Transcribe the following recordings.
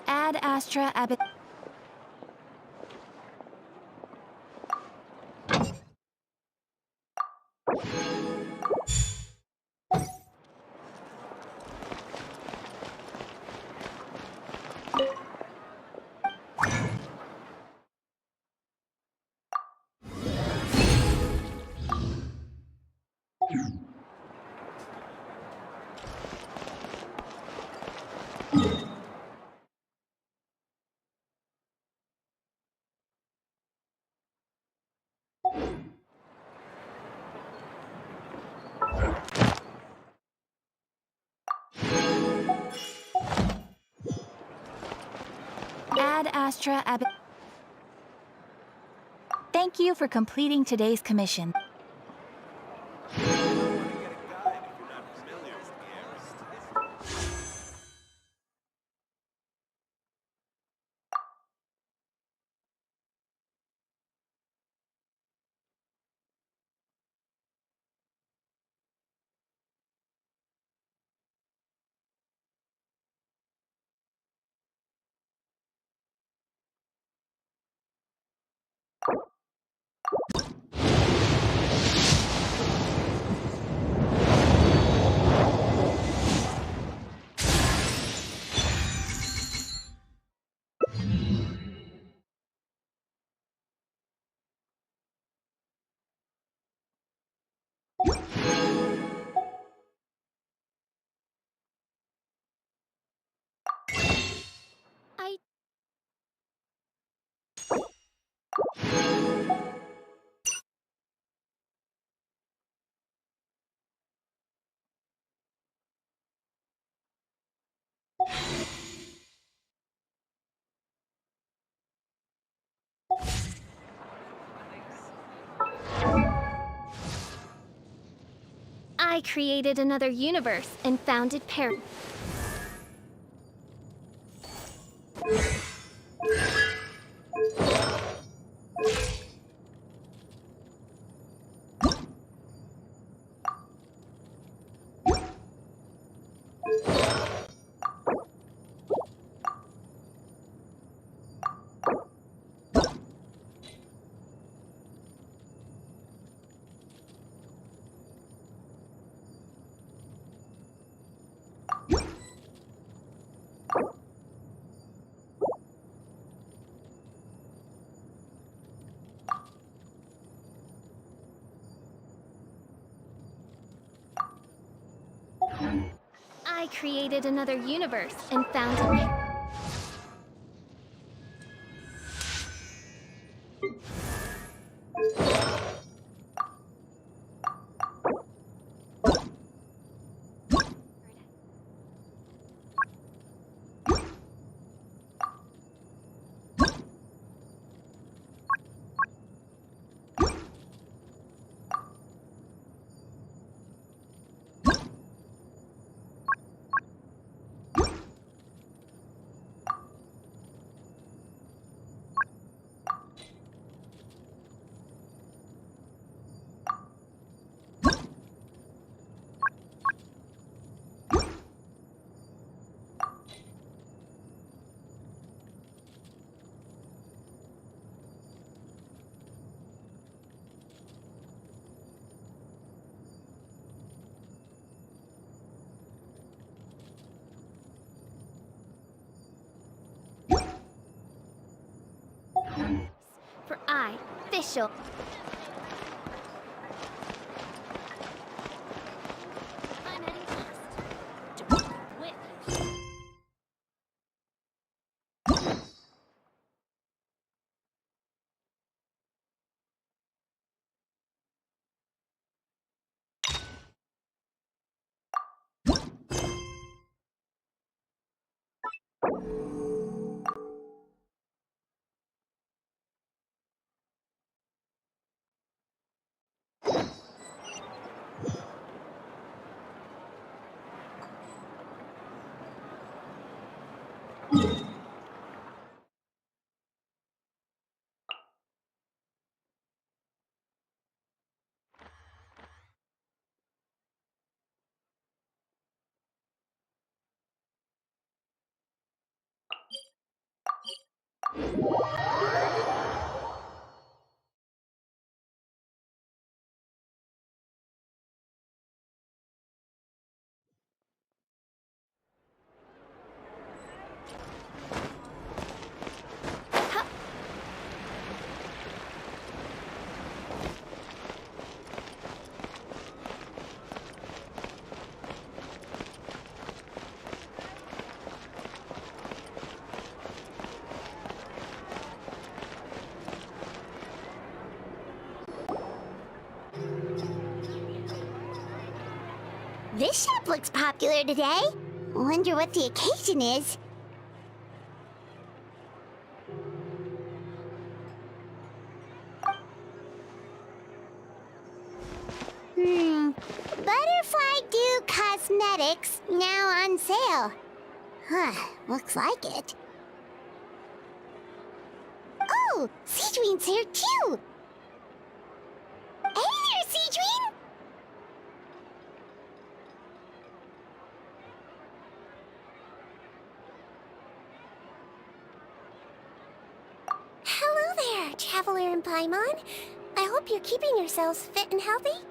Ad Astra Ab. Ad Astra Ab. Thank you for completing today's commission. I created another universe and founded Paris. I created another universe and founded Paris. For I, official. I'm heading east to work with you. This shop looks popular today. Wonder what the occasion is. Butterfly Dew Cosmetics now on sale. Huh, looks like it. Oh, Siegewiene's here too! Hey there, Siegewiene! Hello there, Traveler and Paimon. I hope you're keeping yourselves fit and healthy.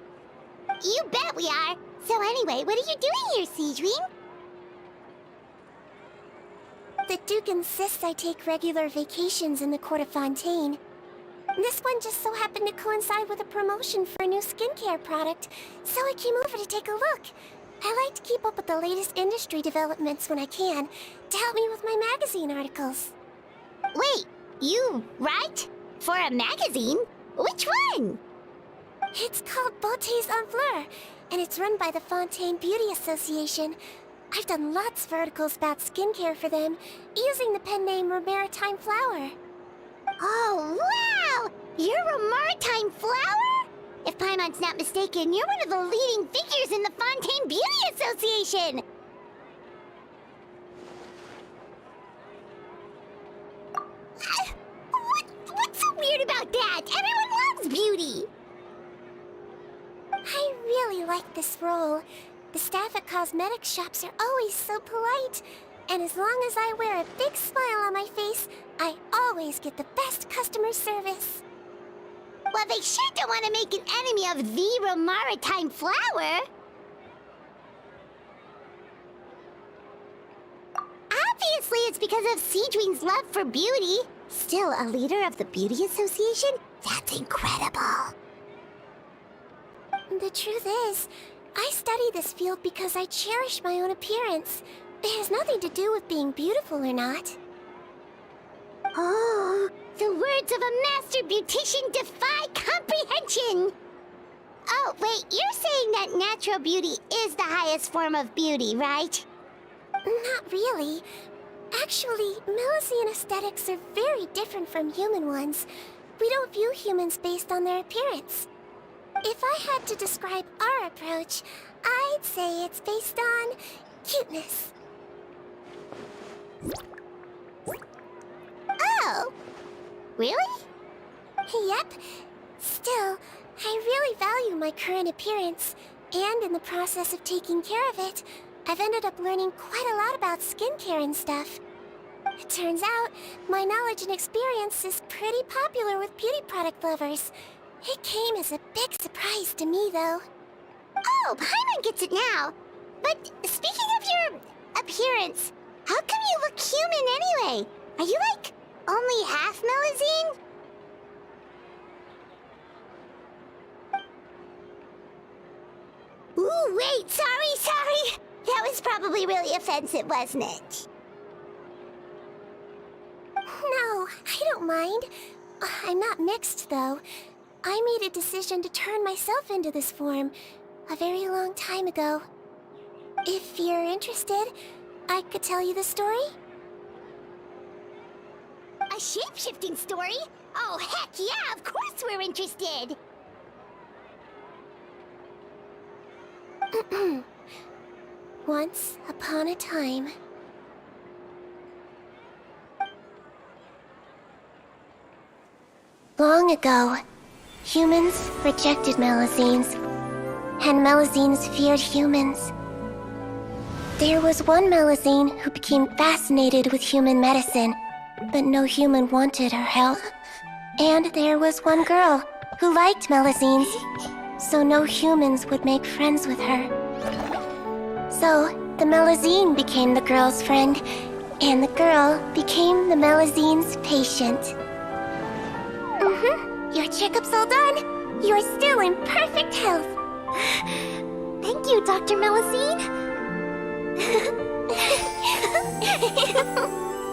You bet we are! So anyway, what are you doing here, Siegewiene? The Duke insists I take regular vacations in the Court of Fontaine. This one just so happened to coincide with a promotion for a new skincare product, so I came over to take a look. I like to keep up with the latest industry developments when I can, to help me with my magazine articles. Wait, you write? For a magazine? Which one? It's called Beautés en Fleur, and it's run by the Fontaine Beauty Association. I've done lots of articles about skincare for them, using the pen name Maritime Flower. Oh, wow! You're a Maritime Flower? If Paimon's not mistaken, you're one of the leading figures in the Fontaine Beauty Association! What's so weird about that? Everyone loves beauty! I really like this role. The staff at cosmetic shops are always so polite. And as long as I wear a big smile on my face, I always get the best customer service. Well, they sure don't want to make an enemy of the Maritime Flower. Obviously, it's because of Siegewiene's love for beauty. Still, a leader of the Beauty Association? That's incredible. The truth is, I study this field because I cherish my own appearance. It has nothing to do with being beautiful or not. Oh, the words of a master beautician defy comprehension! Oh, wait, you're saying that natural beauty is the highest form of beauty, right? Not really. Actually, Melusine aesthetics are very different from human ones. We don't view humans based on their appearance. If I had to describe our approach, I'd say it's based on cuteness. Oh! Really? Yep. Still, I really value my current appearance, and in the process of taking care of it, I've ended up learning quite a lot about skincare and stuff. It turns out, my knowledge and experience is pretty popular with beauty product lovers. It came as a big surprise to me, though. Oh, Paimon gets it now. But speaking of your appearance, how come you look human anyway? Are you, like, only half Melusine? Ooh, wait, sorry. That was probably really offensive, wasn't it? No, I don't mind. I'm not mixed, though. I made a decision to turn myself into this form a very long time ago. If you're interested, I could tell you the story. A shape-shifting story? Oh, heck yeah, of course we're interested! Once upon a time... Long ago, humans rejected Melusines, and Melusines feared humans. There was one Melusine who became fascinated with human medicine, but no human wanted her help. And there was one girl who liked Melusines, so no humans would make friends with her. So, the Melusine became the girl's friend, and the girl became the Melusine's patient. Your checkup's all done. You're still in perfect health. Thank you, Dr. Melusine.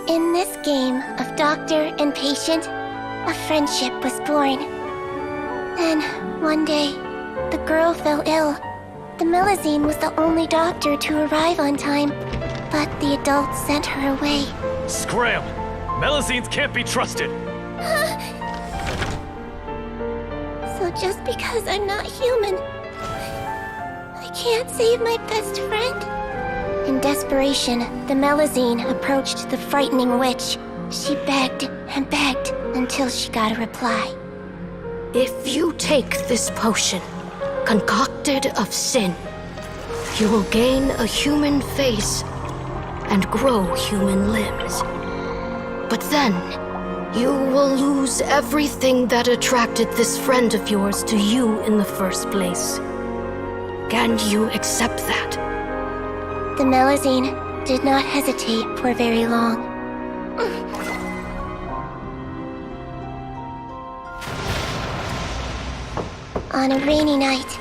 In this game of doctor and patient, a friendship was born. Then, one day, the girl fell ill, The Melusine was the only doctor to arrive on time, but the adults sent her away. Scram! Melusines can't be trusted! So just because I'm not human, I can't save my best friend? In desperation, the Melusine approached the frightening witch. She begged and begged until she got a reply. If you take this potion, concocted of sin, you will gain a human face and grow human limbs. But then, you will lose everything that attracted this friend of yours to you in the first place. Can you accept that? The Melusine did not hesitate for very long. On a rainy night,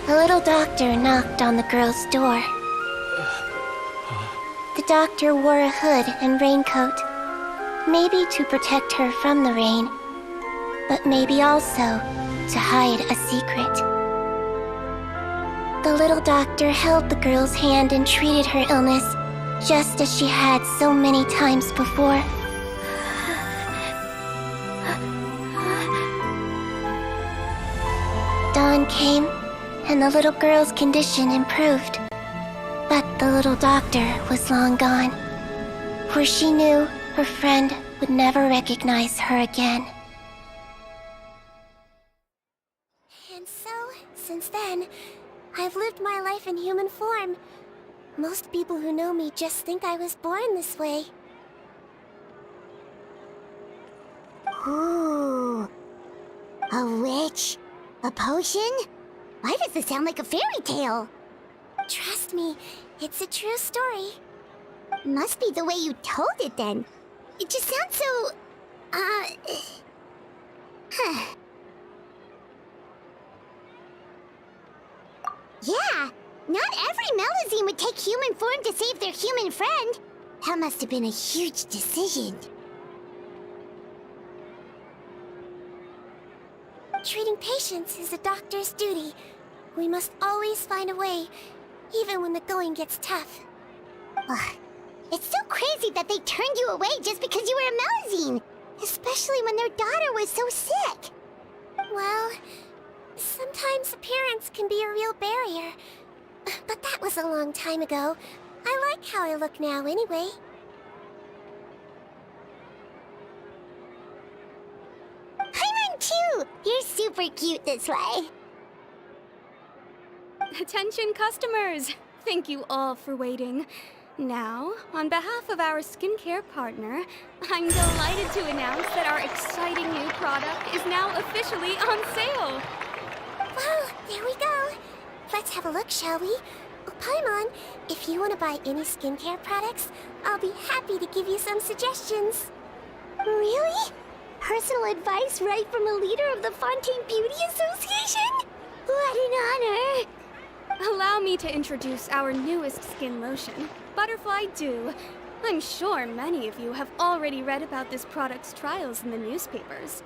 a little doctor knocked on the girl's door. The doctor wore a hood and raincoat, maybe to protect her from the rain, but maybe also to hide a secret. The little doctor held the girl's hand and treated her illness, just as she had so many times before. Dawn came, and the little girl's condition improved. But the little doctor was long gone, for she knew her friend would never recognize her again. And so, since then, I've lived my life in human form. Most people who know me just think I was born this way. Ooh. A witch? A potion? Why does this sound like a fairy tale? Trust me, it's a true story. Must be the way you told it then. It just sounds so... Yeah, not every Melusine would take human form to save their human friend. That must have been a huge decision. Treating patients is a doctor's duty. We must always find a way, even when the going gets tough. Ugh. It's so crazy that they turned you away just because you were a Melusine, especially when their daughter was so sick. Well, sometimes appearance can be a real barrier. But that was a long time ago. I like how I look now anyway. Paimon too! You're super cute this way. Attention customers! Thank you all for waiting. Now, on behalf of our skincare partner, I'm delighted to announce that our exciting new product is now officially on sale. Well, there we go. Let's have a look, shall we? Oh, Paimon, if you want to buy any skincare products, I'll be happy to give you some suggestions. Really? Personal advice right from a leader of the Fontaine Beauty Association? What an honor! Allow me to introduce our newest skin lotion, Butterfly Dew. I'm sure many of you have already read about this product's trials in the newspapers.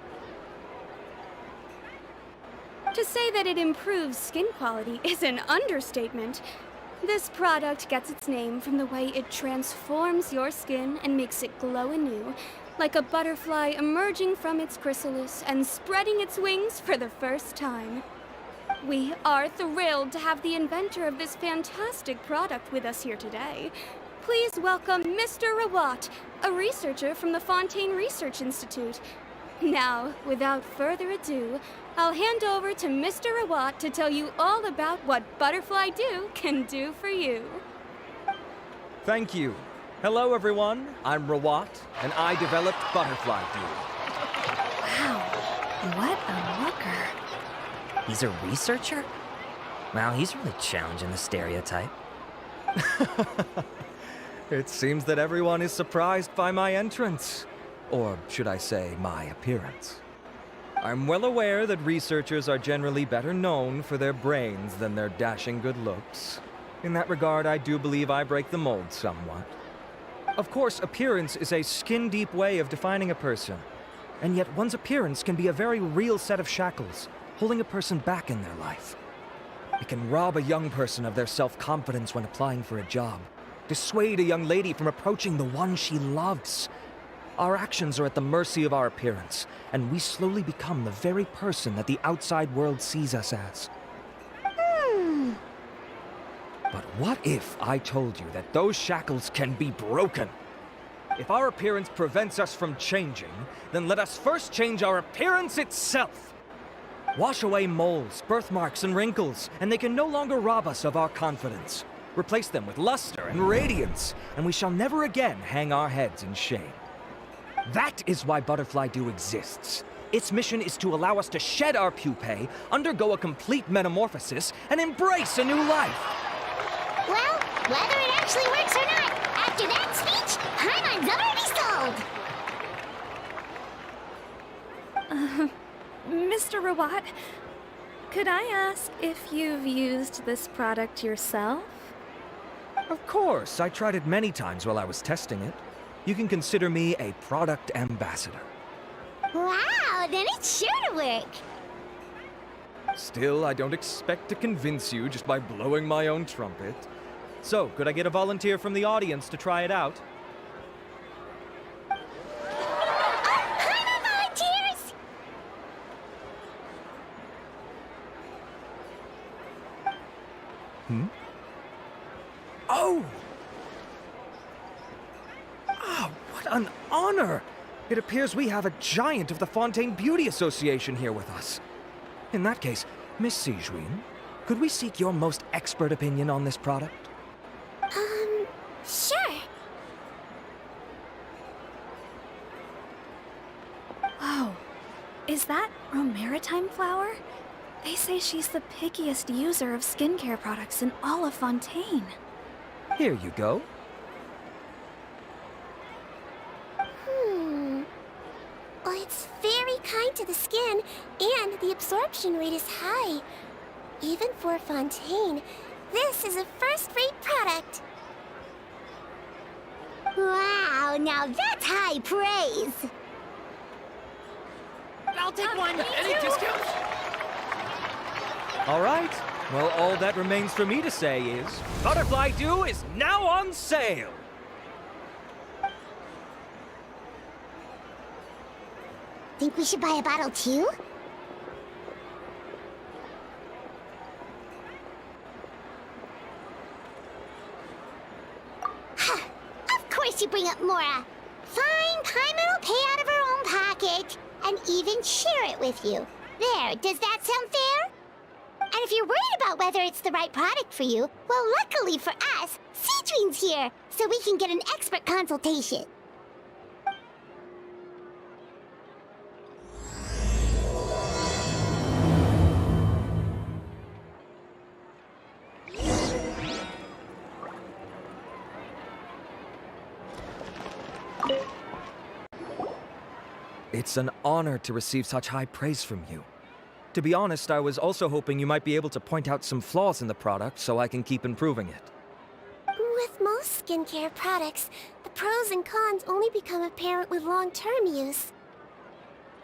To say that it improves skin quality is an understatement. This product gets its name from the way it transforms your skin and makes it glow anew, like a butterfly emerging from its chrysalis and spreading its wings for the first time. We are thrilled to have the inventor of this fantastic product with us here today. Please welcome Mr. Rawat, a researcher from the Fontaine Research Institute. Now, without further ado, I'll hand over to Mr. Rawat to tell you all about what Butterfly Dew can do for you. Thank you. Hello, everyone. I'm Rawat, and I developed Butterfly Dew. Wow, what a looker. He's a researcher? Wow, he's really challenging the stereotype. It seems that everyone is surprised by my entrance. Or should I say, my appearance. I'm well aware that researchers are generally better known for their brains than their dashing good looks. In that regard, I do believe I break the mold somewhat. Of course, appearance is a skin-deep way of defining a person. And yet one's appearance can be a very real set of shackles, holding a person back in their life. It can rob a young person of their self-confidence when applying for a job, dissuade a young lady from approaching the one she loves. Our actions are at the mercy of our appearance, and we slowly become the very person that the outside world sees us as. But what if I told you that those shackles can be broken? If our appearance prevents us from changing, then let us first change our appearance itself. Wash away moles, birthmarks, and wrinkles, and they can no longer rob us of our confidence. Replace them with luster and radiance, and we shall never again hang our heads in shame. That is why Butterfly Dew exists. Its mission is to allow us to shed our pupae, undergo a complete metamorphosis, and embrace a new life. Well, whether it actually works or not, after that speech, Paimon's already sold! Mr. Rawat, could I ask if you've used this product yourself? Of course, I tried it many times while I was testing it. You can consider me a product ambassador. Wow, then it's sure to work! Still, I don't expect to convince you just by blowing my own trumpet. So, could I get a volunteer from the audience to try it out? Paimon volunteers! Oh! Ah, what an honor! It appears we have a giant of the Fontaine Beauty Association here with us. In that case, Miss Siegewiene, could we seek your most expert opinion on this product? Sure. Whoa, is that romaritime flower? They say she's the pickiest user of skincare products in all of Fontaine. Here you go. Well, it's very kind to the skin, and the absorption rate is high. Even for Fontaine, this is a first-rate product. Wow, now that's high praise! I'll take one. Any discounts? All right. Well, all that remains for me to say is, Butterfly Dew is now on sale! Think we should buy a bottle too? Of course you bring up Mora. Fine, Paimon will pay out of her own pocket and even share it with you. There, does that sound fair? And if you're worried about whether it's the right product for you, well, luckily for us, Siegewene's here, so we can get an expert consultation. It's an honor to receive such high praise from you. To be honest, I was also hoping you might be able to point out some flaws in the product so I can keep improving it. With most skincare products, the pros and cons only become apparent with long-term use.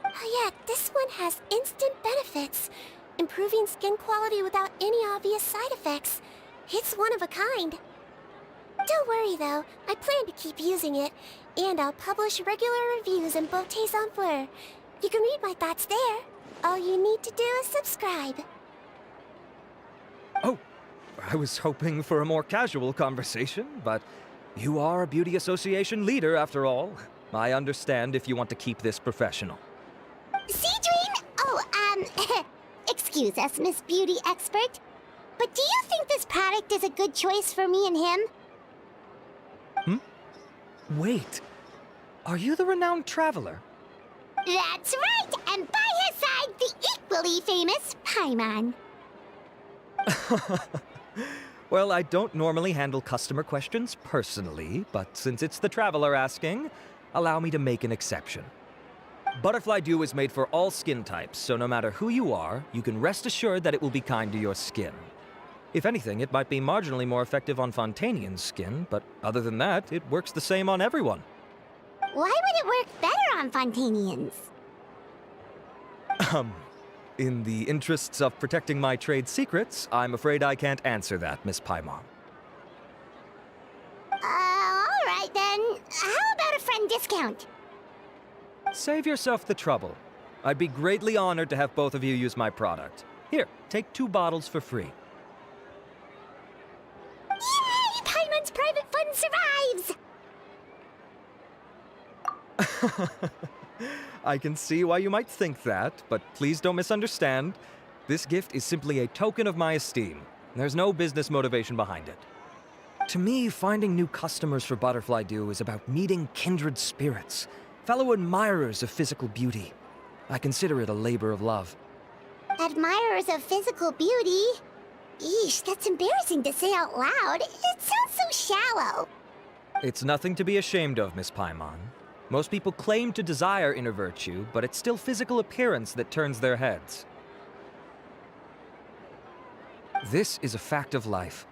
Yet, this one has instant benefits, improving skin quality without any obvious side effects. It's one of a kind. Don't worry though, I plan to keep using it, and I'll publish regular reviews in Beautés en Fleur. You can read my thoughts there. All you need to do is subscribe. Oh, I was hoping for a more casual conversation, but you are a beauty association leader after all. I understand if you want to keep this professional. Siegewiene? Oh, excuse us, Miss Beauty Expert. But do you think this product is a good choice for me and him? Wait, are you the renowned traveler? That's right! And by his side, the equally famous Paimon. Well, I don't normally handle customer questions personally, but since it's the traveler asking, allow me to make an exception. Butterfly Dew is made for all skin types, so no matter who you are, you can rest assured that it will be kind to your skin. If anything, it might be marginally more effective on Fontainian's skin, but other than that, it works the same on everyone. Why would it work better on Fontainians? In the interests of protecting my trade secrets, I'm afraid I can't answer that, Miss Paimon. All right then. How about a friend discount? Save yourself the trouble. I'd be greatly honored to have both of you use my product. Here, take 2 bottles for free. Yay! Paimon's private fund survives! I can see why you might think that, but please don't misunderstand. This gift is simply a token of my esteem. There's no business motivation behind it. To me, finding new customers for Butterfly Dew is about meeting kindred spirits, fellow admirers of physical beauty. I consider it a labor of love. Admirers of physical beauty? Eesh, that's embarrassing to say out loud. It sounds so shallow. It's nothing to be ashamed of, Miss Paimon. Most people claim to desire inner virtue, but it's still physical appearance that turns their heads. This is a fact of life.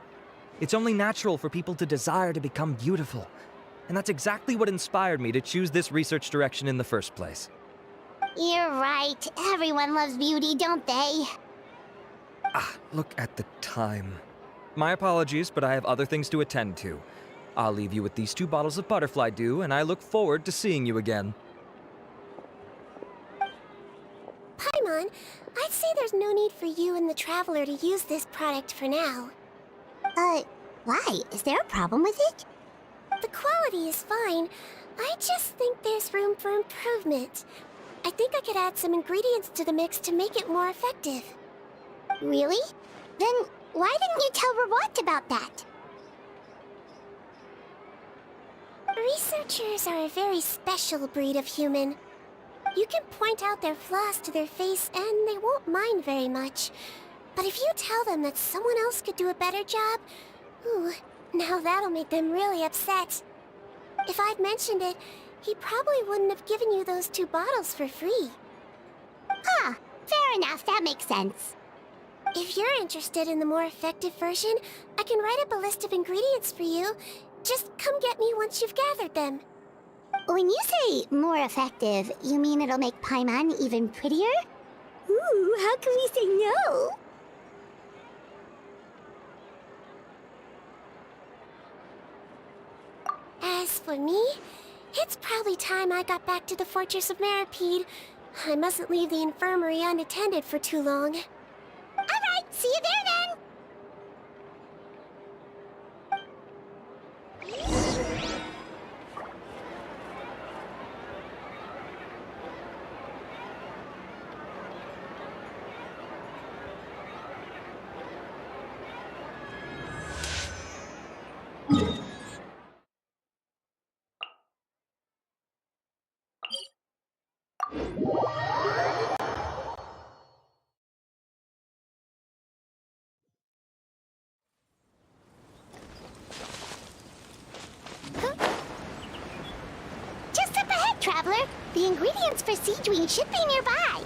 It's only natural for people to desire to become beautiful. And that's exactly what inspired me to choose this research direction in the first place. You're right. Everyone loves beauty, don't they? Look at the time. My apologies, but I have other things to attend to. I'll leave you with these 2 bottles of Butterfly Dew, and I look forward to seeing you again. Paimon, I'd say there's no need for you and the Traveler to use this product for now. Why? Is there a problem with it? The quality is fine. I just think there's room for improvement. I think I could add some ingredients to the mix to make it more effective. Really? Then why didn't you tell Robot about that? Researchers are a very special breed of human. You can point out their flaws to their face and they won't mind very much. But if you tell them that someone else could do a better job, ooh, now that'll make them really upset. If I'd mentioned it, he probably wouldn't have given you those 2 bottles for free. Huh, fair enough, that makes sense. If you're interested in the more effective version, I can write up a list of ingredients for you. Just come get me once you've gathered them. When you say more effective, you mean it'll make Paimon even prettier? Ooh, how can we say no? As for me, it's probably time I got back to the Fortress of Maripede. I mustn't leave the infirmary unattended for too long. Alright, see you there then! Just up ahead, Traveler. The ingredients for Siegewiene should be nearby.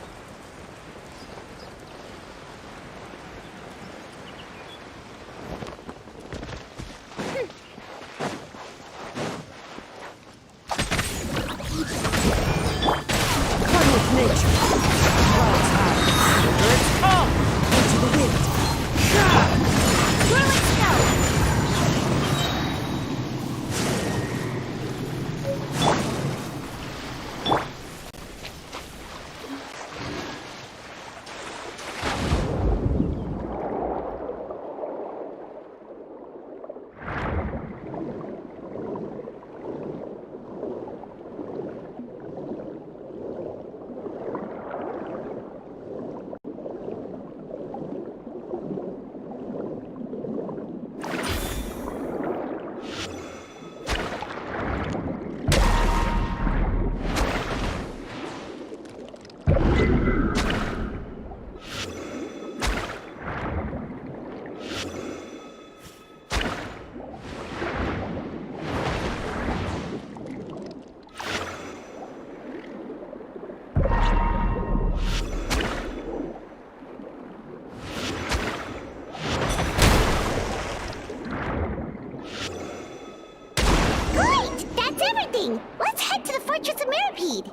Let's head to the Fortress of Maripede!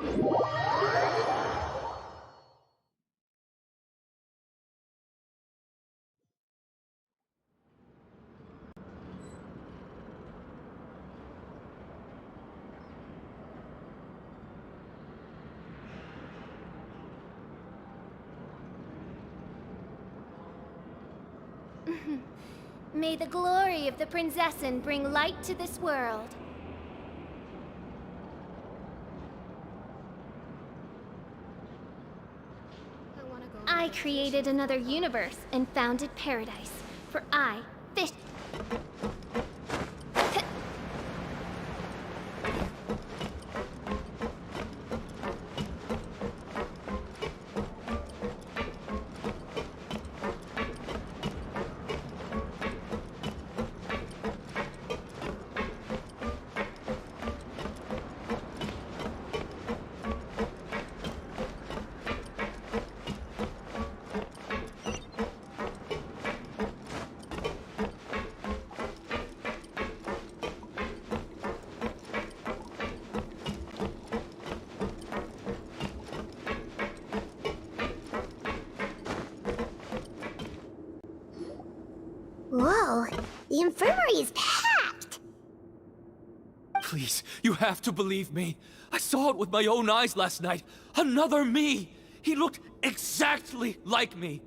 May the glory of the Prinzessin bring light to this world. I created another universe and founded paradise, for I fish. Whoa, the infirmary is packed! Please, you have to believe me. I saw it with my own eyes last night. Another me! He looked exactly like me.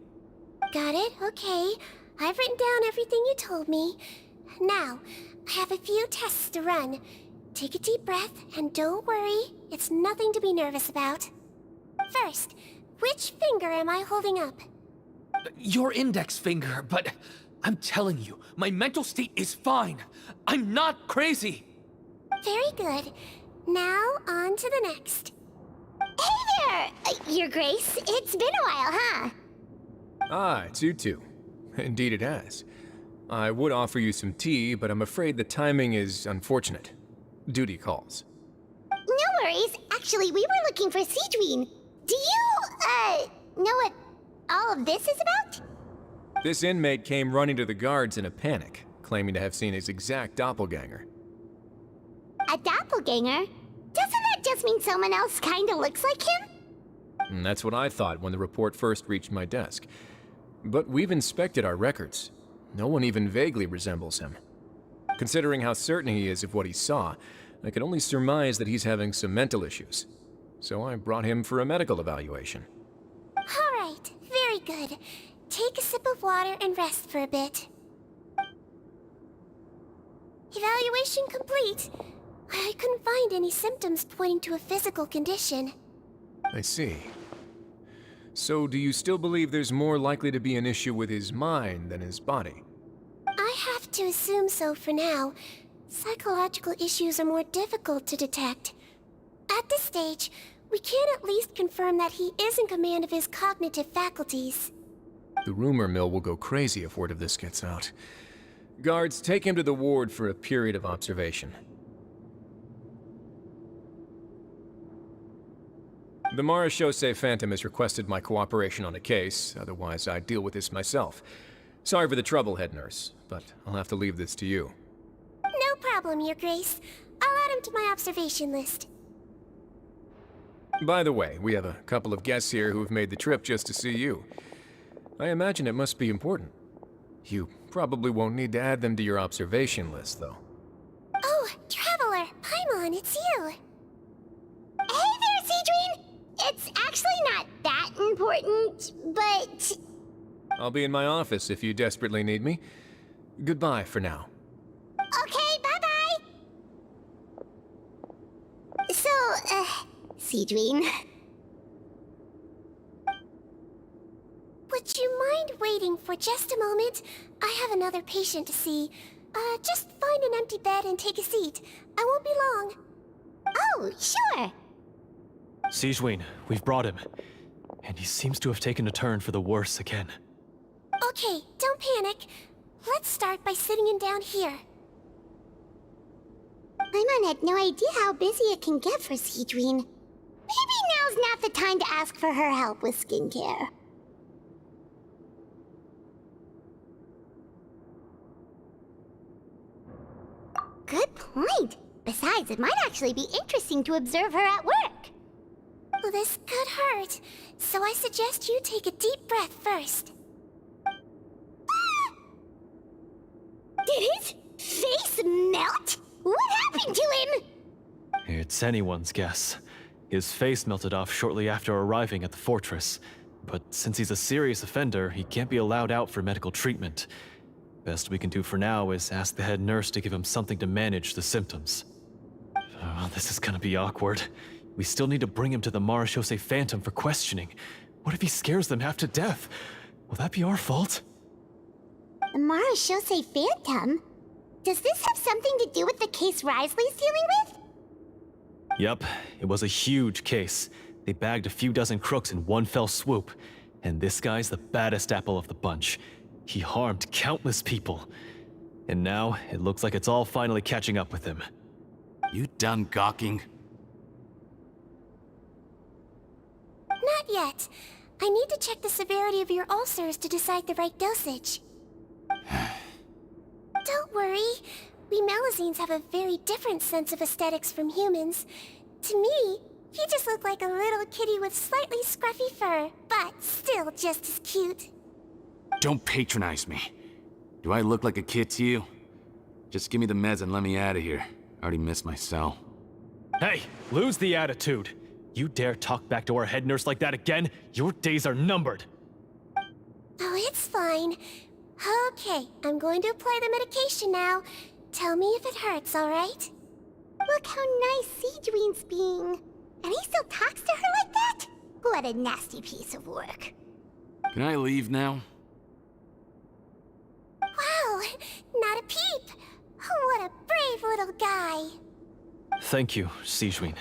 Got it? Okay. I've written down everything you told me. Now, I have a few tests to run. Take a deep breath, and don't worry. It's nothing to be nervous about. First, which finger am I holding up? Your index finger, but I'm telling you, my mental state is fine. I'm not crazy. Very good. Now, on to the next. Hey there, Your Grace. It's been a while, huh? Ah, it's you two. Indeed it has. I would offer you some tea, but I'm afraid the timing is unfortunate. Duty calls. No worries. Actually, we were looking for Siegewiene. Do you, know what all of this is about? This inmate came running to the guards in a panic, claiming to have seen his exact doppelganger. A doppelganger? Doesn't that just mean someone else kinda looks like him? And that's what I thought when the report first reached my desk. But we've inspected our records. No one even vaguely resembles him. Considering how certain he is of what he saw, I can only surmise that he's having some mental issues. So I brought him for a medical evaluation. All right, very good. Take a sip of water and rest for a bit. Evaluation complete. I couldn't find any symptoms pointing to a physical condition. I see. So do you still believe there's more likely to be an issue with his mind than his body? I have to assume so for now. Psychological issues are more difficult to detect. At this stage, we can at least confirm that he is in command of his cognitive faculties. The rumor mill will go crazy if word of this gets out. Guards, take him to the ward for a period of observation. The Marechaussee Phantom has requested my cooperation on a case, otherwise I'd deal with this myself. Sorry for the trouble, head nurse, but I'll have to leave this to you. No problem, Your Grace. I'll add him to my observation list. By the way, we have a couple of guests here who've made the trip just to see you. I imagine it must be important. You probably won't need to add them to your observation list, though. Oh, Traveler! Paimon, it's you! Hey there, Siegewiene! It's actually not that important, but... I'll be in my office if you desperately need me. Goodbye for now. Okay, bye-bye! So, Siegewiene... Would you mind waiting for just a moment? I have another patient to see. Just find an empty bed and take a seat. I won't be long. Oh, sure! Siegewiene, we've brought him. And he seems to have taken a turn for the worse again. Okay, don't panic. Let's start by sitting him down here. Paimon had no idea how busy it can get for Siegewiene. Maybe now's not the time to ask for her help with skincare. Good point. Besides, it might actually be interesting to observe her at work. this could hurt. So I suggest you take a deep breath first. Did his face melt? What happened to him? It's anyone's guess. His face melted off shortly after arriving at the fortress. But since he's a serious offender, he can't be allowed out for medical treatment. Best we can do for now is ask the head nurse to give him something to manage the symptoms. Oh, this is gonna be awkward. We still need to bring him to the Marechaussee Phantom for questioning. What if he scares them half to death? Will that be our fault? The Marechaussee Phantom? Does this have something to do with the case Risley's dealing with? Yep, it was a huge case. They bagged a few dozen crooks in one fell swoop. And this guy's the baddest apple of the bunch. He harmed countless people. And now, it looks like it's all finally catching up with him. You done gawking? Not yet. I need to check the severity of your ulcers to decide the right dosage. Don't worry. We Melazines have a very different sense of aesthetics from humans. To me, you just look like a little kitty with slightly scruffy fur, but still just as cute. Don't patronize me. Do I look like a kid to you? Just give me the meds and let me out of here. I already missed my cell. Hey, lose the attitude. You dare talk back to our head nurse like that again, your days are numbered. Oh, it's fine. Okay, I'm going to apply the medication now. Tell me if it hurts, alright? Look how nice Siegewiene's being. And he still talks to her like that? What a nasty piece of work. Can I leave now? Wow, not a peep. What a brave little guy. Thank you, Siegewiene.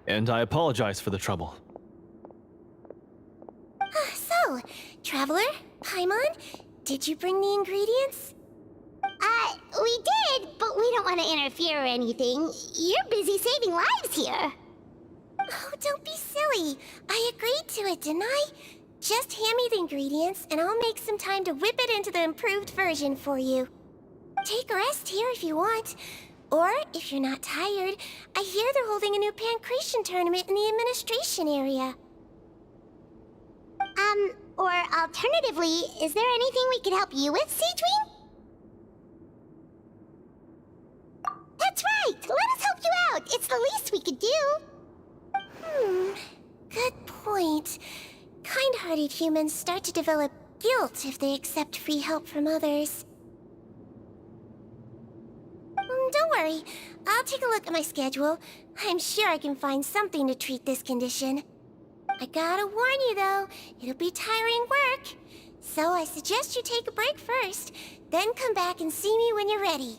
And I apologize for the trouble. So, Traveler, Paimon, did you bring the ingredients? We did, but we don't want to interfere or anything. You're busy saving lives here. Oh, don't be silly. I agreed to it, didn't I? Just hand me the ingredients, and I'll make some time to whip it into the improved version for you. Take a rest here if you want. Or, if you're not tired, I hear they're holding a new pancreation tournament in the administration area. Or alternatively, is there anything we could help you with, Siegewiene? That's right! Let us help you out! It's the least we could do! Good point. Kind-hearted humans start to develop guilt if they accept free help from others. Don't worry. I'll take a look at my schedule. I'm sure I can find something to treat this condition. I gotta warn you, though, it'll be tiring work. So I suggest you take a break first, then come back and see me when you're ready.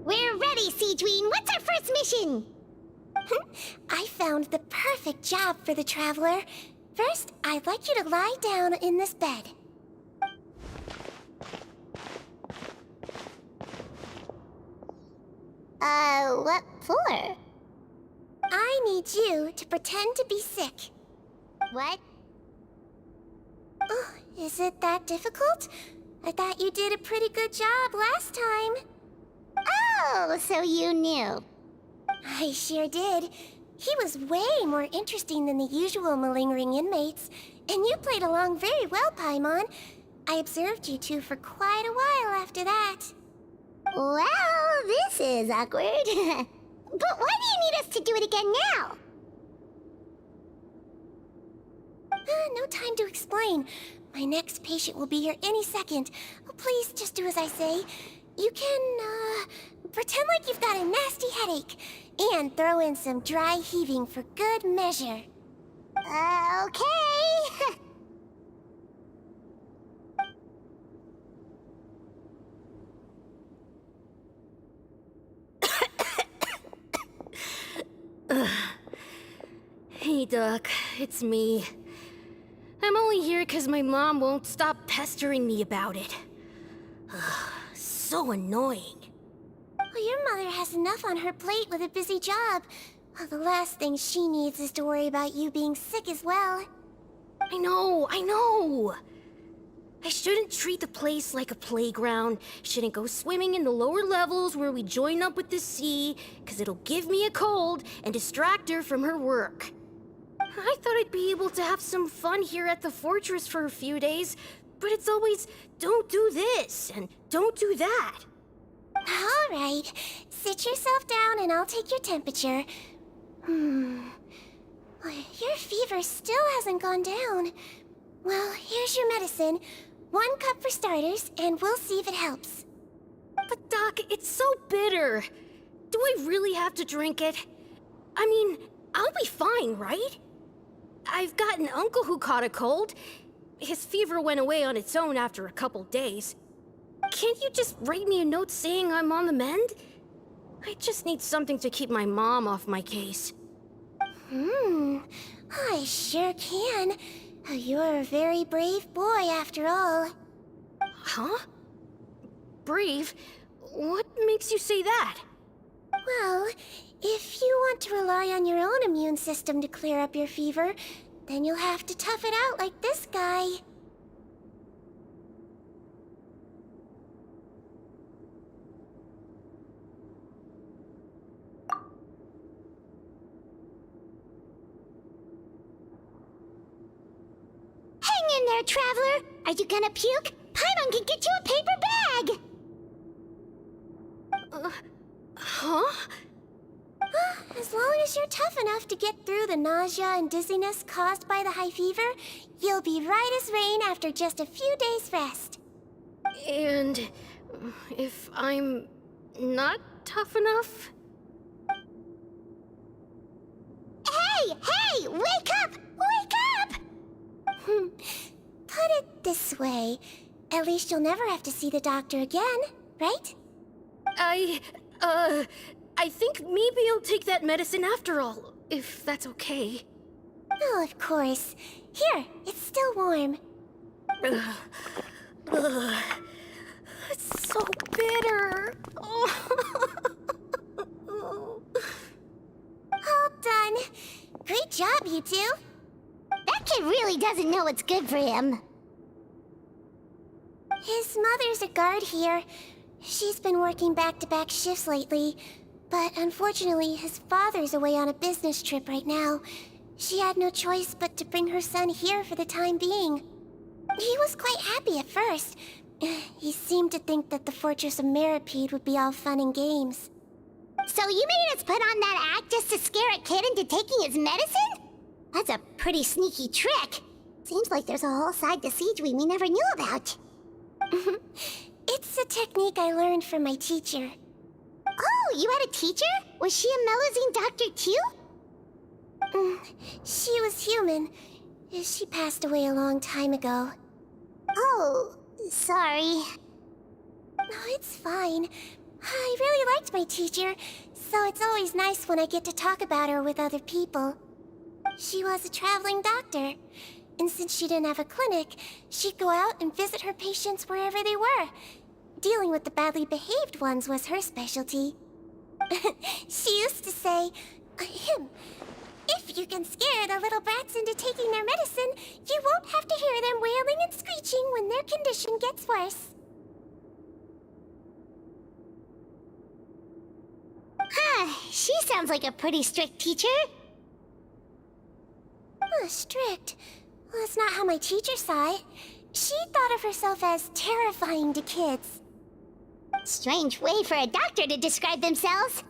We're ready, Siegewiene! What's our first mission? I found the perfect job for the Traveler. First, I'd like you to lie down in this bed. What for? I need you to pretend to be sick. What? Oh, is it that difficult? I thought you did a pretty good job last time. Oh, so you knew. I sure did. He was way more interesting than the usual malingering inmates, and you played along very well, Paimon. I observed you two for quite a while after that. Well, this is awkward. But why do you need us to do it again now? No time to explain. My next patient will be here any second. Oh, please, just do as I say. You can, pretend like you've got a nasty headache, and throw in some dry heaving for good measure. Okay. Hey, Doc, it's me. I'm only here because my mom won't stop pestering me about it. So annoying. Well, your mother has enough on her plate with a busy job. Well, the last thing she needs is to worry about you being sick as well. I know. I shouldn't treat the place like a playground. Shouldn't go swimming in the lower levels where we join up with the sea, because it'll give me a cold and distract her from her work. I thought I'd be able to have some fun here at the fortress for a few days, but it's always, don't do this and don't do that. All right, sit yourself down and I'll take your temperature. Your fever still hasn't gone down. Well, here's your medicine. 1 cup for starters, and we'll see if it helps. But Doc, it's so bitter. Do I really have to drink it? I mean, I'll be fine, right? I've got an uncle who caught a cold. His fever went away on its own after a couple days. Can't you just write me a note saying I'm on the mend? I just need something to keep my mom off my case. I sure can. You're a very brave boy, after all. Huh? Brave? What makes you say that? Well, if you want to rely on your own immune system to clear up your fever, then you'll have to tough it out like this guy. Hang in there, traveler! Are you gonna puke? Paimon can get you a paper bag! Huh? As long as you're tough enough to get through the nausea and dizziness caused by the high fever, you'll be right as rain after just a few days' rest. And if I'm not tough enough? Hey! Wake up! Wake up! Put it this way. At least you'll never have to see the doctor again, right? I think maybe I'll take that medicine after all, if that's okay. Oh, of course. Here, it's still warm. It's so bitter. All done. Great job, you two. That kid really doesn't know what's good for him. His mother's a guard here. She's been working back-to-back shifts lately, but unfortunately his father's away on a business trip right now. She had no choice but to bring her son here for the time being. He was quite happy at first. He seemed to think that the Fortress of Meripede would be all fun and games. So you made us put on that act just to scare a kid into taking his medicine? That's a pretty sneaky trick. Seems like there's a whole side to Siegewiene we never knew about. It's a technique I learned from my teacher. Oh, you had a teacher? Was she a Melazine doctor too? She was human. She passed away a long time ago. Oh, sorry. No, it's fine. I really liked my teacher, so it's always nice when I get to talk about her with other people. She was a traveling doctor, and since she didn't have a clinic, she'd go out and visit her patients wherever they were. Dealing with the badly behaved ones was her specialty. She used to say, if you can scare the little brats into taking their medicine, you won't have to hear them wailing and screeching when their condition gets worse. She sounds like a pretty strict teacher. Strict? Well, that's not how my teacher saw it. She thought of herself as terrifying to kids. Strange way for a doctor to describe themselves.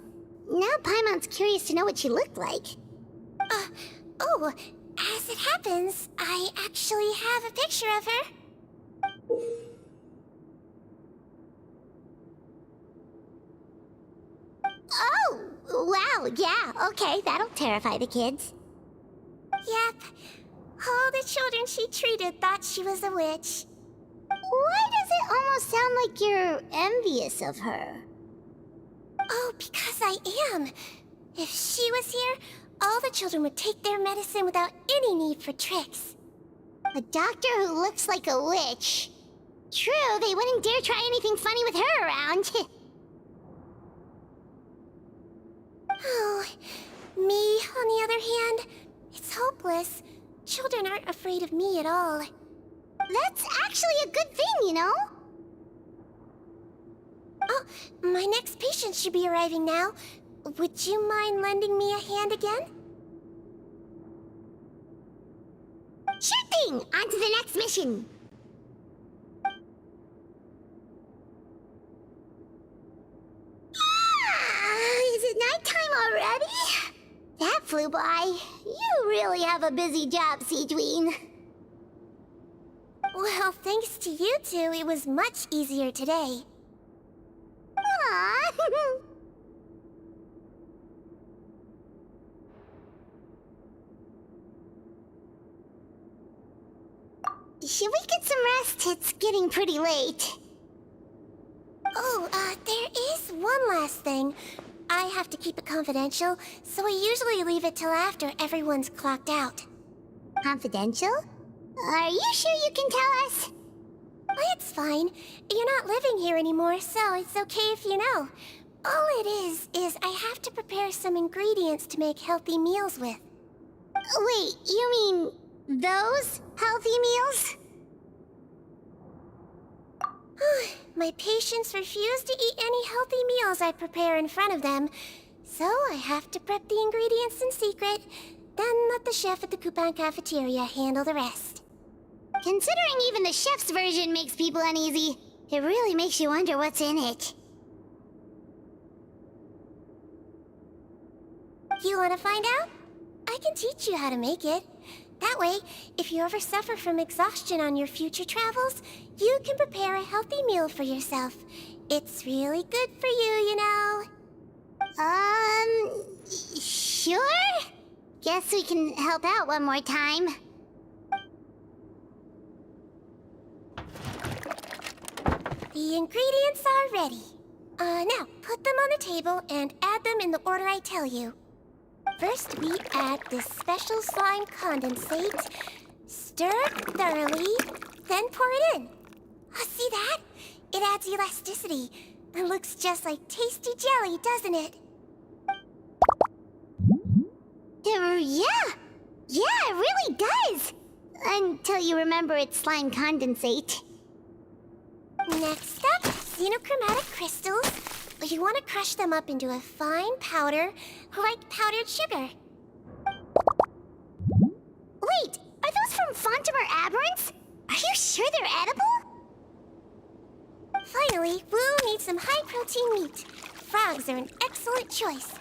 Now Paimon's curious to know what she looked like. As it happens, I actually have a picture of her. Oh, wow, yeah, okay, that'll terrify the kids. Yep. All the children she treated thought she was a witch. Why does it almost sound like you're envious of her? Oh, because I am. If she was here, all the children would take their medicine without any need for tricks. A doctor who looks like a witch. True, they wouldn't dare try anything funny with her around. Me, on the other hand, it's hopeless. Children aren't afraid of me at all. That's actually a good thing, you know? Oh, my next patient should be arriving now. Would you mind lending me a hand again? Sure thing! On to the next mission! Is it nighttime already? That flew by. You really have a busy job, Siegewiene. Well, thanks to you two, it was much easier today. Aww. Should we get some rest? It's getting pretty late. Oh, there is one last thing. I have to keep it confidential, so I usually leave it till after everyone's clocked out. Confidential? Are you sure you can tell us? It's fine. You're not living here anymore, so it's okay if you know. All it is I have to prepare some ingredients to make healthy meals with. Wait, you mean those healthy meals? My patients refuse to eat any healthy meals I prepare in front of them, so I have to prep the ingredients in secret, then let the chef at the Coupon cafeteria handle the rest. Considering even the chef's version makes people uneasy, it really makes you wonder what's in it. You want to find out? I can teach you how to make it. That way, if you ever suffer from exhaustion on your future travels, you can prepare a healthy meal for yourself. It's really good for you, you know. Sure? Guess we can help out one more time. The ingredients are ready. Now, put them on the table and add them in the order I tell you. First, we add this special slime condensate, stir thoroughly, then pour it in. See that? It adds elasticity. It looks just like tasty jelly, doesn't it? Yeah, it really does. Until you remember it's slime condensate. Next up, xenochromatic crystals. You want to crush them up into a fine powder, like powdered sugar. Wait, are those from Fontimer aberrants? Are you sure they're edible? Finally, Wu needs some high-protein meat. Frogs are an excellent choice.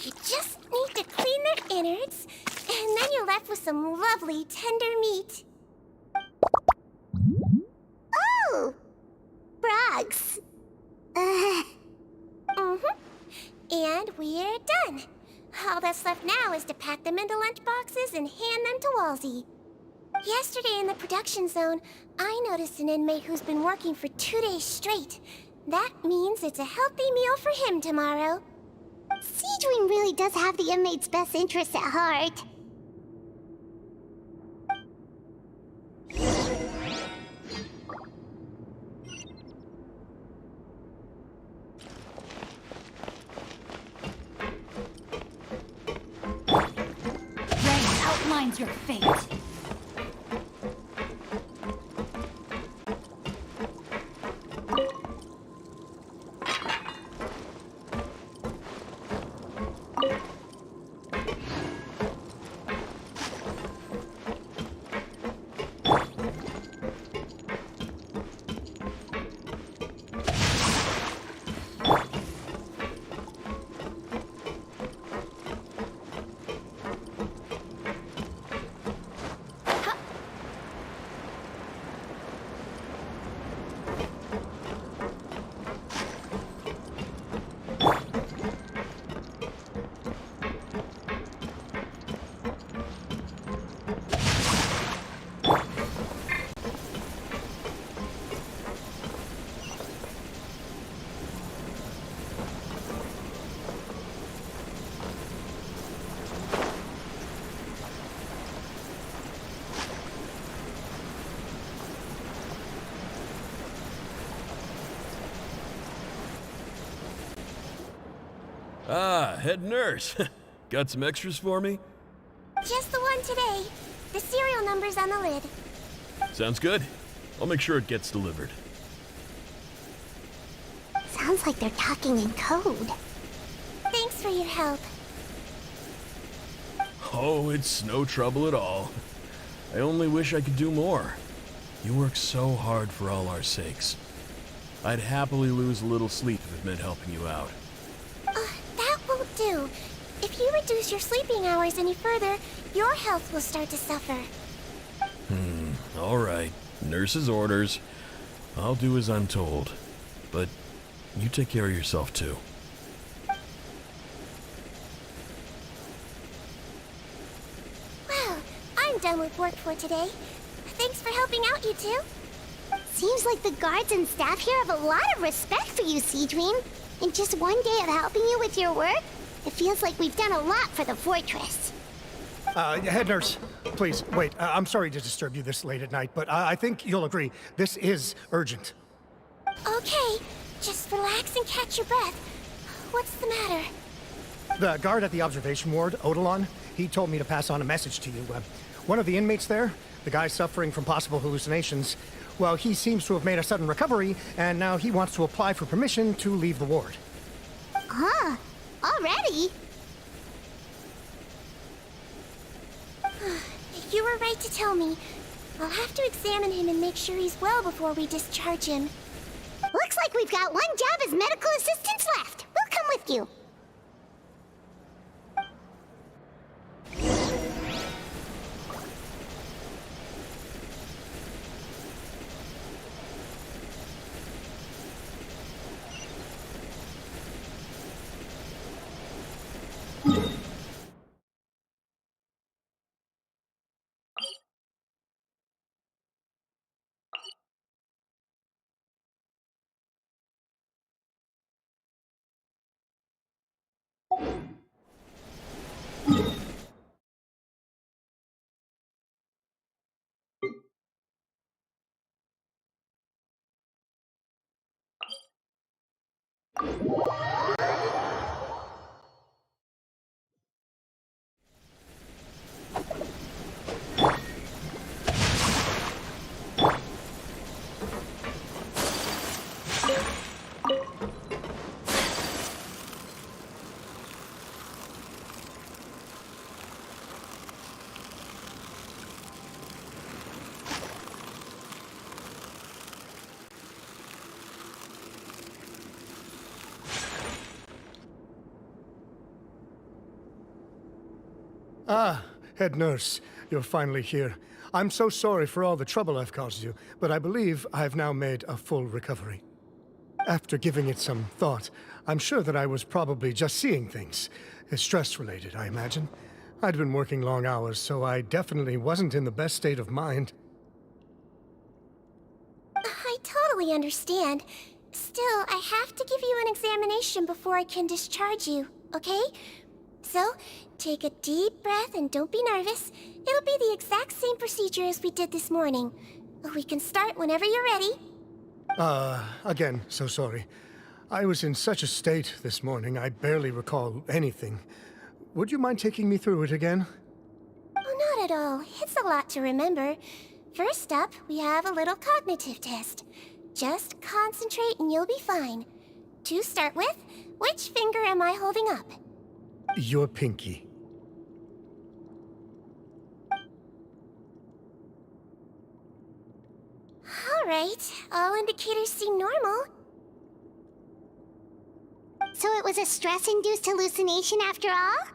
You just need to clean their innards, and then you're left with some lovely, tender meat. Oh! Frogs. And we're done. All that's left now is to pack them into lunch boxes and hand them to Walsey. Yesterday in the production zone, I noticed an inmate who's been working for 2 days straight. That means it's a healthy meal for him tomorrow. Siegewiene really does have the inmate's best interests at heart. Outlines your fate. Ah, head nurse. Got some extras for me? Just the one today. The serial number's on the lid. Sounds good. I'll make sure it gets delivered. Sounds like they're talking in code. Thanks for your help. Oh, it's no trouble at all. I only wish I could do more. You work so hard for all our sakes. I'd happily lose a little sleep if it meant helping you out. That won't do. If you reduce your sleeping hours any further, your health will start to suffer. All right. Nurse's orders. I'll do as I'm told. But you take care of yourself, too. Well, I'm done with work for today. Thanks for helping out, you two. Seems like the guards and staff here have a lot of respect for you, Siegewiene. In just one day of helping you with your work, it feels like we've done a lot for the fortress. Head nurse, please, wait. I'm sorry to disturb you this late at night, but I think you'll agree. This is urgent. Okay, just relax and catch your breath. What's the matter? The guard at the observation ward, Odilon, he told me to pass on a message to you. One of the inmates there, the guy suffering from possible hallucinations, well, he seems to have made a sudden recovery, and now he wants to apply for permission to leave the ward. Huh? Already? You were right to tell me. I'll have to examine him and make sure he's well before we discharge him. Looks like we've got one job as medical assistants left. We'll come with you. Ah, head nurse, you're finally here. I'm so sorry for all the trouble I've caused you, but I believe I've now made a full recovery. After giving it some thought, I'm sure that I was probably just seeing things. Stress-related, I imagine. I'd been working long hours, so I definitely wasn't in the best state of mind. I totally understand. Still, I have to give you an examination before I can discharge you, okay? So, take a deep breath and don't be nervous. It'll be the exact same procedure as we did this morning. We can start whenever you're ready. Again, so sorry. I was in such a state this morning, I barely recall anything. Would you mind taking me through it again? Oh, not at all. It's a lot to remember. First up, we have a little cognitive test. Just concentrate and you'll be fine. To start with, which finger am I holding up? Your pinky. All right. All indicators seem normal. So it was a stress-induced hallucination after all?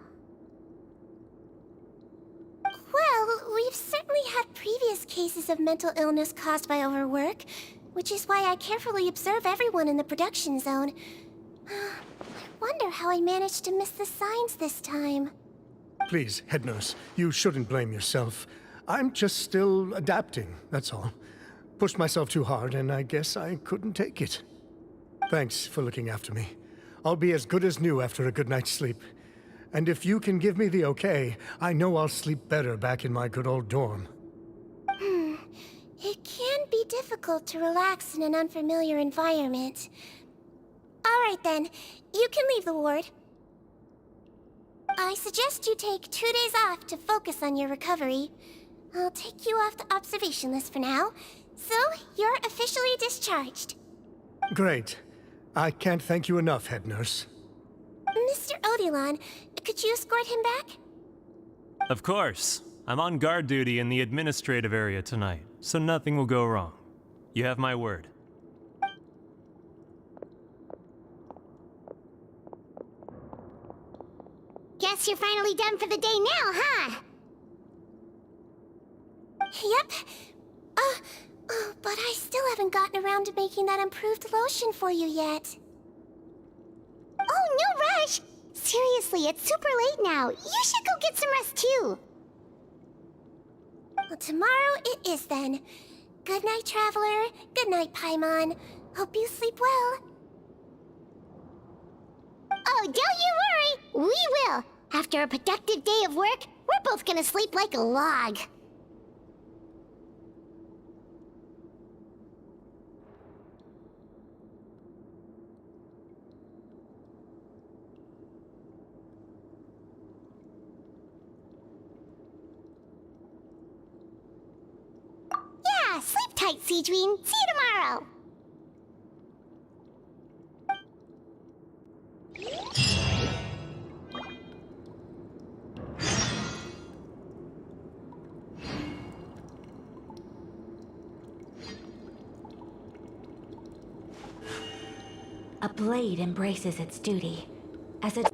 Well, we've certainly had previous cases of mental illness caused by overwork, which is why I carefully observe everyone in the production zone. I wonder how I managed to miss the signs this time. Please, head nurse, you shouldn't blame yourself. I'm just still adapting, that's all. Pushed myself too hard, and I guess I couldn't take it. Thanks for looking after me. I'll be as good as new after a good night's sleep. And if you can give me the okay, I know I'll sleep better back in my good old dorm. It can be difficult to relax in an unfamiliar environment. All right then, you can leave the ward. I suggest you take 2 days off to focus on your recovery. I'll take you off the observation list for now, so you're officially discharged. Great. I can't thank you enough, head nurse. Mr. Odilon, could you escort him back? Of course. I'm on guard duty in the administrative area tonight, so nothing will go wrong. You have my word. Guess you're finally done for the day now, huh? Yep. But I still haven't gotten around to making that improved lotion for you yet. Oh, no rush! Seriously, it's super late now. You should go get some rest too. Well, tomorrow it is then. Good night, Traveler. Good night, Paimon. Hope you sleep well. Oh, don't you worry! We will! After a productive day of work, we're both gonna sleep like a log. Yeah, sleep tight, Siegewiene. See you tomorrow! A blade embraces its duty. As it...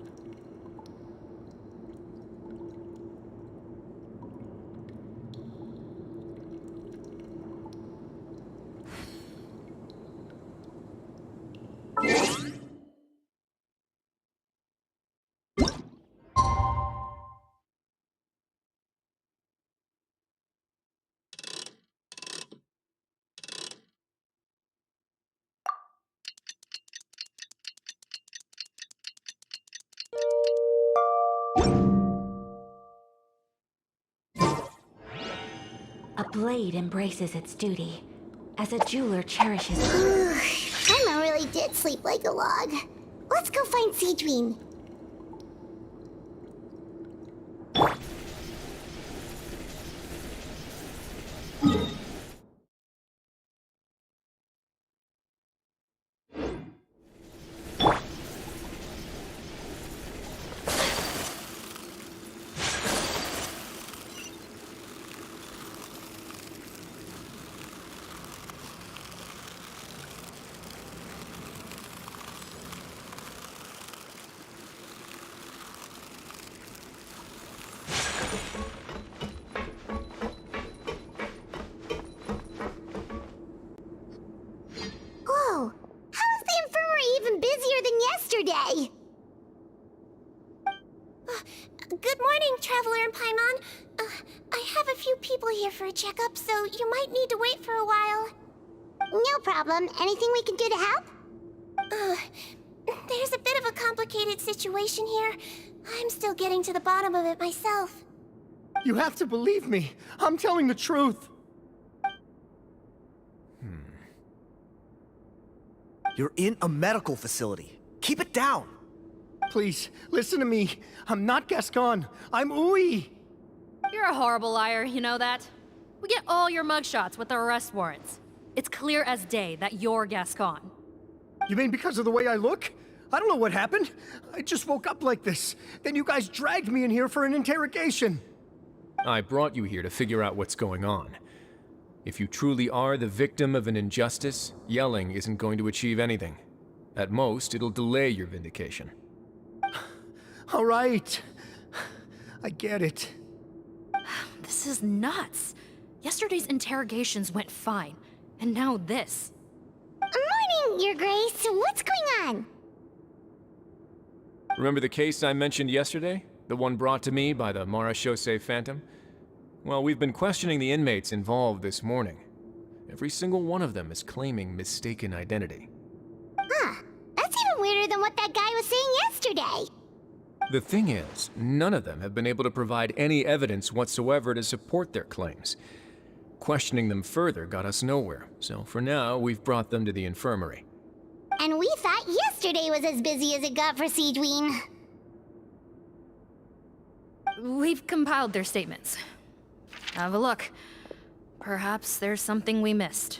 A blade embraces its duty. As a jeweler cherishes... Paimon really did sleep like a log. Let's go find Siegewiene. Whoa! How is the infirmary even busier than yesterday? Good morning, Traveler and Paimon. I have a few people here for a checkup, so you might need to wait for a while. No problem. Anything we can do to help? There's a bit of a complicated situation here. I'm still getting to the bottom of it myself. You have to believe me. I'm telling the truth. You're in a medical facility. Keep it down. Please, listen to me. I'm not Gascon. I'm Uy. You're a horrible liar, you know that? We get all your mugshots with the arrest warrants. It's clear as day that you're Gascon. You mean because of the way I look? I don't know what happened. I just woke up like this. Then you guys dragged me in here for an interrogation. I brought you here to figure out what's going on. If you truly are the victim of an injustice, yelling isn't going to achieve anything. At most, it'll delay your vindication. All right. I get it. This is nuts. Yesterday's interrogations went fine, and now this. Morning, Your Grace. What's going on? Remember the case I mentioned yesterday? The one brought to me by the Marechaussee Phantom? Well, we've been questioning the inmates involved this morning. Every single one of them is claiming mistaken identity. Huh. That's even weirder than what that guy was saying yesterday. The thing is, none of them have been able to provide any evidence whatsoever to support their claims. Questioning them further got us nowhere, so for now, we've brought them to the infirmary. And we thought yesterday was as busy as it got for Siegewiene. We've compiled their statements. Have a look. Perhaps there's something we missed.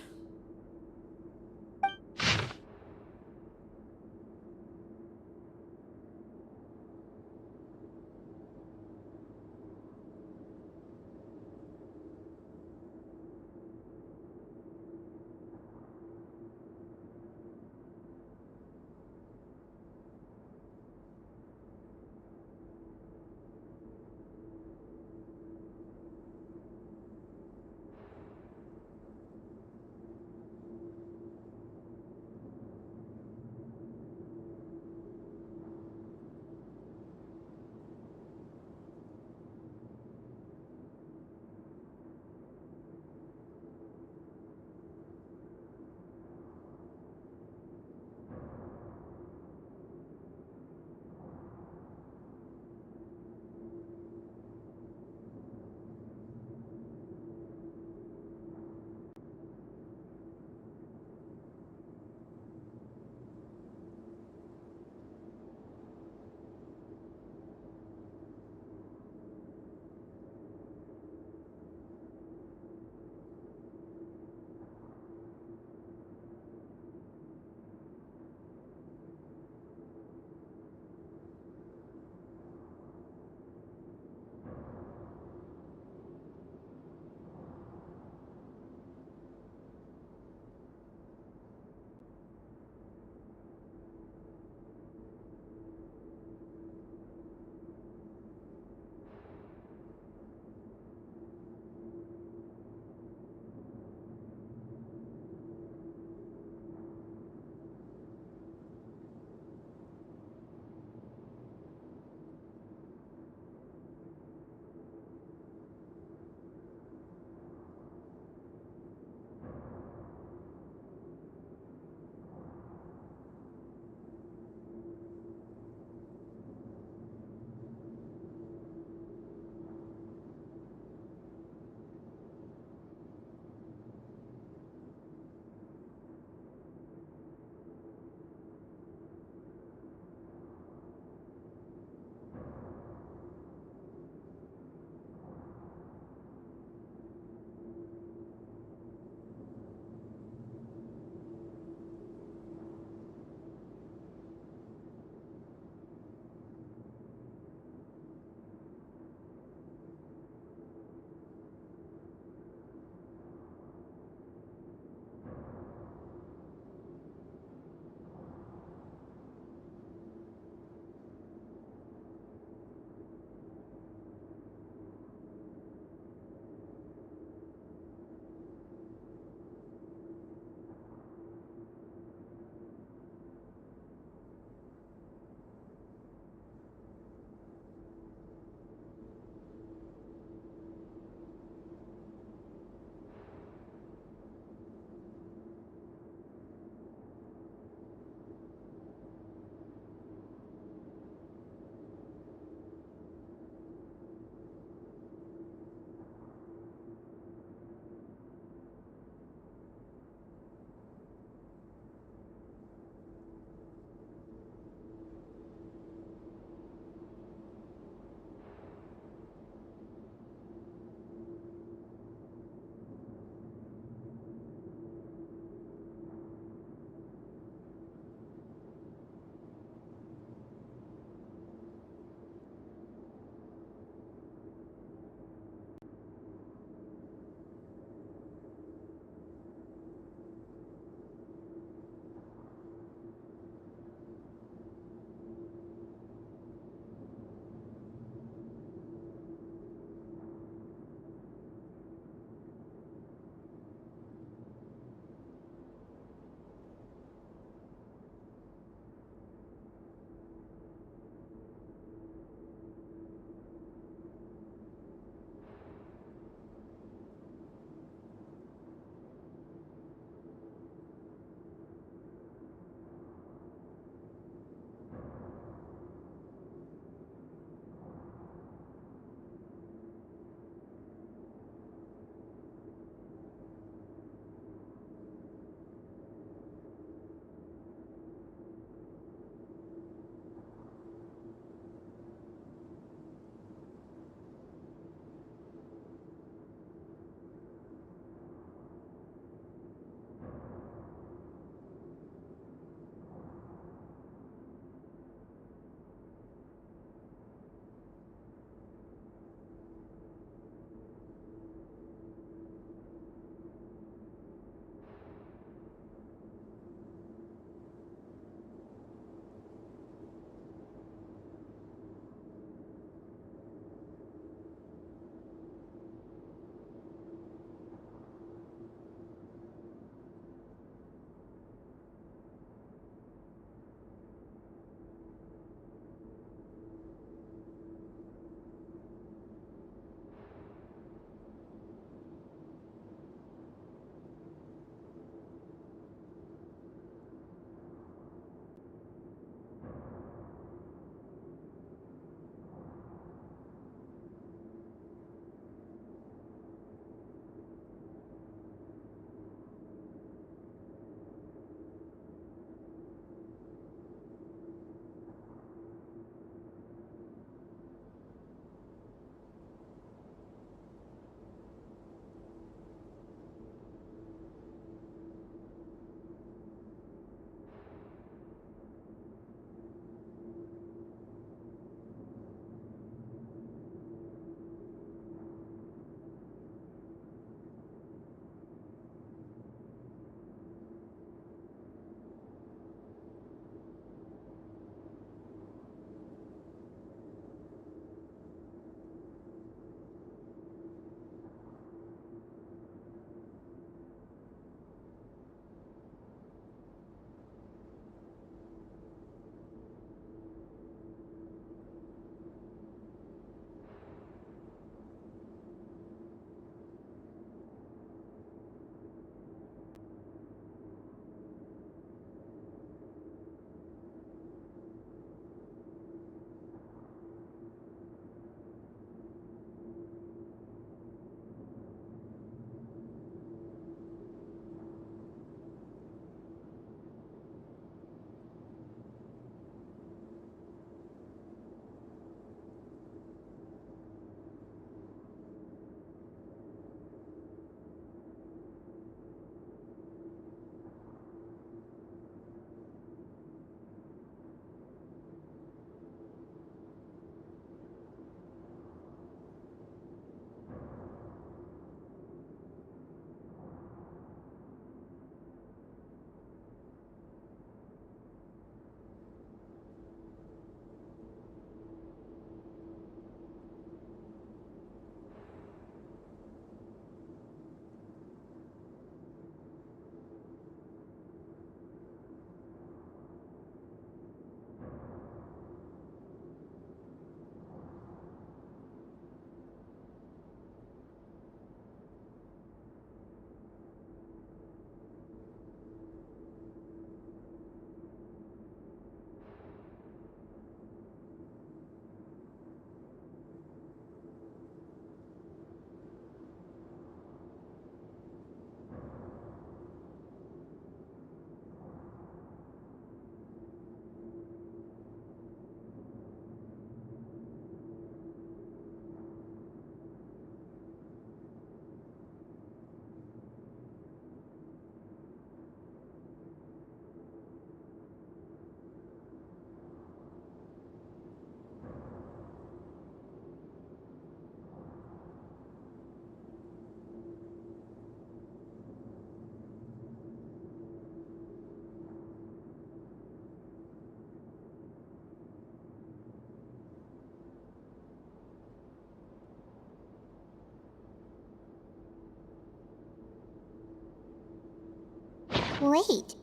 Wait.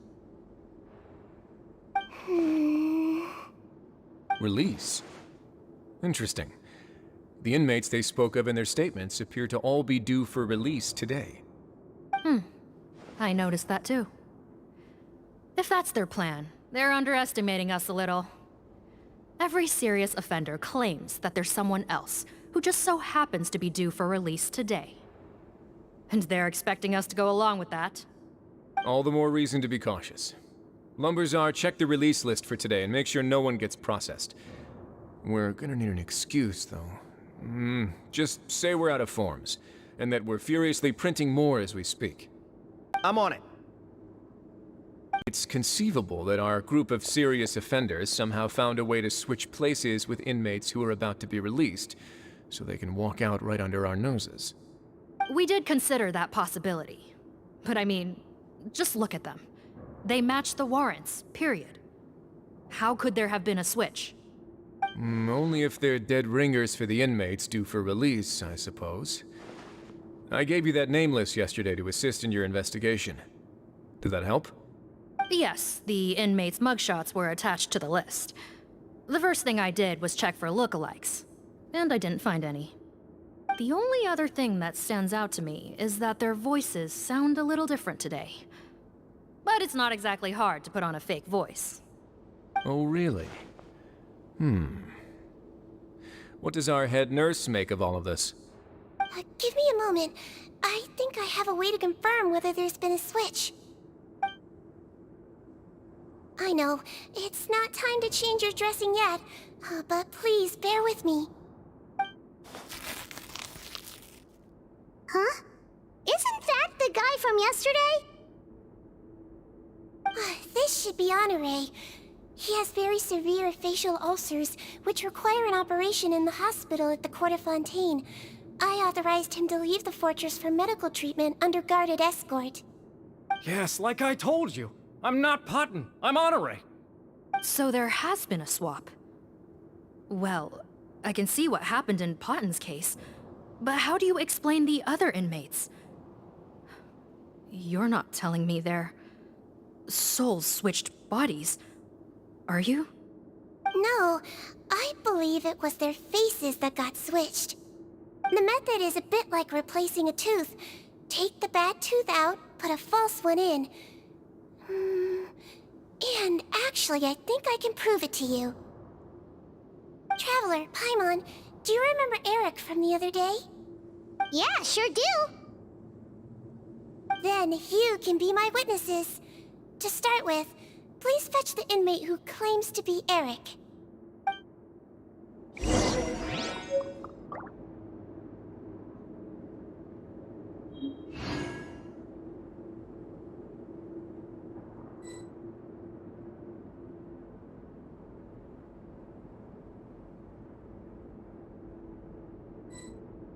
Release? Interesting. The inmates they spoke of in their statements appear to all be due for release today. I noticed that too. If that's their plan, they're underestimating us a little. Every serious offender claims that there's someone else who just so happens to be due for release today. And they're expecting us to go along with that. All the more reason to be cautious. Lumberzar, check the release list for today and make sure no one gets processed. We're gonna need an excuse, though. Just say we're out of forms, and that we're furiously printing more as we speak. I'm on it. It's conceivable that our group of serious offenders somehow found a way to switch places with inmates who are about to be released, so they can walk out right under our noses. We did consider that possibility. But I mean, just look at them. They match the warrants, period. How could there have been a switch? Only if they're dead ringers for the inmates due for release, I suppose. I gave you that name list yesterday to assist in your investigation. Did that help? Yes, the inmates' mugshots were attached to the list. The first thing I did was check for lookalikes, and I didn't find any. The only other thing that stands out to me is that their voices sound a little different today. But it's not exactly hard to put on a fake voice. Oh, really? What does our head nurse make of all of this? Give me a moment. I think I have a way to confirm whether there's been a switch. I know, it's not time to change your dressing yet, but please bear with me. Huh? Isn't that the guy from yesterday? This should be Honore. He has very severe facial ulcers, which require an operation in the hospital at the Court of Fontaine. I authorized him to leave the fortress for medical treatment under guarded escort. Yes, like I told you. I'm not Putton. I'm Honore. So there has been a swap. Well, I can see what happened in Potton's case, but how do you explain the other inmates? You're not telling me their souls switched bodies, are you? No, I believe it was their faces that got switched. The method is a bit like replacing a tooth. Take the bad tooth out, put a false one in. And actually, I think I can prove it to you. Traveler, Paimon, do you remember Eric from the other day? Yeah, sure do. Then you can be my witnesses. To start with, please fetch the inmate who claims to be Eric.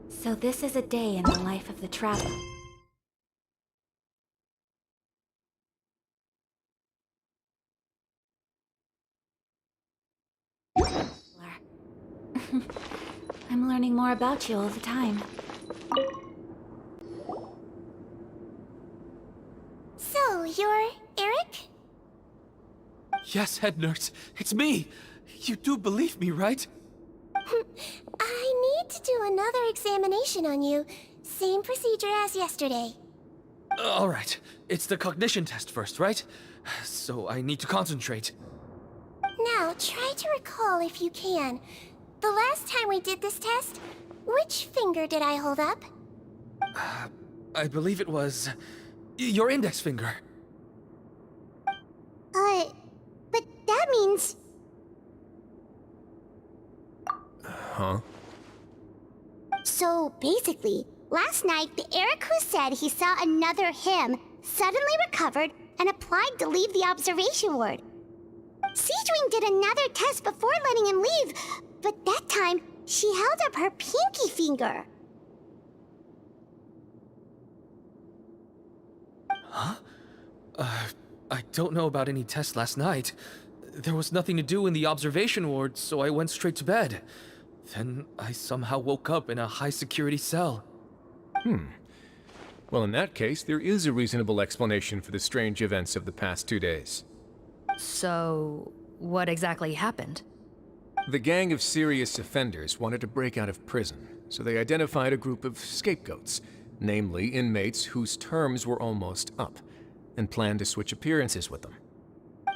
So this is a day in the life of the traveler. I'm learning more about you all the time. So, you're Eric? Yes, head nurse. It's me. You do believe me, right? I need to do another examination on you. Same procedure as yesterday. All right. It's the cognition test first, right? So I need to concentrate. Now, try to recall if you can. The last time we did this test, which finger did I hold up? I believe it was your index finger. But that means... Huh? So, basically, last night, the Eric who said he saw another him suddenly recovered and applied to leave the observation ward. Siegewiene did another test before letting him leave, but that time, she held up her pinky finger. Huh? I don't know about any tests last night. There was nothing to do in the observation ward, so I went straight to bed. Then I somehow woke up in a high-security cell. Well, in that case, there is a reasonable explanation for the strange events of the past 2 days. So, what exactly happened? The gang of serious offenders wanted to break out of prison, so they identified a group of scapegoats, namely inmates whose terms were almost up, and planned to switch appearances with them.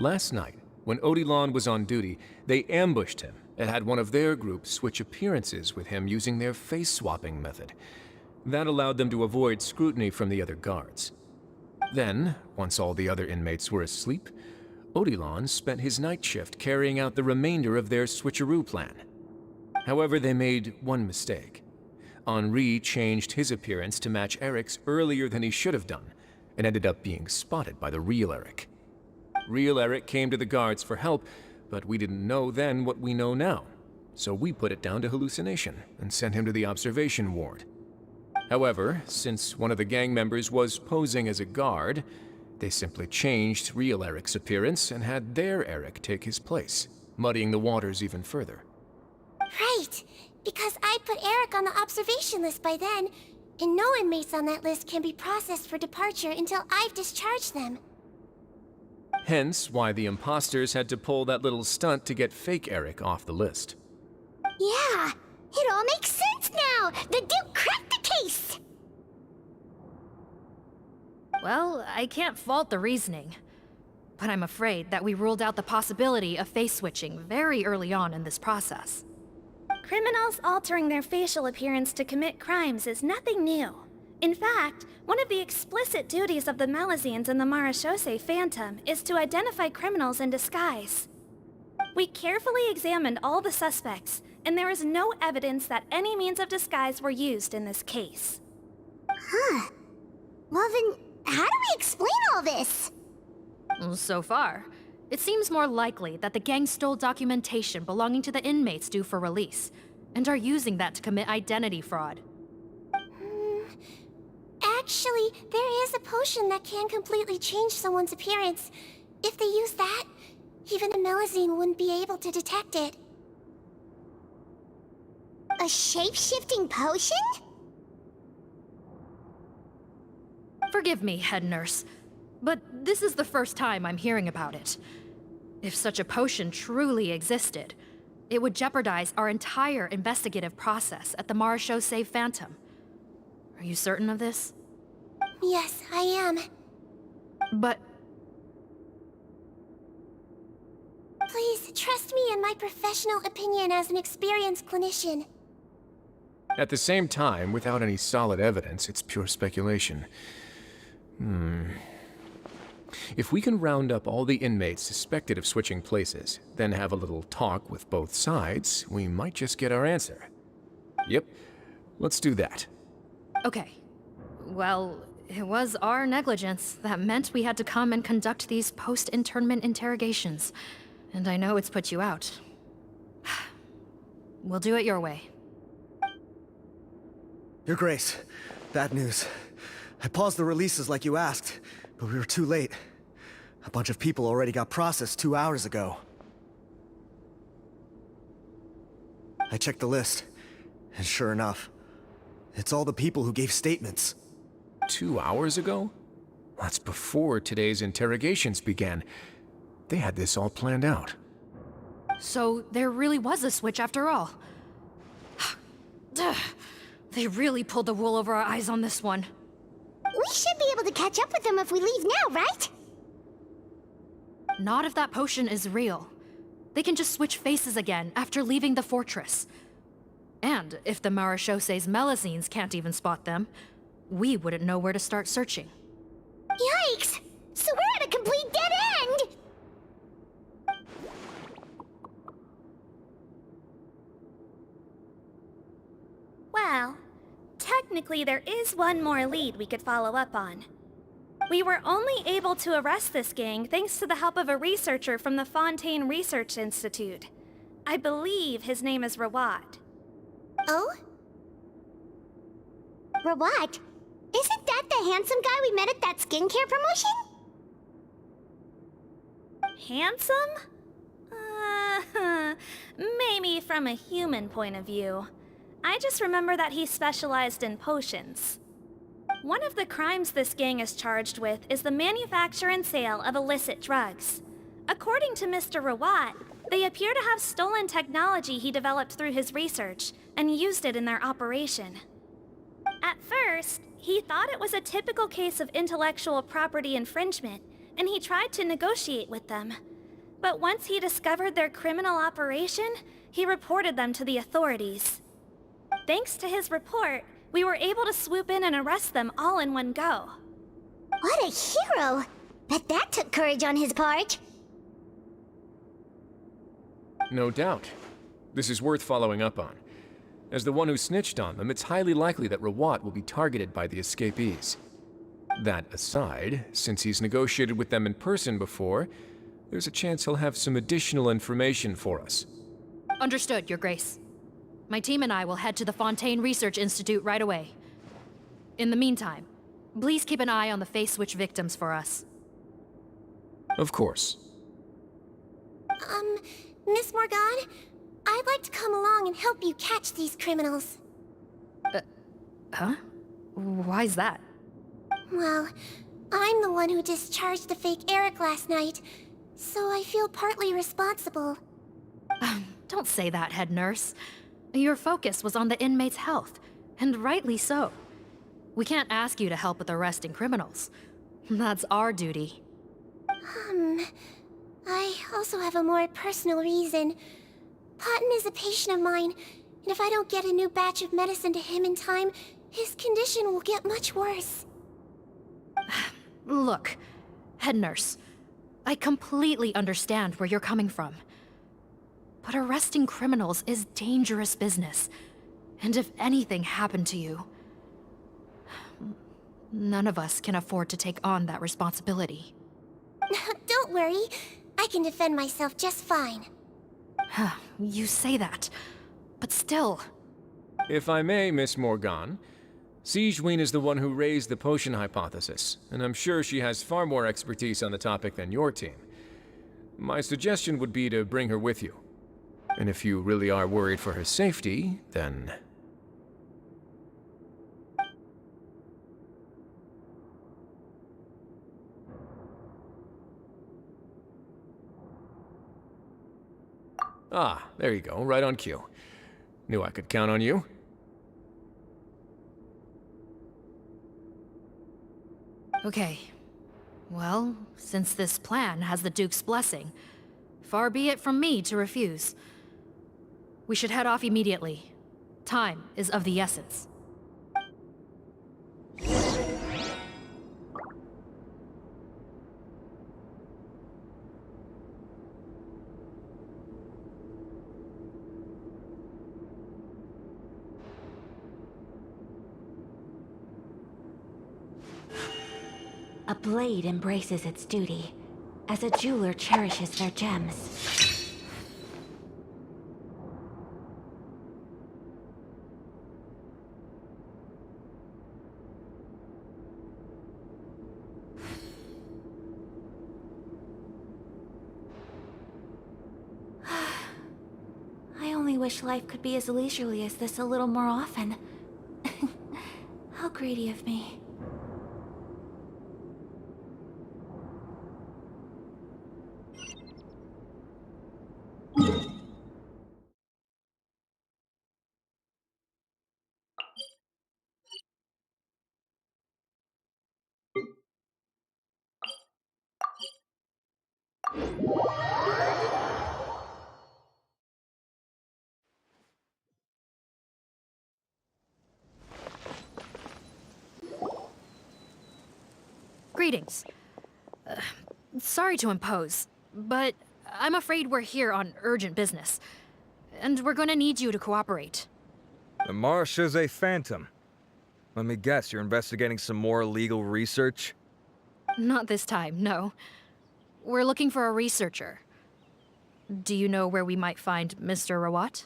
Last night, when Odilon was on duty, they ambushed him and had one of their group switch appearances with him using their face-swapping method. That allowed them to avoid scrutiny from the other guards. Then, once all the other inmates were asleep, Odilon spent his night shift carrying out the remainder of their switcheroo plan. However, they made one mistake. Henri changed his appearance to match Eric's earlier than he should have done, and ended up being spotted by the real Eric. Real Eric came to the guards for help, but we didn't know then what we know now, so we put it down to hallucination and sent him to the observation ward. However, since one of the gang members was posing as a guard, they simply changed real Eric's appearance and had their Eric take his place, muddying the waters even further. Right, because I put Eric on the observation list by then, and no inmates on that list can be processed for departure until I've discharged them. Hence why the imposters had to pull that little stunt to get fake Eric off the list. Yeah, it all makes sense now! The Duke cracked the case! Well, I can't fault the reasoning. But I'm afraid that we ruled out the possibility of face switching very early on in this process. Criminals altering their facial appearance to commit crimes is nothing new. In fact, one of the explicit duties of the Melazines in the Marechaussee Phantom is to identify criminals in disguise. We carefully examined all the suspects, and there is no evidence that any means of disguise were used in this case. Huh. Well then, how do we explain all this? So far, it seems more likely that the gang stole documentation belonging to the inmates due for release, and are using that to commit identity fraud. Actually, there is a potion that can completely change someone's appearance. If they use that, even a Melazine wouldn't be able to detect it. A shape-shifting potion? Forgive me, head nurse, but this is the first time I'm hearing about it. If such a potion truly existed, it would jeopardize our entire investigative process at the Marechaussee Phantom. Are you certain of this? Yes, I am. But... Please, trust me in my professional opinion as an experienced clinician. At the same time, without any solid evidence, it's pure speculation. If we can round up all the inmates suspected of switching places, then have a little talk with both sides, we might just get our answer. Yep, let's do that. Okay. Well, it was our negligence that meant we had to come and conduct these post-internment interrogations. And I know it's put you out. We'll do it your way. Your Grace, bad news. I paused the releases like you asked, but we were too late. A bunch of people already got processed 2 hours ago. I checked the list, and sure enough, it's all the people who gave statements. 2 hours ago? That's before today's interrogations began. They had this all planned out. So there really was a switch after all. They really pulled the wool over our eyes on this one. We should be able to catch up with them if we leave now, right? Not if that potion is real. They can just switch faces again after leaving the fortress. And if the Marechaussee's Melazines can't even spot them, we wouldn't know where to start searching. Yikes! So we're at a complete dead end! Well, technically there is one more lead we could follow up on. We were only able to arrest this gang thanks to the help of a researcher from the Fontaine Research Institute. I believe his name is Rawat. Oh? Rawat? Isn't that the handsome guy we met at that skincare promotion? Handsome? Maybe from a human point of view. I just remember that he specialized in potions. One of the crimes this gang is charged with is the manufacture and sale of illicit drugs. According to Mr. Rawat, they appear to have stolen technology he developed through his research and used it in their operation. At first, he thought it was a typical case of intellectual property infringement, and he tried to negotiate with them. But once he discovered their criminal operation, he reported them to the authorities. Thanks to his report, we were able to swoop in and arrest them all in one go. What a hero! Bet that took courage on his part. No doubt. This is worth following up on. As the one who snitched on them, it's highly likely that Rawat will be targeted by the escapees. That aside, since he's negotiated with them in person before, there's a chance he'll have some additional information for us. Understood, Your Grace. My team and I will head to the Fontaine Research Institute right away. In the meantime, please keep an eye on the face switch victims for us. Of course. Miss Morgan, I'd like to come along and help you catch these criminals. Huh? Why's that? Well, I'm the one who discharged the fake Eric last night, so I feel partly responsible. Don't say that, head nurse. Your focus was on the inmates' health, and rightly so. We can't ask you to help with arresting criminals. That's our duty. I also have a more personal reason. Cotton is a patient of mine, and if I don't get a new batch of medicine to him in time, his condition will get much worse. Look, head nurse, I completely understand where you're coming from. But arresting criminals is dangerous business. And if anything happened to you, none of us can afford to take on that responsibility. Don't worry. I can defend myself just fine. You say that, but still. If I may, Miss Morgan, Siegewiene is the one who raised the potion hypothesis, and I'm sure she has far more expertise on the topic than your team. My suggestion would be to bring her with you. And if you really are worried for her safety, then... Ah, there you go, right on cue. Knew I could count on you. Okay. Well, since this plan has the Duke's blessing, far be it from me to refuse. We should head off immediately. Time is of the essence. A blade embraces its duty, as a jeweler cherishes their gems. I only wish life could be as leisurely as this a little more often. How greedy of me. Greetings. Sorry to impose, but I'm afraid we're here on urgent business. And we're gonna need you to cooperate. The Marsh is a phantom. Let me guess, you're investigating some more illegal research? Not this time, no. We're looking for a researcher. Do you know where we might find Mr. Rawat?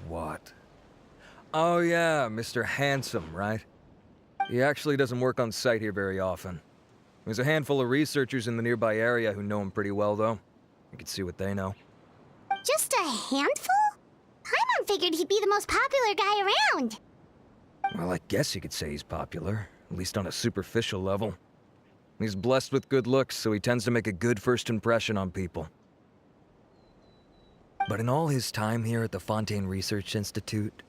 What? Oh yeah, Mr. Handsome, right? He actually doesn't work on site here very often. There's a handful of researchers in the nearby area who know him pretty well, though. You can see what they know. Just a handful? Paimon figured he'd be the most popular guy around. Well, I guess you could say he's popular, at least on a superficial level. He's blessed with good looks, so he tends to make a good first impression on people. But in all his time here at the Fontaine Research Institute,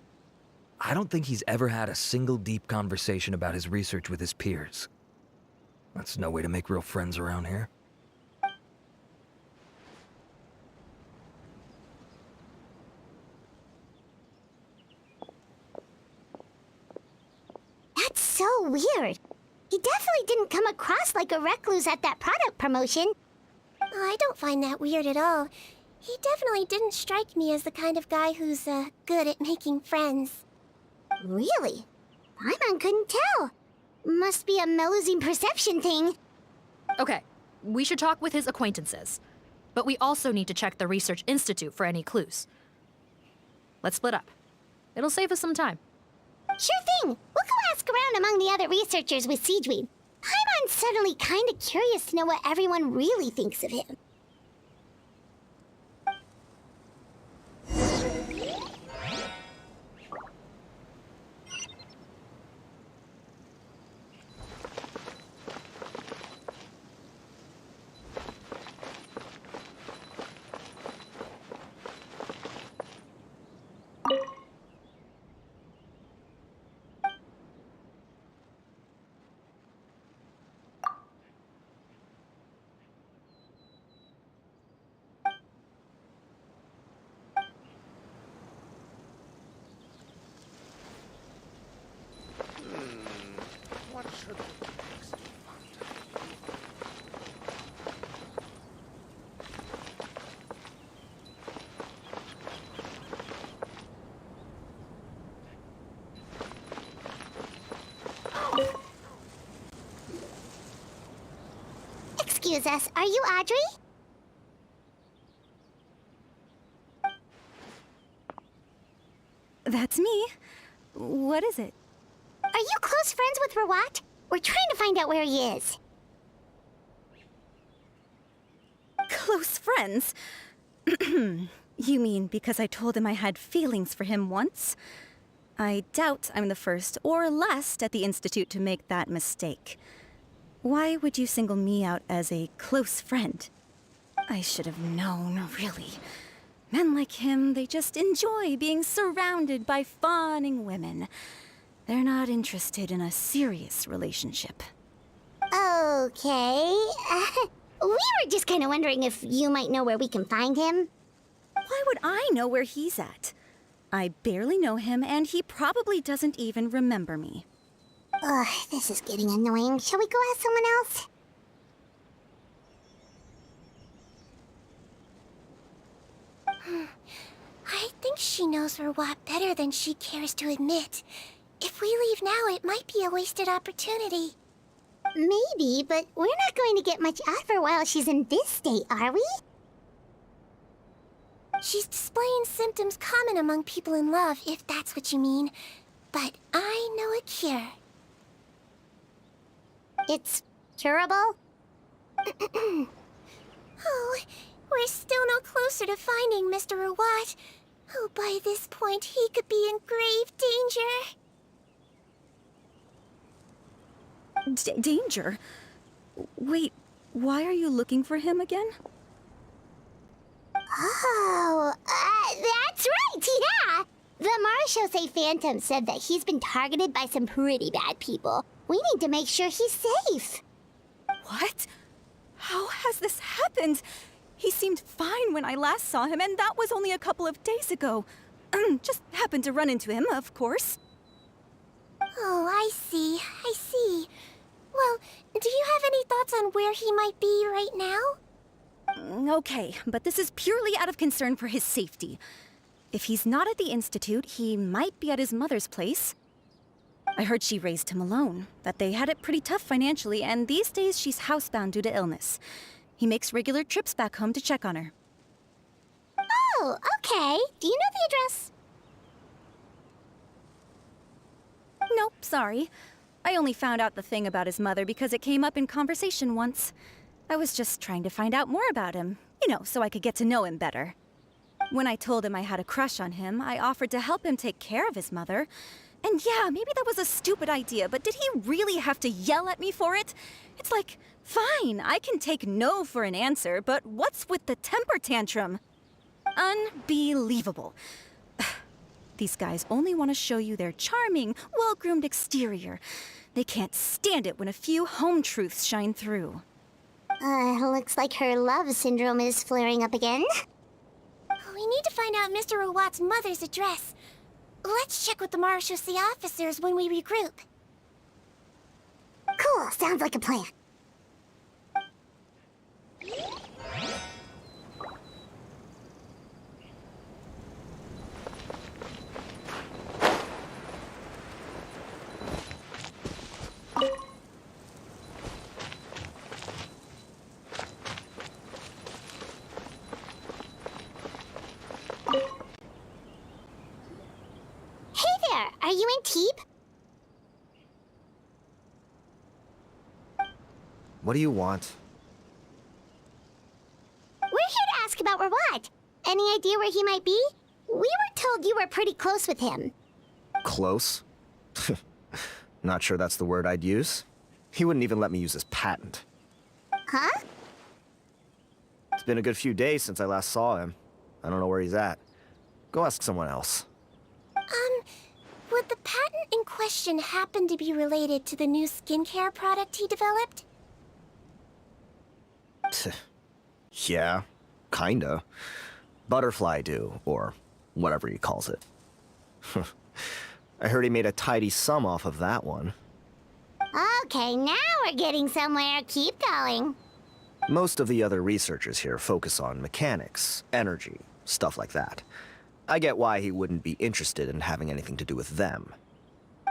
I don't think he's ever had a single deep conversation about his research with his peers. That's no way to make real friends around here. That's so weird. He definitely didn't come across like a recluse at that product promotion. I don't find that weird at all. He definitely didn't strike me as the kind of guy who's, good at making friends. Really? Paimon couldn't tell. Must be a Melusine perception thing. Okay, we should talk with his acquaintances. But we also need to check the Research Institute for any clues. Let's split up. It'll save us some time. Sure thing. We'll go ask around among the other researchers with Siegewiene. Paimon's suddenly kind of curious to know what everyone really thinks of him. What should we next? Excuse us, are you Audrey? That's me. What is it? Are you close friends with Rawat? We're trying to find out where he is. Close friends? You mean because I told him I had feelings for him once? I doubt I'm the first or last at the Institute to make that mistake. Why would you single me out as a close friend? I should have known, really. Men like him, they just enjoy being surrounded by fawning women. They're not interested in a serious relationship. Okay. We were just kind of wondering if you might know where we can find him. Why would I know where he's at? I barely know him, and he probably doesn't even remember me. Ugh, this is getting annoying. Shall we go ask someone else? I think she knows Rawat better than she cares to admit. If we leave now, it might be a wasted opportunity. Maybe, but we're not going to get much out of her while she's in this state, are we? She's displaying symptoms common among people in love, if that's what you mean. But I know a cure. It's curable? Oh, we're still no closer to finding Mr. Rawat. Oh, by this point, he could be in grave danger. Danger? Wait, why are you looking for him again? Oh, that's right, yeah! The Marechaussee Phantom said that he's been targeted by some pretty bad people. We need to make sure he's safe. What? How has this happened? He seemed fine when I last saw him, and that was only a couple of days ago. Just happened to run into him, of course. Oh, I see. Well, do you have any thoughts on where he might be right now? Okay, but this is purely out of concern for his safety. If he's not at the Institute, he might be at his mother's place. I heard she raised him alone, that they had it pretty tough financially, and these days she's housebound due to illness. He makes regular trips back home to check on her. Oh, okay. Do you know the address? Nope, sorry. I only found out the thing about his mother because it came up in conversation once. I was just trying to find out more about him, so I could get to know him better. When I told him I had a crush on him, I offered to help him take care of his mother, And yeah, maybe that was a stupid idea, but did he really have to yell at me for it? It's like, fine, I can take no for an answer, but what's with the temper tantrum? Unbelievable. These guys only want to show you their charming, well-groomed exterior. They can't stand it when a few home truths shine through. Looks like her love syndrome is flaring up again. We need to find out Mr. Rawat's mother's address. Let's check with the Marechaussee officers when we regroup. Cool, sounds like a plan. Are you in Teep? What do you want? We're here to ask about Rawat. Any idea where he might be? We were told you were pretty close with him. Close? Not sure that's the word I'd use. He wouldn't even let me use his patent. Huh? It's been a good few days since I last saw him. I don't know where he's at. Go ask someone else. Would the patent in question happen to be related to the new skincare product he developed? Yeah, kinda. Butterfly dew, or whatever he calls it. I heard he made a tidy sum off of that one. Okay, now we're getting somewhere. Keep going. Most of the other researchers here focus on mechanics, energy, stuff like that. I get why he wouldn't be interested in having anything to do with them.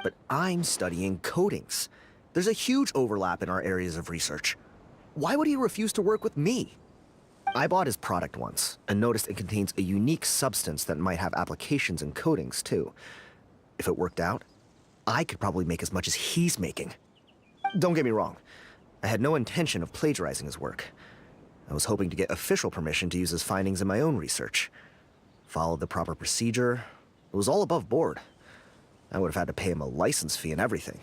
But I'm studying coatings. There's a huge overlap in our areas of research. Why would he refuse to work with me? I bought his product once, and noticed it contains a unique substance that might have applications in coatings, too. If it worked out, I could probably make as much as he's making. Don't get me wrong. I had no intention of plagiarizing his work. I was hoping to get official permission to use his findings in my own research. Followed the proper procedure. It was all above board. I would have had to pay him a license fee and everything.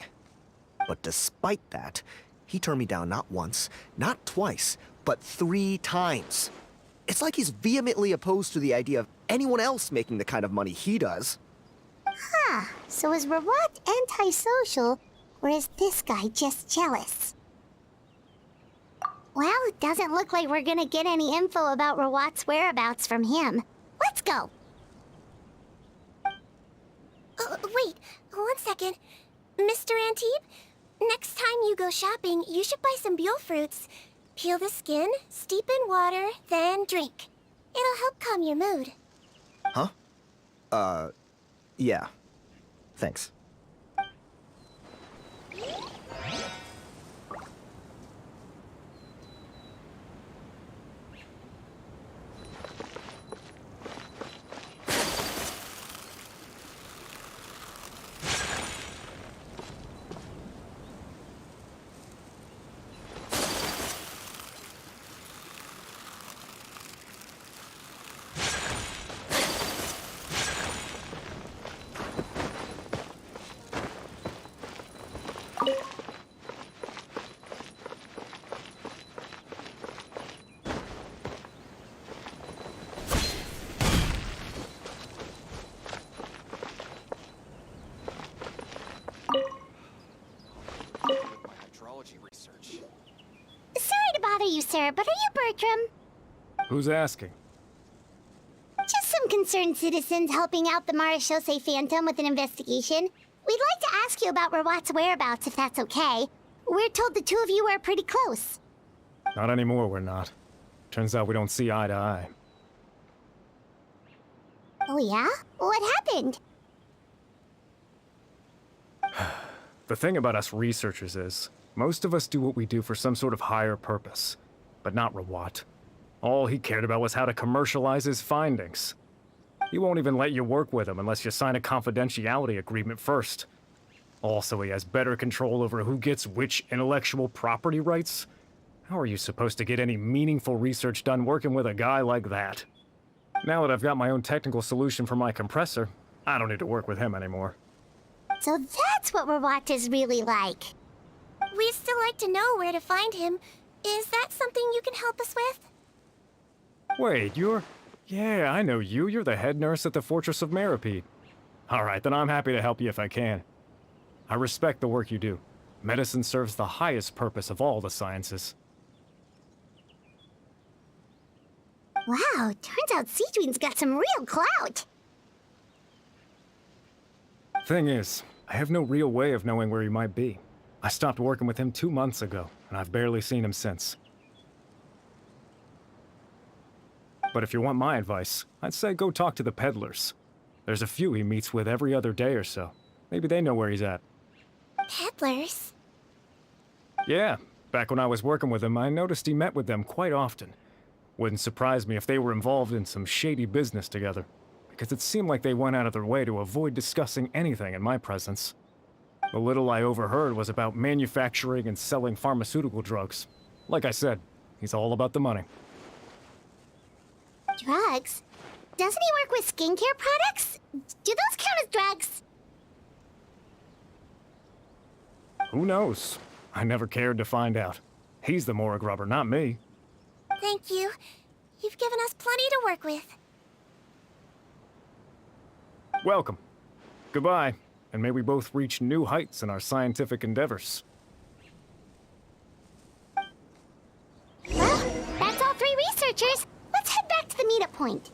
But despite that, he turned me down not once, not twice, but 3 times. It's like he's vehemently opposed to the idea of anyone else making the kind of money he does. Huh, so is Rawat antisocial, or is this guy just jealous? Well, it doesn't look like we're gonna get any info about Rawat's whereabouts from him. Let's go! Wait, 1 second. Mr. Antibes, next time you go shopping, you should buy some Buell fruits. Peel the skin, steep in water, then drink. It'll help calm your mood. Huh? Yeah. Thanks. Sorry to bother you, sir, but are you Bertram? Who's asking? Just some concerned citizens helping out the Marechaussee Phantom with an investigation. We'd like to ask you about Rawat's whereabouts, if that's okay. We're told the 2 of you are pretty close. Not anymore, we're not. Turns out we don't see eye to eye. Oh yeah? What happened? The thing about us researchers is, most of us do what we do for some sort of higher purpose. But not Rawat. All he cared about was how to commercialize his findings. He won't even let you work with him unless you sign a confidentiality agreement first. Also, he has better control over who gets which intellectual property rights. How are you supposed to get any meaningful research done working with a guy like that? Now that I've got my own technical solution for my compressor, I don't need to work with him anymore. So that's what Rawat is really like. We'd still like to know where to find him. Is that something you can help us with? Wait, you're... Yeah, I know you. You're the head nurse at the Fortress of Meripede. Alright, then I'm happy to help you if I can. I respect the work you do. Medicine serves the highest purpose of all the sciences. Wow, turns out Siegewiene's got some real clout. Thing is, I have no real way of knowing where he might be. I stopped working with him 2 months ago, and I've barely seen him since. But if you want my advice, I'd say go talk to the peddlers. There's a few he meets with every other day or so. Maybe they know where he's at. Peddlers? Yeah, back when I was working with him, I noticed he met with them quite often. Wouldn't surprise me if they were involved in some shady business together, because it seemed like they went out of their way to avoid discussing anything in my presence. The little I overheard was about manufacturing and selling pharmaceutical drugs. Like I said, he's all about the money. Drugs? Doesn't he work with skincare products? Do those count as drugs? Who knows? I never cared to find out. He's the morgue rubber, not me. Thank you. You've given us plenty to work with. Welcome. Goodbye, and may we both reach new heights in our scientific endeavors. Well, that's all 3 researchers. Let's head back to the meetup point.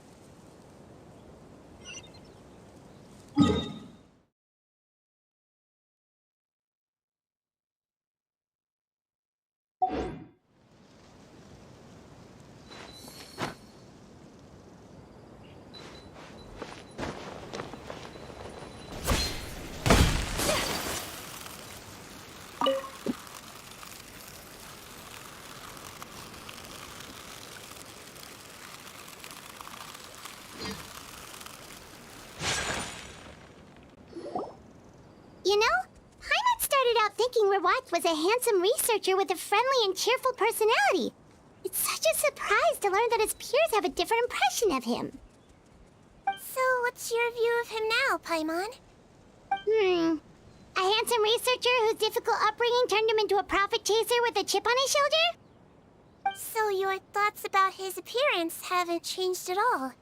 You know, Heimat started out thinking Rawat was a handsome researcher with a friendly and cheerful personality. It's such a surprise to learn that his peers have a different impression of him. So, what's your view of him now, Paimon? A handsome researcher whose difficult upbringing turned him into a profit chaser with a chip on his shoulder? So your thoughts about his appearance haven't changed at all?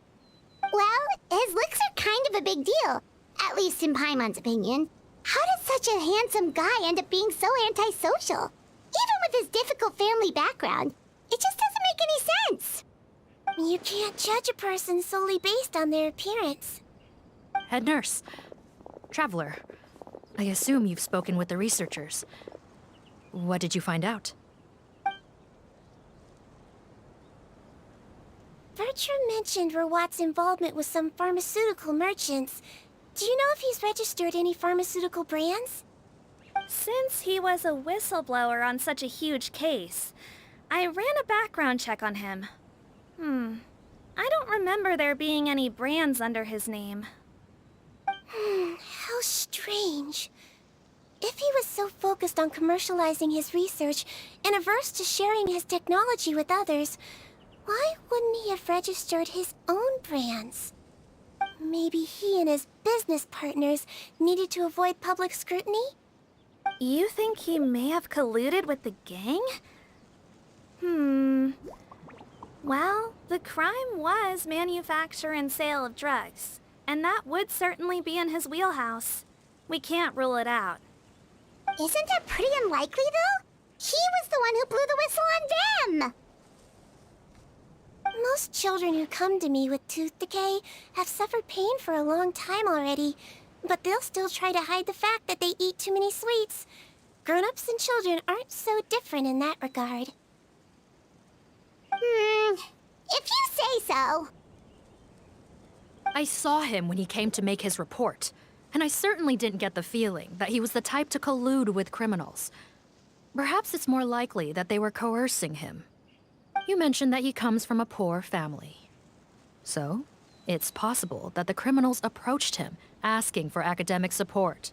Well, his looks are kind of a big deal. At least in Paimon's opinion. How did such a handsome guy end up being so antisocial? Even with his difficult family background, it just doesn't make any sense. You can't judge a person solely based on their appearance. Head nurse. Traveler. I assume you've spoken with the researchers. What did you find out? Bertram mentioned Rawat's involvement with some pharmaceutical merchants. Do you know if he's registered any pharmaceutical brands? Since he was a whistleblower on such a huge case, I ran a background check on him. I don't remember there being any brands under his name. How strange. If he was so focused on commercializing his research and averse to sharing his technology with others, why wouldn't he have registered his own brands? Maybe he and his business partners needed to avoid public scrutiny? You think he may have colluded with the gang? Well, the crime was manufacture and sale of drugs, and that would certainly be in his wheelhouse. We can't rule it out. Isn't that pretty unlikely, though? He was the one who blew the whistle on them! Most children who come to me with tooth decay have suffered pain for a long time already, but they'll still try to hide the fact that they eat too many sweets. Grown-ups and children aren't so different in that regard. If you say so. I saw him when he came to make his report, and I certainly didn't get the feeling that he was the type to collude with criminals. Perhaps it's more likely that they were coercing him. You mentioned that he comes from a poor family. So, it's possible that the criminals approached him, asking for academic support,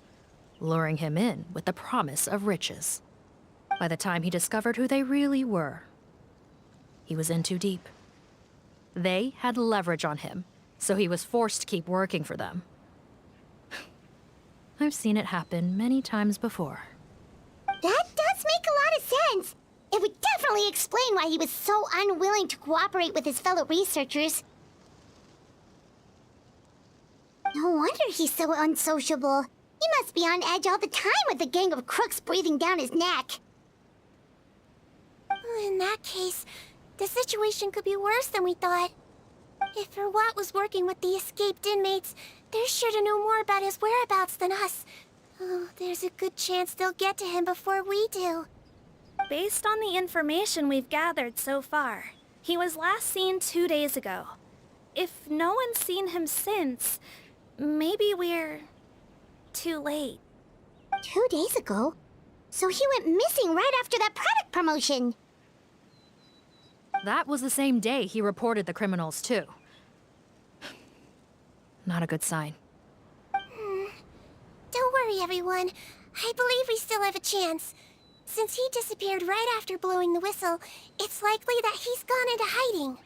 luring him in with the promise of riches. By the time he discovered who they really were, he was in too deep. They had leverage on him, so he was forced to keep working for them. I've seen it happen many times before. That does make a lot of sense. It would definitely explain why he was so unwilling to cooperate with his fellow researchers. No wonder he's so unsociable. He must be on edge all the time with a gang of crooks breathing down his neck. In that case, the situation could be worse than we thought. If Rawat was working with the escaped inmates, they're sure to know more about his whereabouts than us. Oh, there's a good chance they'll get to him before we do. Based on the information we've gathered so far, he was last seen 2 days ago. If no one's seen him since, maybe we're too late. 2 days ago? So he went missing right after that product promotion. That was the same day he reported the criminals, too. Not a good sign. Don't worry, everyone. I believe we still have a chance. Since he disappeared right after blowing the whistle, it's likely that he's gone into hiding.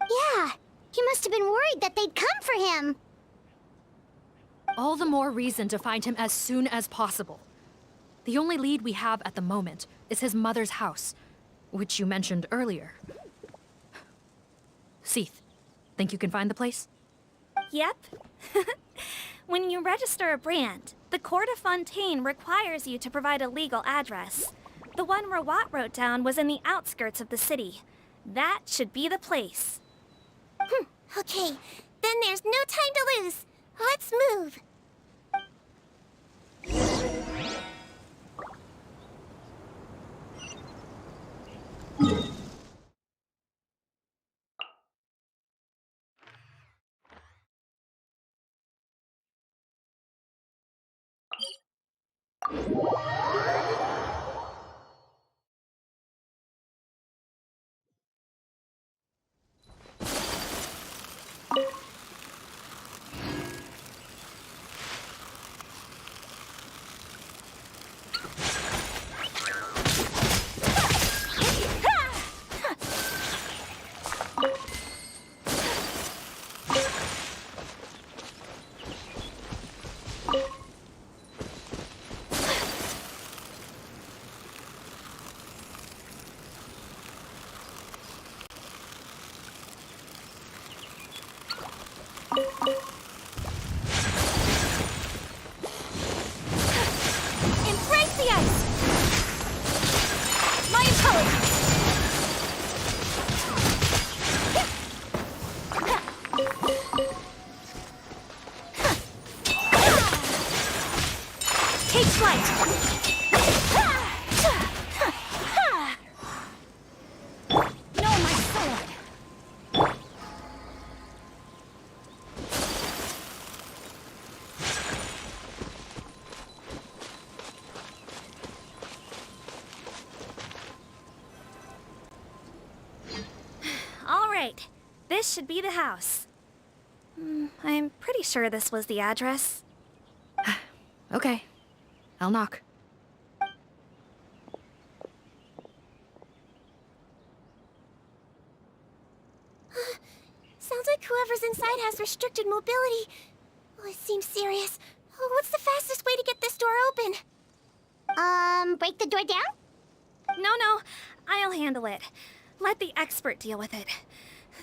Yeah, he must have been worried that they'd come for him. All the more reason to find him as soon as possible. The only lead we have at the moment is his mother's house, which you mentioned earlier. Seath, think you can find the place? Yep. When you register a brand, the Court of Fontaine requires you to provide a legal address. The one Rawat wrote down was in the outskirts of the city. That should be the place. Okay, then there's no time to lose. Let's move. Embrace the ice! My intelligence! Take flight! No, my sword! All right, this should be the house. I'm pretty sure this was the address. Okay, I'll knock. Sounds like whoever's inside has restricted mobility. Oh, it seems serious. Oh, what's the fastest way to get this door open? Break the door down? No, I'll handle it. Let the expert deal with it.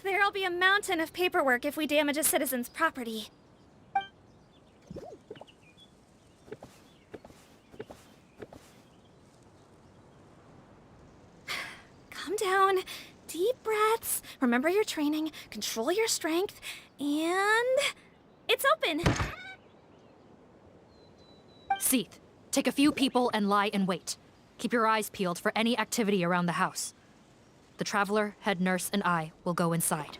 There'll be a mountain of paperwork if we damage a citizen's property. Calm down. Deep breaths. Remember your training. Control your strength. And... it's open! Seath, take a few people and lie in wait. Keep your eyes peeled for any activity around the house. The Traveler, head nurse, and I will go inside.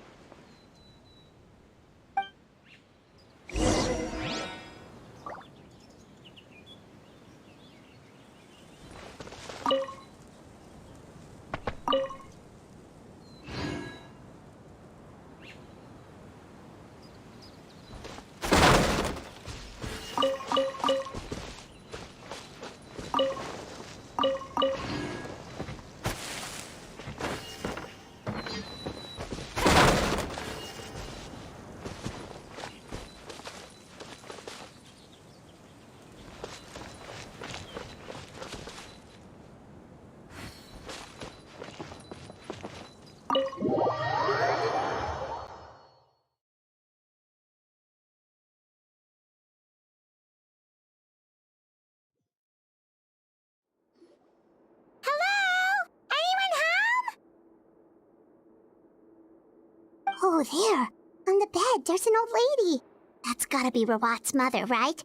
Oh, there. On the bed, there's an old lady. That's gotta be Rawat's mother, right?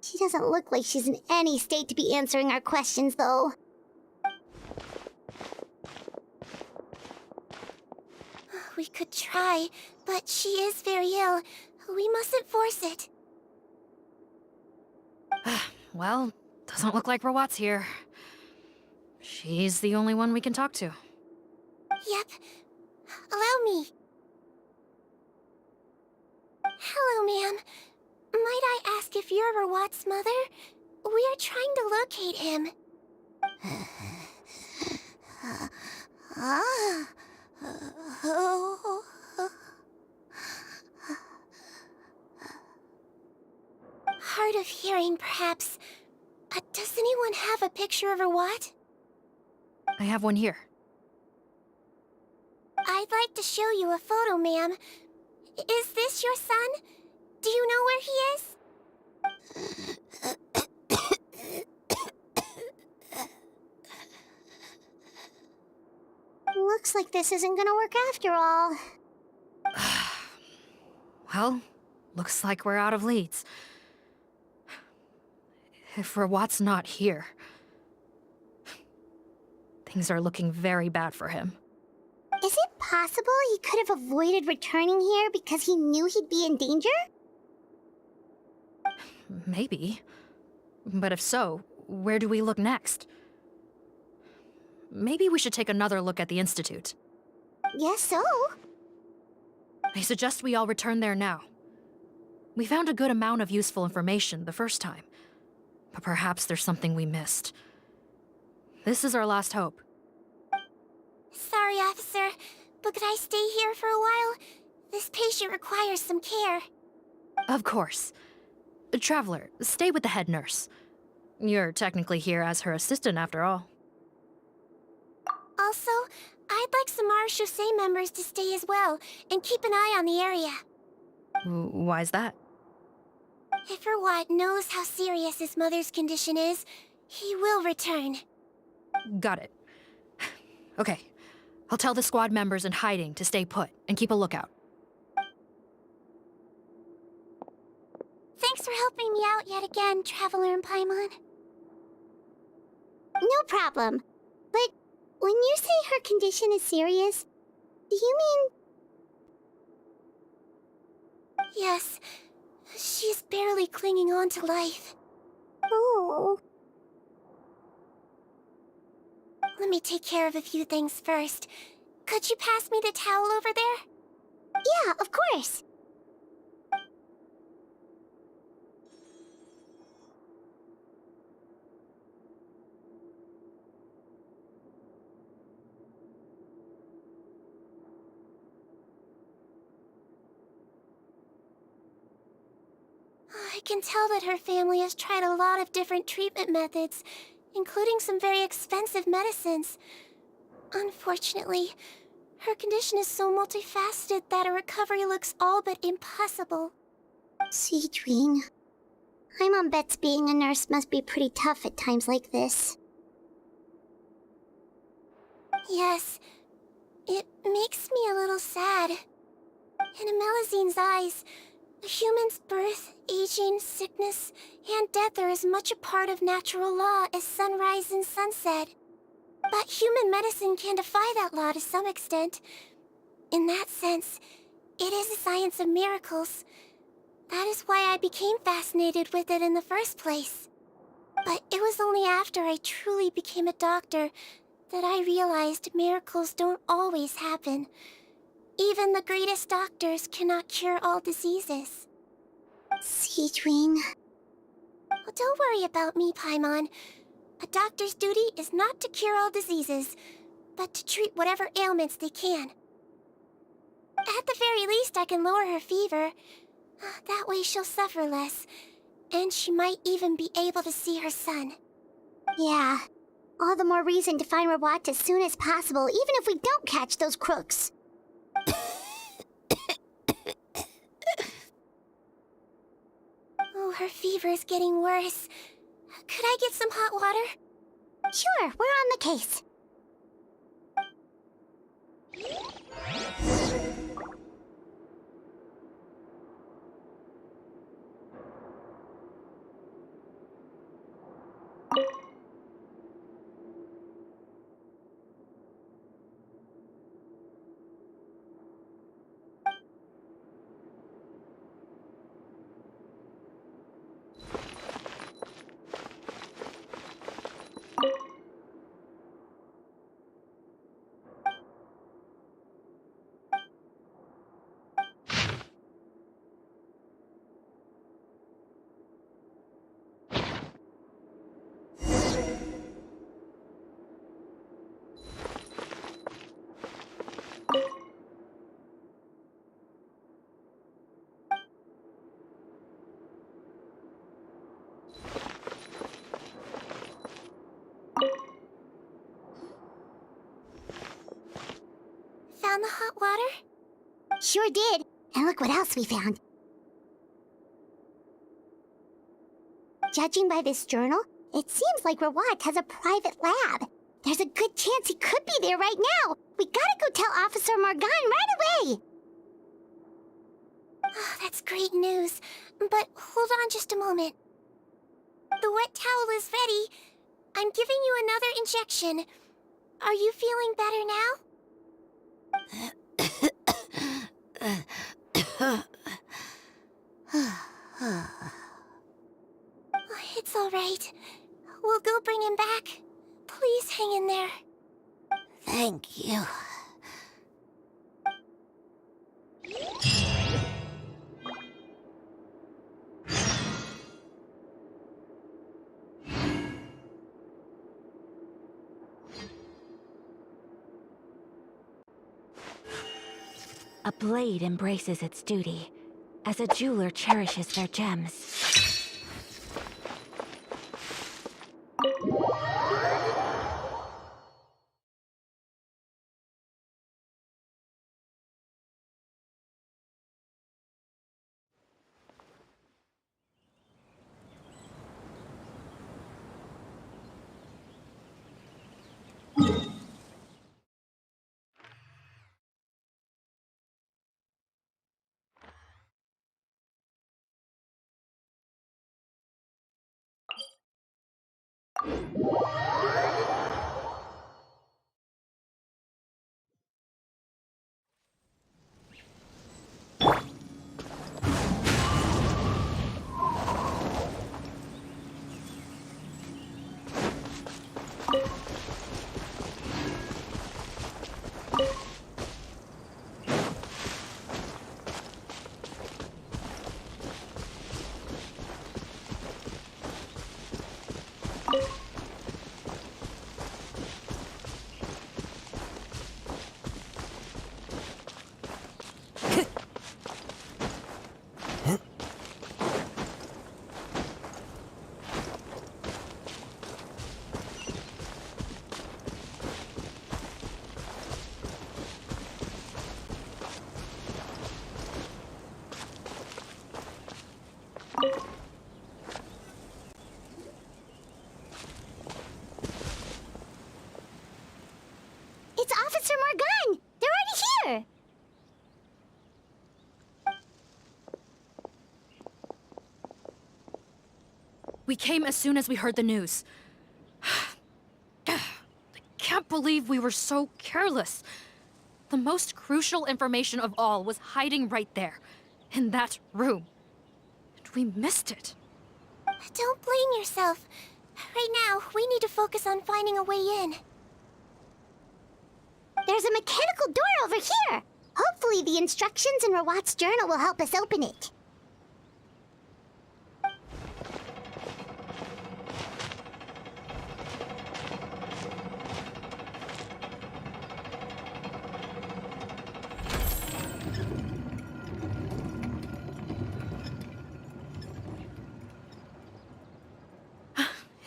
She doesn't look like she's in any state to be answering our questions, though. We could try, but she is very ill. We mustn't force it. Well, doesn't look like Rawat's here. She's the only one we can talk to. Yep. Allow me. Hello, ma'am. Might I ask if you're Rawat's mother? We are trying to locate him. Hard of hearing, perhaps. Does anyone have a picture of Rawat? I have one here. I'd like to show you a photo, ma'am. Is this your son? Do you know where he is? Looks like this isn't gonna work after all. Well, looks like we're out of leads. If Rawat's not here, things are looking very bad for him. Is it possible he could have avoided returning here because he knew he'd be in danger? Maybe. But if so, where do we look next? Maybe we should take another look at the Institute. Guess so. I suggest we all return there now. We found a good amount of useful information the first time, but perhaps there's something we missed. This is our last hope. Sorry, officer, but could I stay here for a while? This patient requires some care. Of course. Traveler, stay with the head nurse. You're technically here as her assistant after all. Also, I'd like some Marechaussee members to stay as well, and keep an eye on the area. Why's that? If Rawat knows how serious his mother's condition is, he will return. Got it. Okay. I'll tell the squad members in hiding to stay put and keep a lookout. Thanks for helping me out yet again, Traveler and Paimon. No problem. But when you say her condition is serious, do you mean... Yes. She's barely clinging on to life. Oh. Let me take care of a few things first. Could you pass me the towel over there? Yeah, of course. I can tell that her family has tried a lot of different treatment methods, including some very expensive medicines. Unfortunately, her condition is so multifaceted that a recovery looks all but impossible. Siegewiene. My mom bets being a nurse must be pretty tough at times like this. Yes, it makes me a little sad. In Amelizine's eyes, a human's birth, aging, sickness, and death are as much a part of natural law as sunrise and sunset. But human medicine can defy that law to some extent. In that sense, it is a science of miracles. That is why I became fascinated with it in the first place. But it was only after I truly became a doctor that I realized miracles don't always happen. Even the greatest doctors cannot cure all diseases. Siegewiene. Well, don't worry about me, Paimon. A doctor's duty is not to cure all diseases, but to treat whatever ailments they can. At the very least, I can lower her fever. That way she'll suffer less, and she might even be able to see her son. Yeah. All the more reason to find Rawat as soon as possible, even if we don't catch those crooks. Oh, her fever is getting worse. Could I get some hot water? Sure, we're on the case. found the hot water? Sure did. And look what else we found. Judging by this journal, it seems like Rawat has a private lab. There's a good chance he could be there right now. We gotta go tell Officer Morgan right away. Oh, that's great news. But hold on just a moment. The wet towel is ready. I'm giving you another injection. Are you feeling better now? It's all right. We'll go bring him back. Please hang in there. Thank you. A blade embraces its duty, as a jeweler cherishes their gems. It's Officer Morgan! They're already here! We came as soon as we heard the news. I can't believe we were so careless. The most crucial information of all was hiding right there, in that room. And we missed it. Don't blame yourself. Right now, we need to focus on finding a way in. There's a mechanical door over here! Hopefully the instructions in Rawat's journal will help us open it.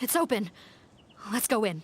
It's open. Let's go in.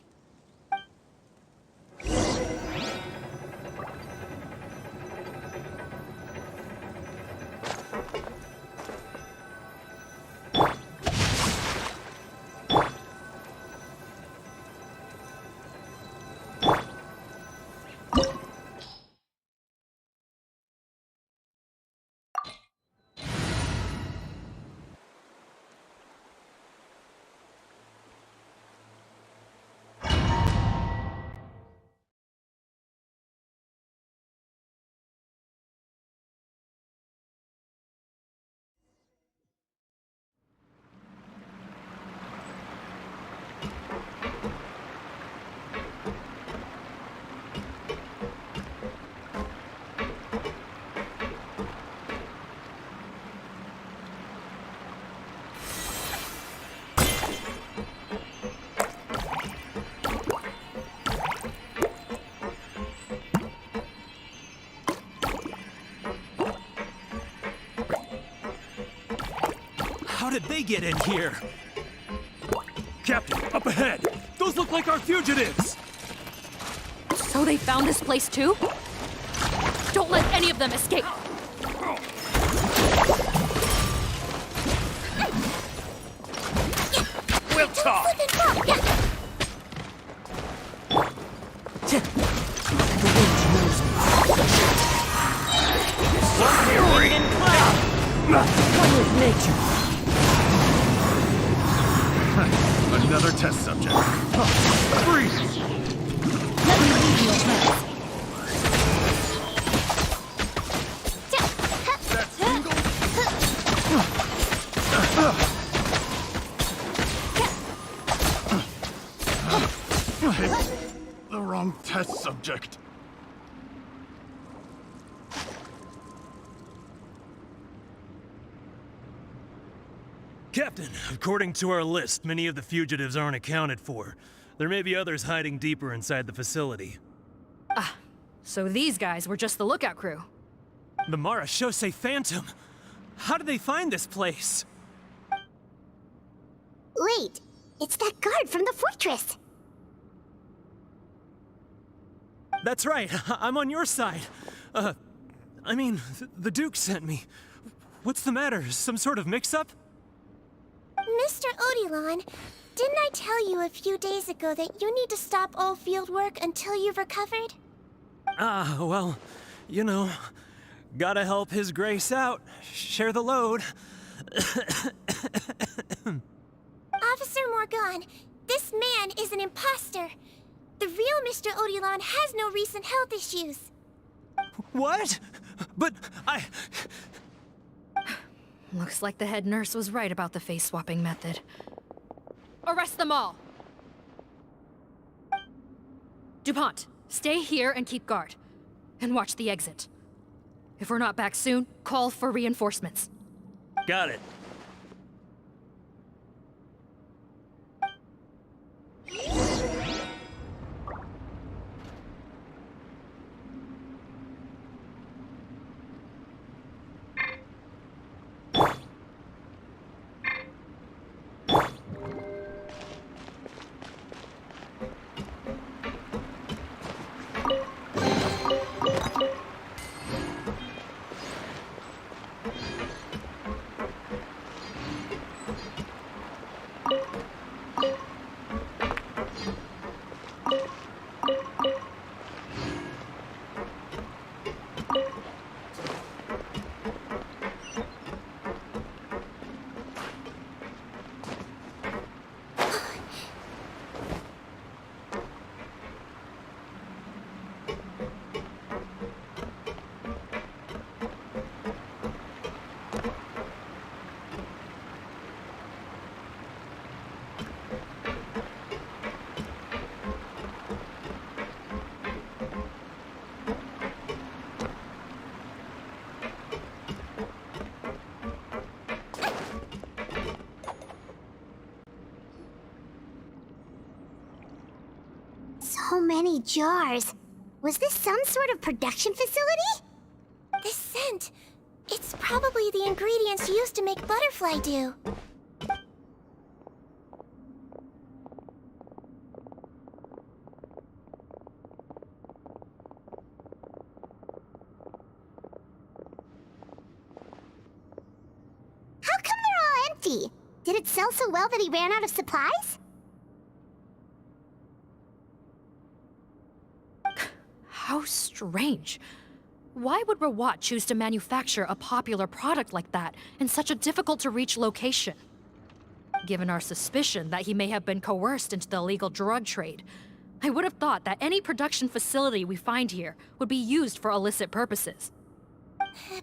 How did they get in here? Captain, up ahead! Those look like our fugitives! So they found this place too? Don't let any of them escape! We'll talk! Another test subject. Freeze! Let me leave you alone. The wrong test subject. Captain, according to our list, many of the fugitives aren't accounted for. There may be others hiding deeper inside the facility. Ah, so these guys were just the lookout crew. The Marachose Phantom! How did they find this place? Wait, it's that guard from the fortress. That's right, I'm on your side. I mean, the Duke sent me. What's the matter? Some sort of mix-up? Mr. Odilon, didn't I tell you a few days ago that you need to stop all field work until you've recovered? Ah, well, you know, gotta help His Grace out. Share the load. Officer Morgan, this man is an imposter. The real Mr. Odilon has no recent health issues. What? But I... Looks like the head nurse was right about the face-swapping method. Arrest them all! DuPont, stay here and keep guard. And watch the exit. If we're not back soon, call for reinforcements. Got it. So many jars. Was this some sort of production facility? This scent, it's probably the ingredients used to make butterfly dew. How come they're all empty? Did it sell so well that he ran out of supplies? How strange. Why would Rawat choose to manufacture a popular product like that in such a difficult-to-reach location? Given our suspicion that he may have been coerced into the illegal drug trade, I would have thought that any production facility we find here would be used for illicit purposes.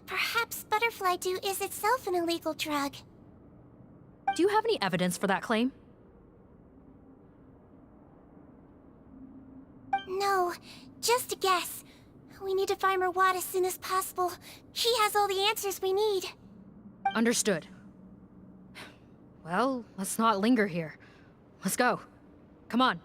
Perhaps butterfly dew is itself an illegal drug. Do you have any evidence for that claim? No, just a guess. We need to find Rawat as soon as possible. He has all the answers we need. Understood. Well, let's not linger here. Let's go. Come on.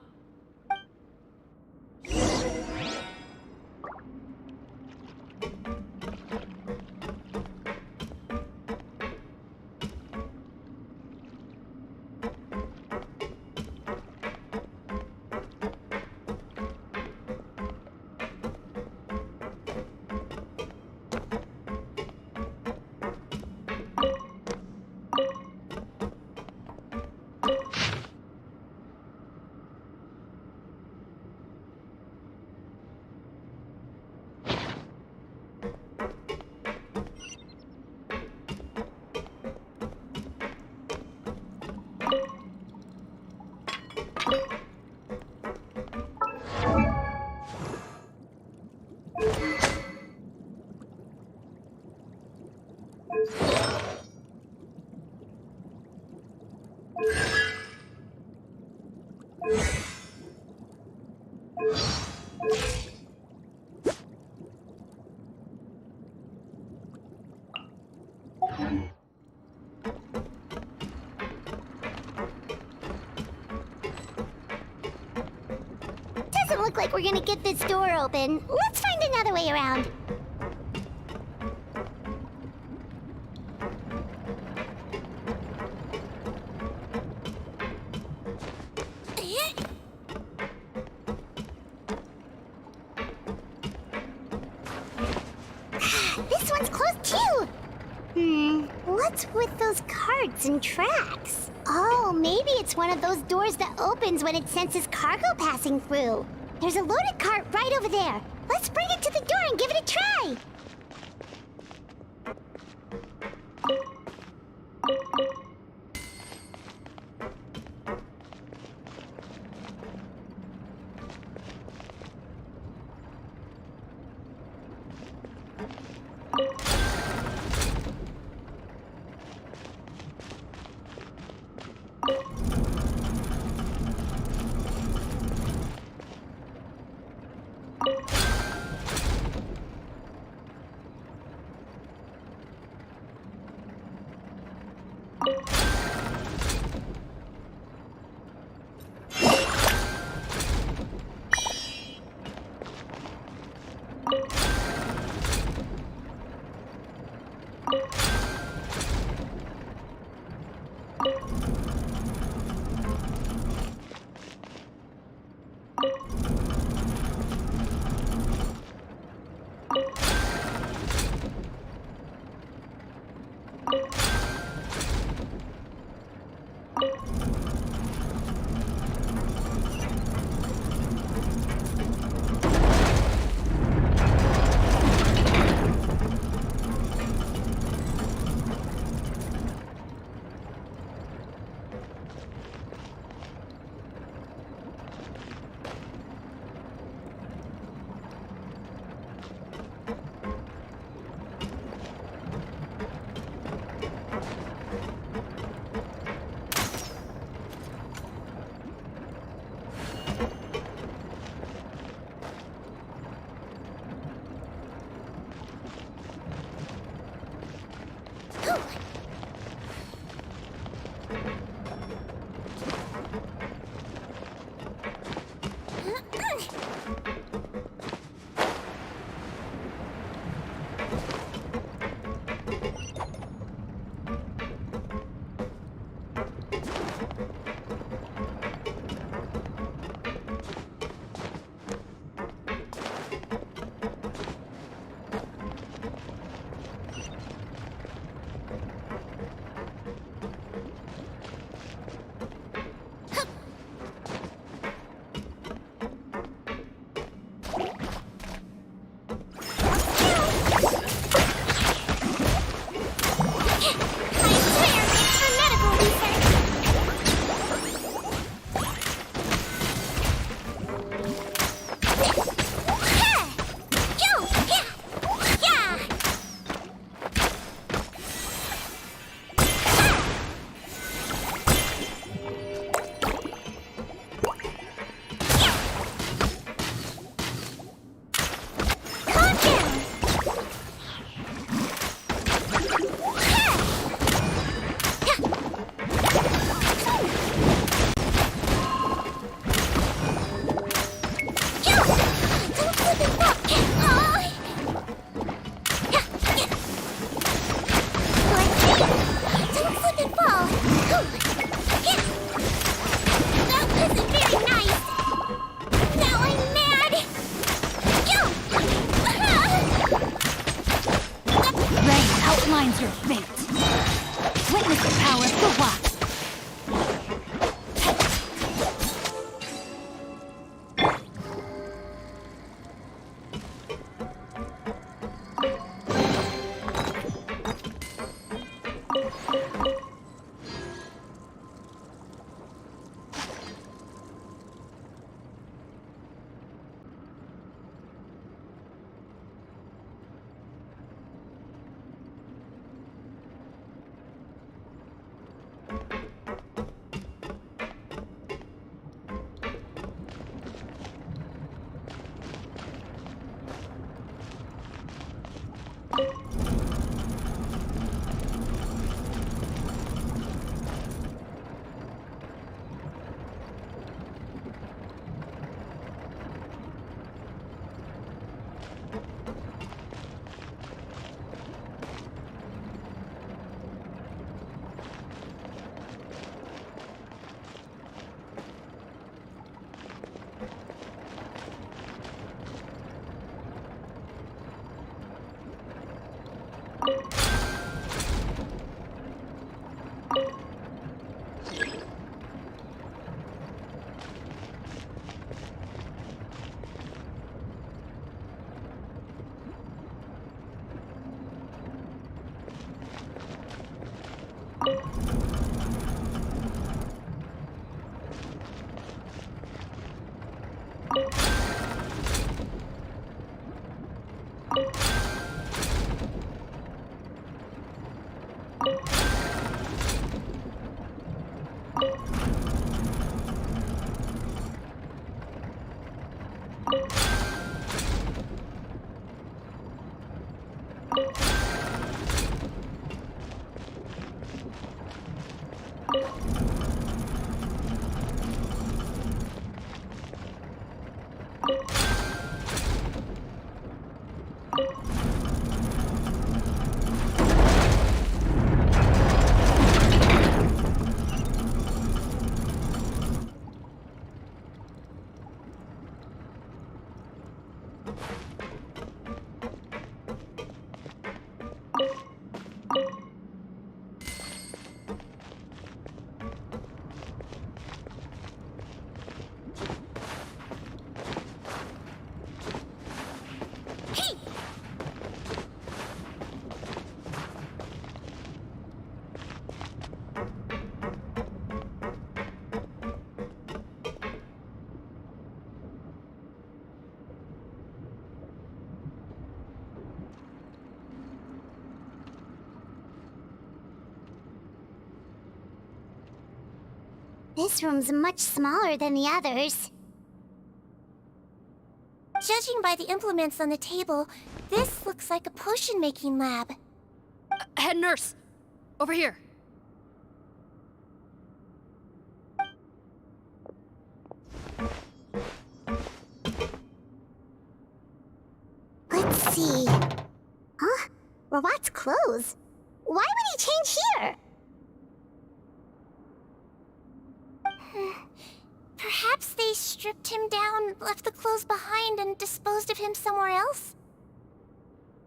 Doesn't look like we're gonna get this door open. Let's find another way around. This one's closed too. What's with those carts and tracks? Oh, maybe it's one of those doors that opens when it senses cargo passing through. There's a loaded cart right over there. Let's bring it to the door and give it a try. This room's much smaller than the others. Judging by the implements on the table, this looks like a potion-making lab. Head nurse! Over here. Let's see. Huh? Robot's clothes? Why would he change here? Perhaps they stripped him down, left the clothes behind, and disposed of him somewhere else?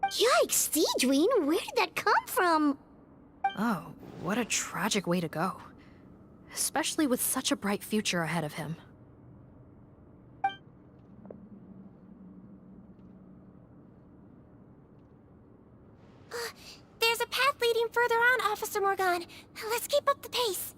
Yikes, Siegewiene, where did that come from? Oh, what a tragic way to go. Especially with such a bright future ahead of him. There's a path leading further on, Officer Morgan. Let's keep up the pace.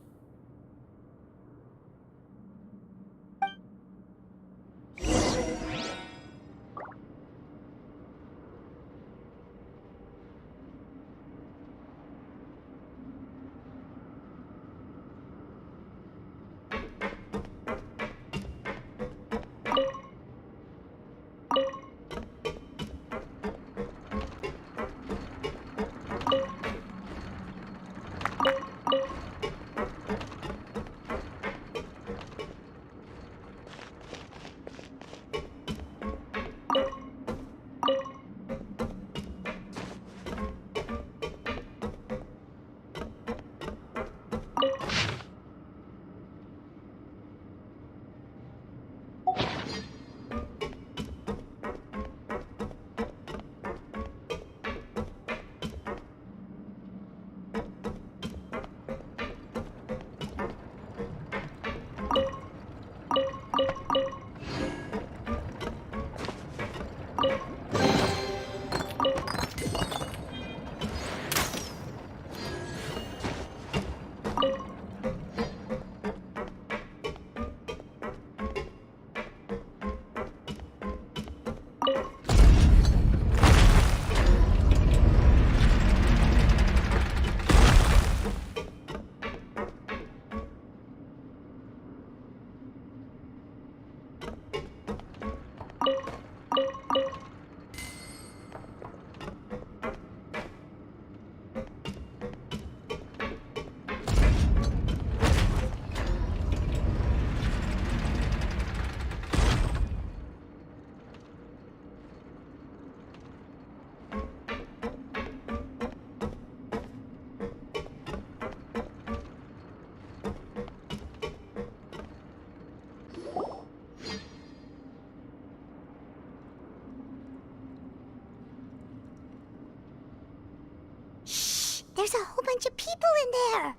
There's a whole bunch of people in there.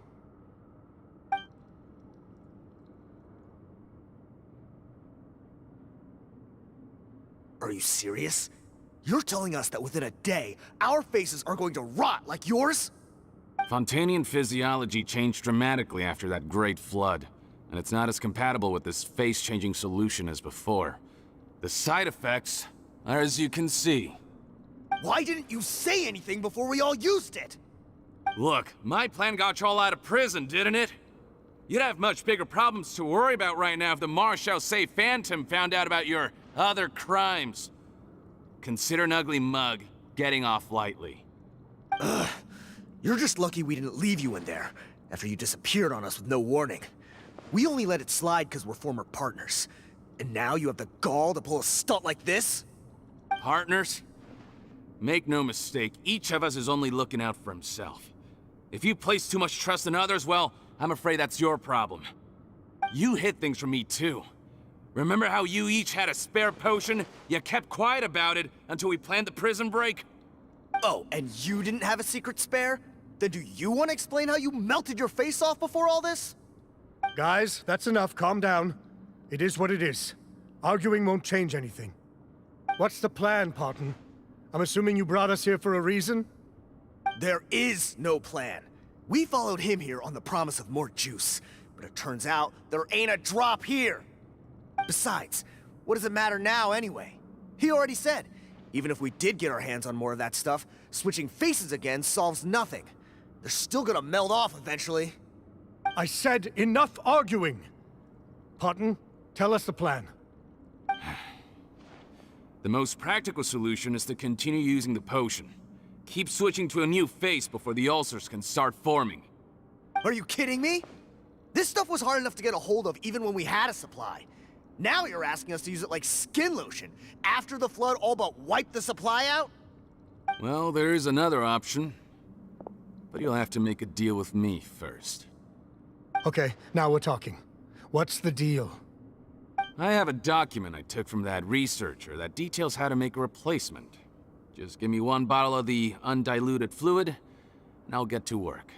Are you serious? You're telling us that within a day, our faces are going to rot like yours? Fontanian physiology changed dramatically after that great flood, and it's not as compatible with this face-changing solution as before. The side effects are as you can see. Why didn't you say anything before we all used it? Look, my plan got you all out of prison, didn't it? You'd have much bigger problems to worry about right now if the Marshal Say Phantom found out about your other crimes. Consider an ugly mug getting off lightly. Ugh. You're just lucky we didn't leave you in there, after you disappeared on us with no warning. We only let it slide because we're former partners. And now you have the gall to pull a stunt like this? Partners? Make no mistake, each of us is only looking out for himself. If you place too much trust in others, well, I'm afraid that's your problem. You hid things from me too. Remember how you each had a spare potion? You kept quiet about it until we planned the prison break? Oh, and you didn't have a secret spare? Then do you want to explain how you melted your face off before all this? Guys, that's enough. Calm down. It is what it is. Arguing won't change anything. What's the plan, Parton? I'm assuming you brought us here for a reason? There is no plan. We followed him here on the promise of more juice, but it turns out there ain't a drop here. Besides, what does it matter now anyway? He already said, even if we did get our hands on more of that stuff, switching faces again solves nothing. They're still gonna melt off eventually. I said enough arguing! Potton, tell us the plan. The most practical solution is to continue using the potion. Keep switching to a new face before the ulcers can start forming. Are you kidding me? This stuff was hard enough to get a hold of even when we had a supply. Now you're asking us to use it like skin lotion, after the flood all but wiped the supply out? Well, there is another option. But you'll have to make a deal with me first. Okay, now we're talking. What's the deal? I have a document I took from that researcher that details how to make a replacement. Just give me 1 bottle of the undiluted fluid, and I'll get to work.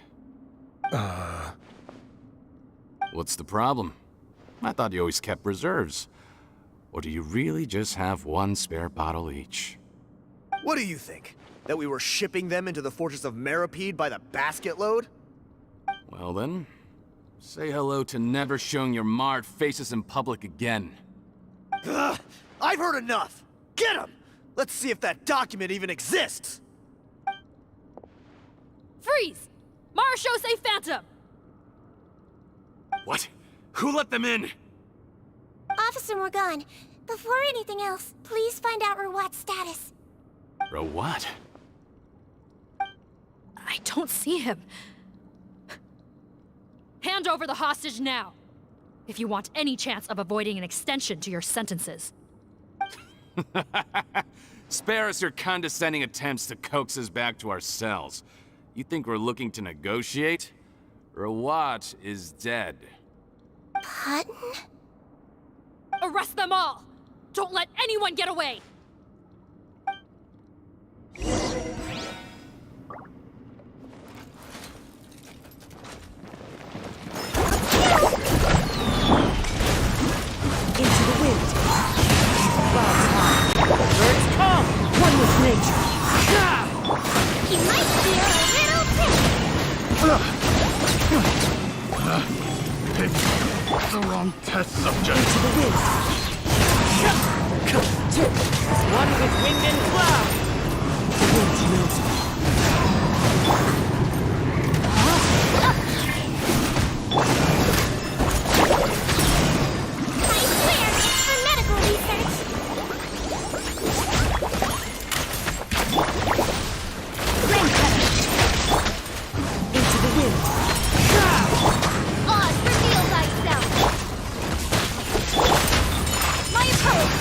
What's the problem? I thought you always kept reserves. Or do you really just have 1 spare bottle each? What do you think? That we were shipping them into the fortress of Meripede by the basket load? Well then, say hello to never showing your marred faces in public again. Ugh, I've heard enough! Get him! Let's see if that document even exists! Freeze! Marshal, say Phantom! What? Who let them in? Officer Morgan, before anything else, please find out Rawat's status. Rawat? I don't see him. Hand over the hostage now, if you want any chance of avoiding an extension to your sentences. Spare us your condescending attempts to coax us back to our cells. You think we're looking to negotiate? Rawat is dead. Potton? Arrest them all! Don't let anyone get away! Into the wind. Birds come! One with nature. He might feel a little Picked the wrong test subject. Into the wind. One with wind and cloud. The wind knows me. for medical research. Into the wind. Oz, reveal thyself. My approach.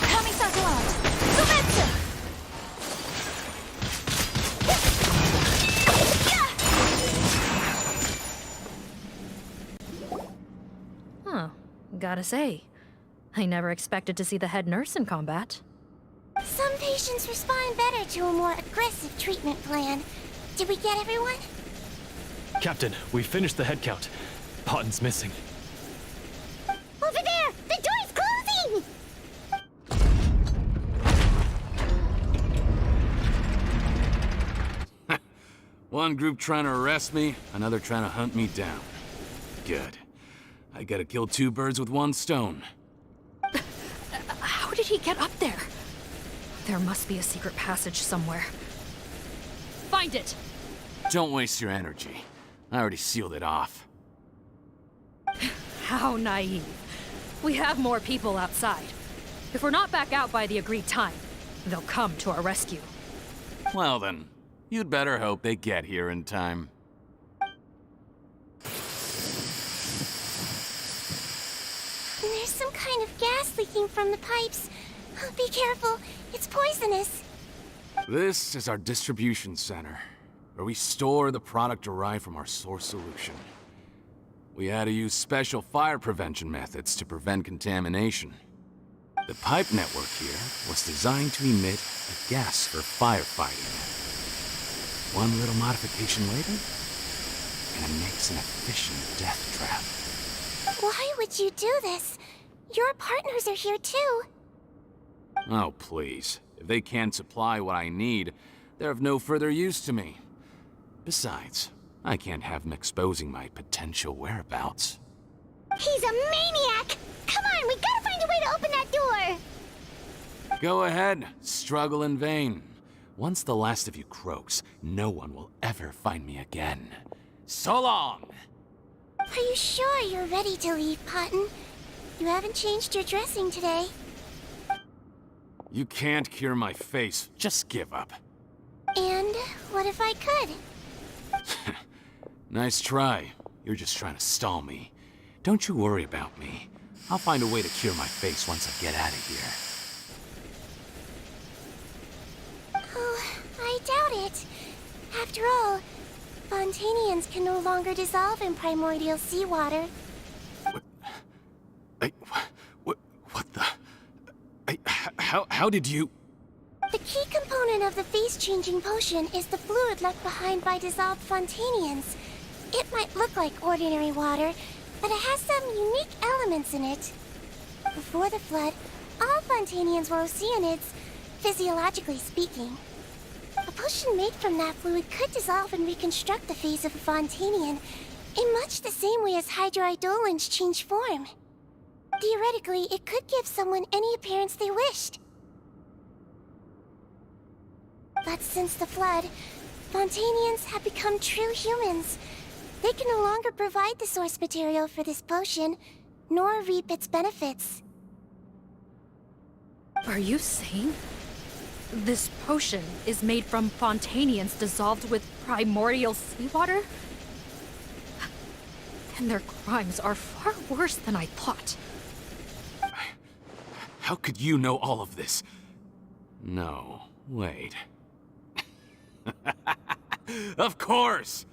Kami-san out. Sumetsу. Huh. Gotta say, I never expected to see the head nurse in combat. Some patients respond better to a more aggressive treatment plan. Did we get everyone? Captain, we finished the head count. Potton's missing. Over there! The door's closing! One group trying to arrest me, another trying to hunt me down. Good. I gotta kill 2 birds with 1 stone. How did he get up there? There must be a secret passage somewhere. Find it! Don't waste your energy. I already sealed it off. How naive. We have more people outside. If we're not back out by the agreed time, they'll come to our rescue. Well then, you'd better hope they get here in time. There's some kind of gas leaking from the pipes. Oh, be careful, it's poisonous. This is our distribution center, where we store the product derived from our source solution. We had to use special fire prevention methods to prevent contamination. The pipe network here was designed to emit a gas for firefighting. One little modification later, and it makes an efficient death trap. Why would you do this? Your partners are here too. Oh, please. If they can't supply what I need, they're of no further use to me. Besides, I can't have them exposing my potential whereabouts. He's a maniac! Come on, we gotta find a way to open that door! Go ahead, struggle in vain. Once the last of you croaks, no one will ever find me again. So long! Are you sure you're ready to leave, Cotton? You haven't changed your dressing today. You can't cure my face. Just give up. And what if I could? Nice try. You're just trying to stall me. Don't you worry about me. I'll find a way to cure my face once I get out of here. Oh, I doubt it. After all, Fontanians can no longer dissolve in primordial seawater. What the... How did you... The key component of the face-changing potion is the fluid left behind by dissolved Fontanians. It might look like ordinary water, but it has some unique elements in it. Before the flood, all Fontanians were oceanids, physiologically speaking. A potion made from that fluid could dissolve and reconstruct the face of a Fontanian in much the same way as hydroidolins change form. Theoretically, it could give someone any appearance they wished. But since the flood, Fontanians have become true humans. They can no longer provide the source material for this potion, nor reap its benefits. Are you saying this potion is made from Fontanians dissolved with primordial seawater? And their crimes are far worse than I thought. How could you know all of this? No, wait. Of course!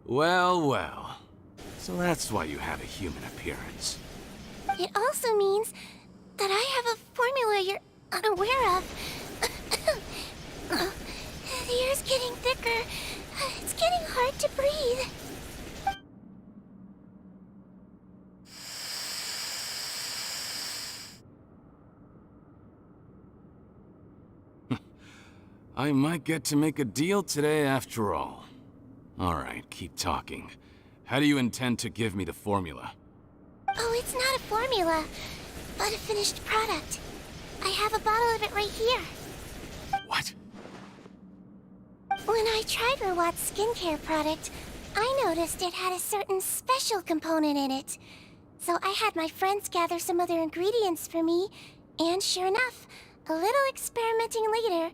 Well. So that's why you have a human appearance. It also means that I have a formula you're unaware of. The air's getting thicker. It's getting hard to breathe. I might get to make a deal today after all. Alright, keep talking. How do you intend to give me the formula? Oh, it's not a formula, but a finished product. I have a bottle of it right here. What? When I tried Rawat's skincare product, I noticed it had a certain special component in it. So I had my friends gather some other ingredients for me, and sure enough, a little experimenting later,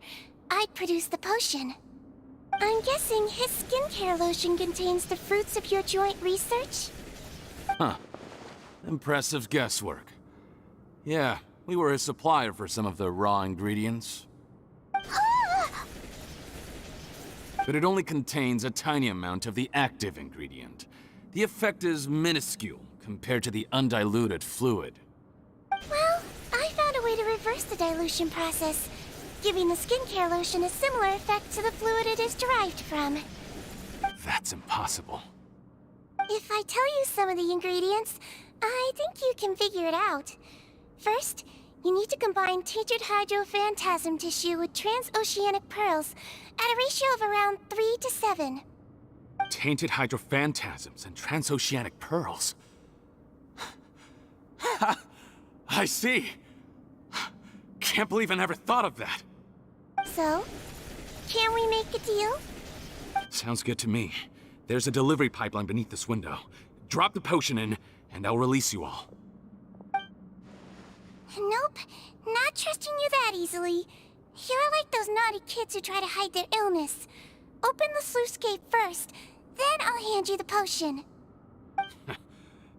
I'd produced the potion. I'm guessing his skincare lotion contains the fruits of your joint research? Huh. Impressive guesswork. Yeah, we were his supplier for some of the raw ingredients. But it only contains a tiny amount of the active ingredient. The effect is minuscule compared to the undiluted fluid. Well, I found a way to reverse the dilution process, giving the skincare lotion a similar effect to the fluid it is derived from. That's impossible. If I tell you some of the ingredients, I think you can figure it out. First, you need to combine tainted hydrophantasm tissue with transoceanic pearls at a ratio of around 3 to 7. Tainted hydrophantasms and transoceanic pearls. I see. Can't believe I never thought of that. So, can we make a deal? Sounds good to me. There's a delivery pipeline beneath this window. Drop the potion in, and I'll release you all. Nope, not trusting you that easily. You're like those naughty kids who try to hide their illness. Open the sluice gate first, then I'll hand you the potion.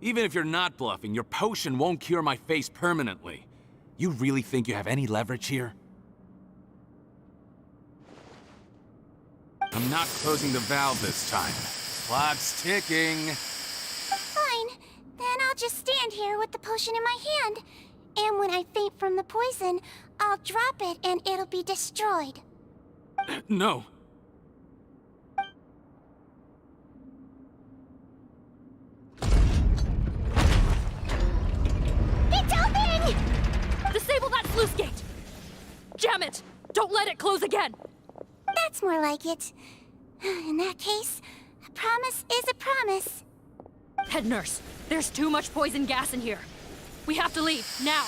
Even if you're not bluffing, your potion won't cure my face permanently. You really think you have any leverage here? I'm not closing the valve this time. Clock's ticking. Fine, then I'll just stand here with the potion in my hand. And when I faint from the poison, I'll drop it and it'll be destroyed. No. It's open! Disable that sluice gate! Jam it! Don't let it close again! That's more like it. In that case, a promise is a promise. Head nurse, there's too much poison gas in here. We have to leave, now!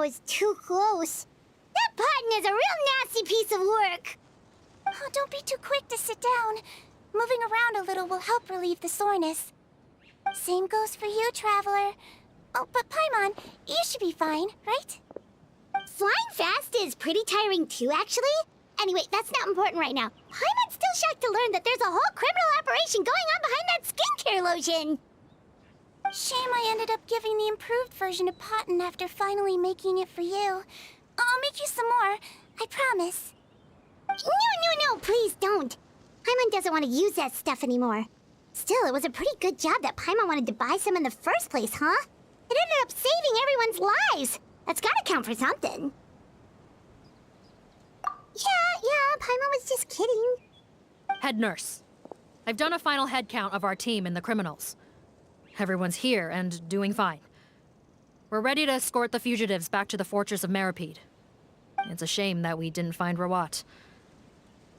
was too close. That Potton is a real nasty piece of work. Oh, don't be too quick to sit down. Moving around a little will help relieve the soreness. Same goes for you, Traveler. Oh, but Paimon, you should be fine, right? Flying fast is pretty tiring too, actually. Anyway, that's not important right now. Paimon's still shocked to learn that there's a whole criminal operation going on behind that skincare lotion. Shame I ended up giving the improved version to Potton after finally making it for you. I'll make you some more, I promise. No, please don't. Paimon doesn't want to use that stuff anymore. Still, it was a pretty good job that Paimon wanted to buy some in the first place, huh? It ended up saving everyone's lives. That's gotta count for something. Yeah, Paimon was just kidding. Head nurse. I've done a final head count of our team and the criminals. Everyone's here and doing fine. We're ready to escort the fugitives back to the fortress of Meripede. It's a shame that we didn't find Rawat.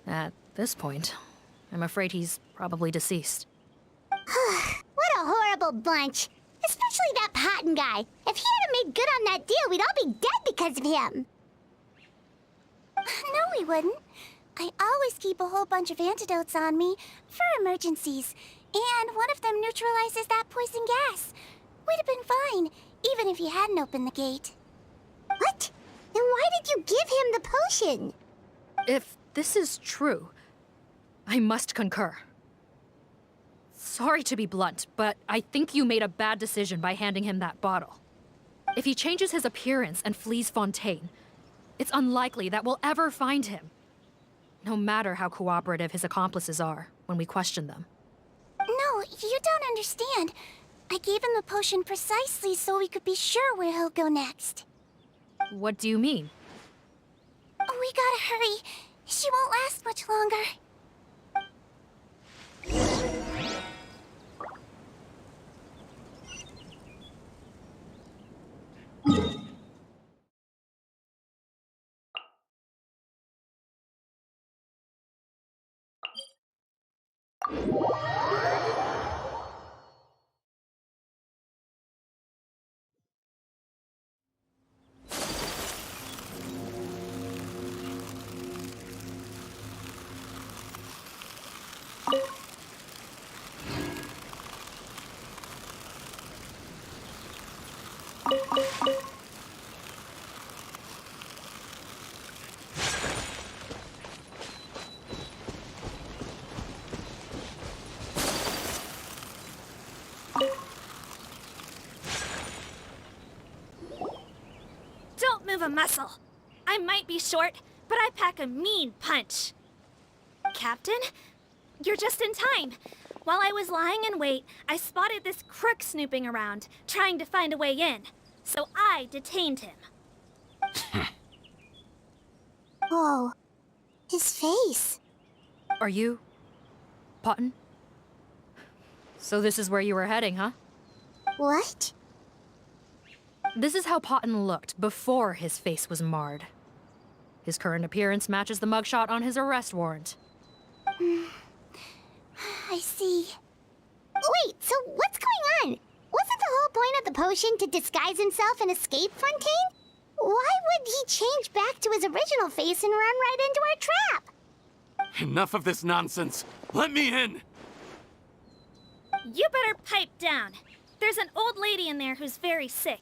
At this point, I'm afraid he's probably deceased. What a horrible bunch. Especially that Potton guy. If he hadn't made good on that deal, we'd all be dead because of him. No, we wouldn't. I always keep a whole bunch of antidotes on me for emergencies. And one of them neutralizes that poison gas. We'd have been fine, even if you hadn't opened the gate. What? Then why did you give him the potion? If this is true, I must concur. Sorry to be blunt, but I think you made a bad decision by handing him that bottle. If he changes his appearance and flees Fontaine, it's unlikely that we'll ever find him. No matter how cooperative his accomplices are when we question them. No, you don't understand. I gave him the potion precisely so we could be sure where he'll go next. What do you mean? We gotta hurry. She won't last much longer. Don't move a muscle. I might be short, but I pack a mean punch. Captain, you're just in time. While I was lying in wait, I spotted this crook snooping around, trying to find a way in. So I detained him. Whoa. His face. Are you... Potton? So this is where you were heading, huh? What? This is how Potton looked before his face was marred. His current appearance matches the mugshot on his arrest warrant. I see. Wait, so what's going on? Wasn't the whole point of the potion to disguise himself and escape Fontaine? Why would he change back to his original face and run right into our trap? Enough of this nonsense. Let me in! You better pipe down. There's an old lady in there who's very sick.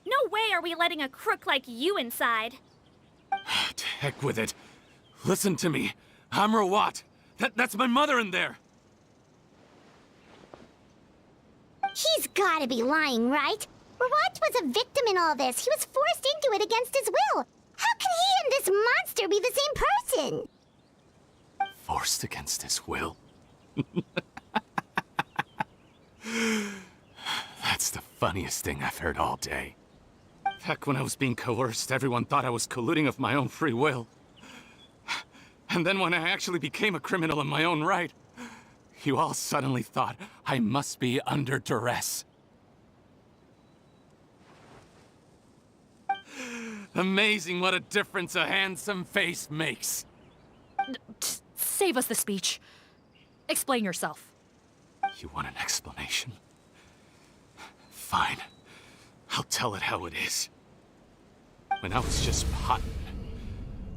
No way are we letting a crook like you inside. To heck with it. Listen to me. I'm Rawat. That's my mother in there. He's gotta be lying, right? Rawat was a victim in all this. He was forced into it against his will. How can he and this monster be the same person? Forced against his will? That's the funniest thing I've heard all day. Heck, when I was being coerced, everyone thought I was colluding of my own free will. And then when I actually became a criminal in my own right, you all suddenly thought I must be under duress. Amazing what a difference a handsome face makes. Save us the speech. Explain yourself. You want an explanation? Fine. I'll tell it how it is. When I was just Potton,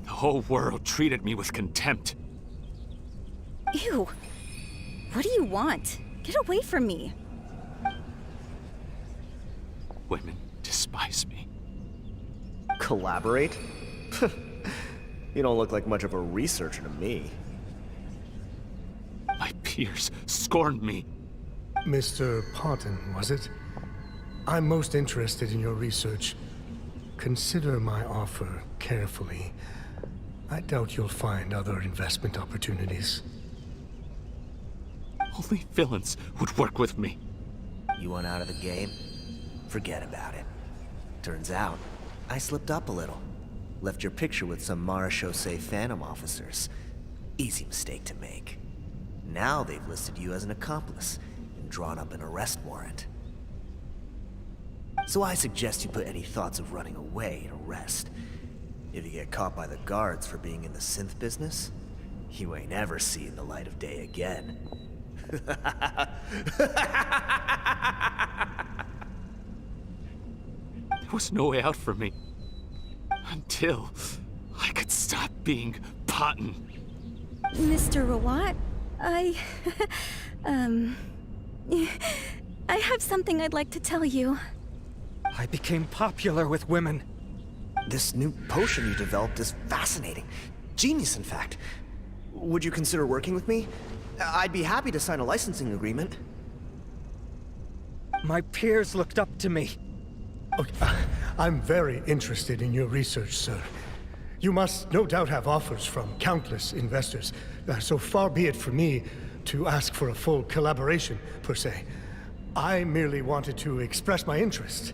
the whole world treated me with contempt. Ew. What do you want? Get away from me. Women despise me. Collaborate? You don't look like much of a researcher to me. My peers scorned me. Mr. Potton, was it? I'm most interested in your research. Consider my offer carefully. I doubt you'll find other investment opportunities. Only villains would work with me. You want out of the game? Forget about it. Turns out, I slipped up a little. Left your picture with some Marechaussee Phantom officers. Easy mistake to make. Now they've listed you as an accomplice and drawn up an arrest warrant. So I suggest you put any thoughts of running away to rest. If you get caught by the guards for being in the synth business, you ain't ever seeing the light of day again. There was no way out for me. Until I could stop being Potton. Mr. Rawat, I have something I'd like to tell you. I became popular with women. This new potion you developed is fascinating. Genius, in fact. Would you consider working with me? I'd be happy to sign a licensing agreement. My peers looked up to me. Okay, I'm very interested in your research, sir. You must no doubt have offers from countless investors. So far be it for me to ask for a full collaboration, per se. I merely wanted to express my interest.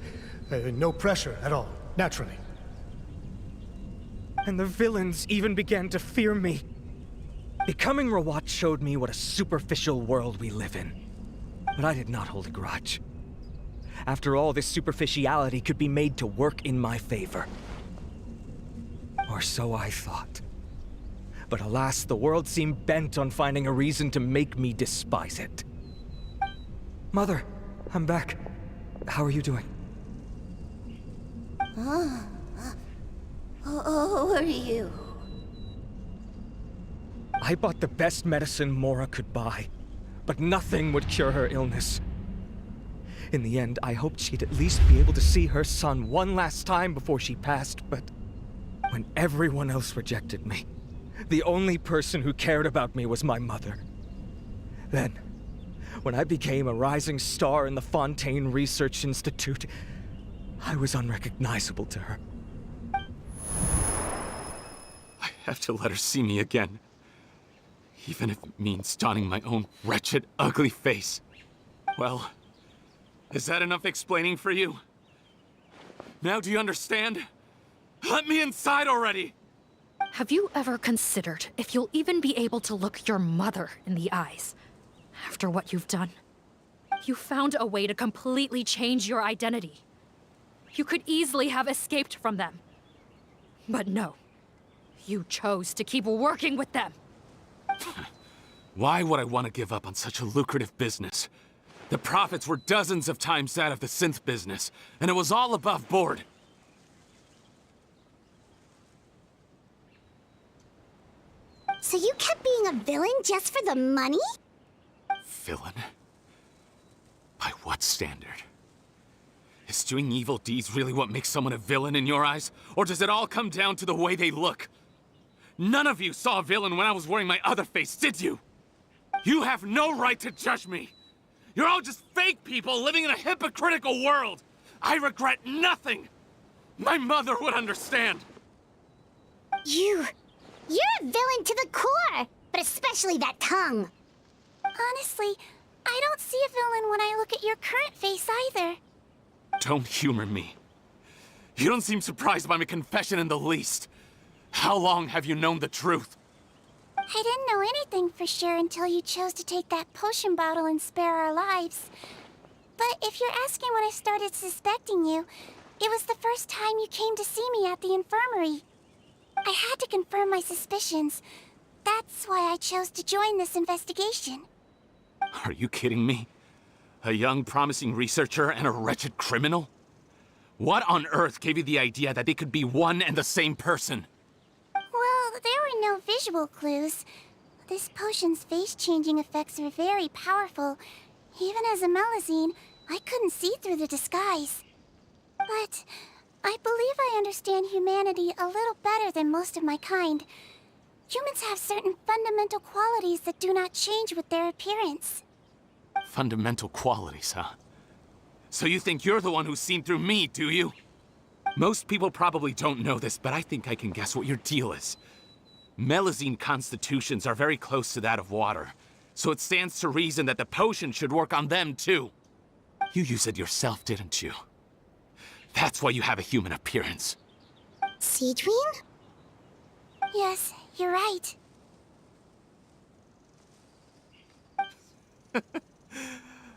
No pressure at all, naturally. And the villains even began to fear me. Becoming Rawat showed me what a superficial world we live in. But I did not hold a grudge. After all, this superficiality could be made to work in my favor. Or so I thought. But alas, the world seemed bent on finding a reason to make me despise it. Mother, I'm back. How are you doing? Who are you? I bought the best medicine Mora could buy, but nothing would cure her illness. In the end, I hoped she'd at least be able to see her son one last time before she passed, but when everyone else rejected me, the only person who cared about me was my mother. Then, when I became a rising star in the Fontaine Research Institute, I was unrecognizable to her. I have to let her see me again. Even if it means donning my own wretched, ugly face. Well, is that enough explaining for you? Now do you understand? Let me inside already! Have you ever considered if you'll even be able to look your mother in the eyes after what you've done? You found a way to completely change your identity. You could easily have escaped from them. But no. You chose to keep working with them. Why would I want to give up on such a lucrative business? The profits were dozens of times that of the synth business, and it was all above board. So you kept being a villain just for the money? Villain? By what standard? Is doing evil deeds really what makes someone a villain in your eyes? Or does it all come down to the way they look? None of you saw a villain when I was wearing my other face, did you? You have no right to judge me! You're all just fake people living in a hypocritical world! I regret nothing! My mother would understand! You're a villain to the core! But especially that tongue! Honestly, I don't see a villain when I look at your current face either. Don't humor me. You don't seem surprised by my confession in the least. How long have you known the truth? I didn't know anything for sure until you chose to take that potion bottle and spare our lives. But if you're asking when I started suspecting you, it was the first time you came to see me at the infirmary. I had to confirm my suspicions. That's why I chose to join this investigation. Are you kidding me? A young, promising researcher and a wretched criminal? What on earth gave you the idea that they could be one and the same person? Well, there were no visual clues. This potion's face-changing effects are very powerful. Even as a Melazine, I couldn't see through the disguise. But I believe I understand humanity a little better than most of my kind. Humans have certain fundamental qualities that do not change with their appearance. Fundamental qualities, huh? So you think you're the one who's seen through me, do you? Most people probably don't know this, but I think I can guess what your deal is. Melazine constitutions are very close to that of water, so it stands to reason that the potion should work on them too. You use it yourself, didn't you? That's why you have a human appearance. Siegewiene? Yes, you're right.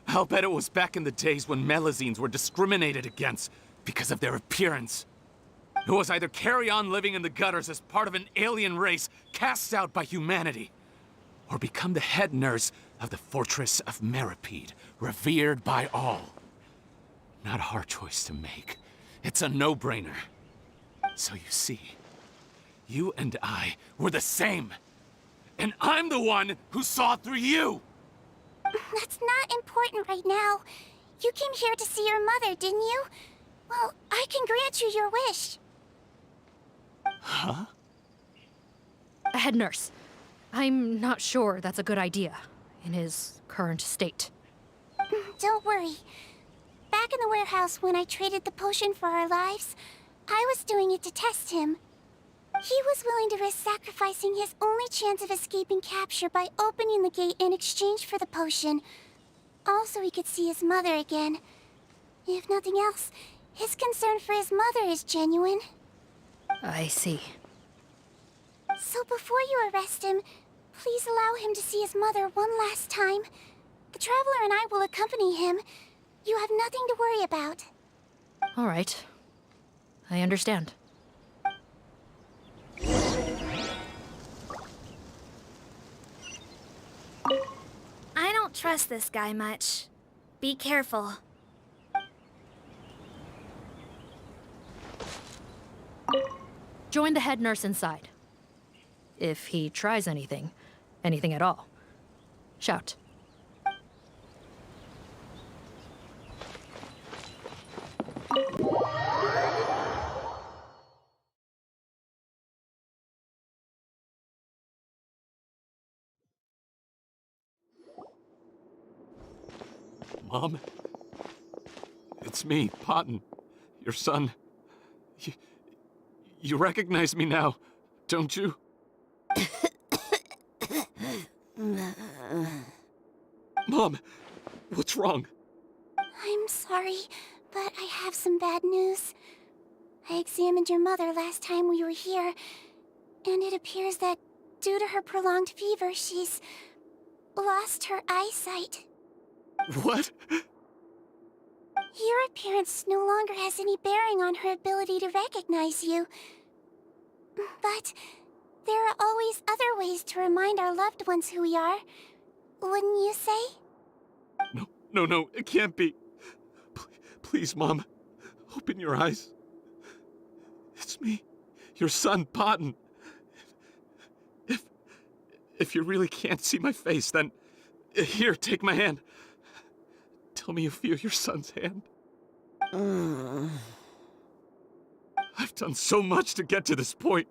I'll bet it was back in the days when Melazines were discriminated against because of their appearance. It was either carry on living in the gutters as part of an alien race cast out by humanity, or become the head nurse of the fortress of Meripede, revered by all. Not a hard choice to make. It's a no-brainer. So you see, you and I were the same. And I'm the one who saw through you! That's not important right now. You came here to see your mother, didn't you? Well, I can grant you your wish. Huh? Head nurse, I'm not sure that's a good idea in his current state. Don't worry. Back in the warehouse when I traded the potion for our lives, I was doing it to test him. He was willing to risk sacrificing his only chance of escaping capture by opening the gate in exchange for the potion. Also, he could see his mother again. If nothing else, his concern for his mother is genuine. I see. So before you arrest him, please allow him to see his mother one last time. The Traveler and I will accompany him. You have nothing to worry about. All right. I understand. I don't trust this guy much. Be careful. Join the head nurse inside. If he tries anything at all, shout. Mom? It's me, Potton, your son. You recognize me now, don't you? Mom, what's wrong? I'm sorry, but I have some bad news. I examined your mother last time we were here, and it appears that due to her prolonged fever, she's lost her eyesight. What? Your appearance no longer has any bearing on her ability to recognize you. But there are always other ways to remind our loved ones who we are. Wouldn't you say? No, it can't be. Please, Mom, open your eyes. It's me, your son, Potton. If you really can't see my face, then here, take my hand. Tell me you feel your son's hand. I've done so much to get to this point.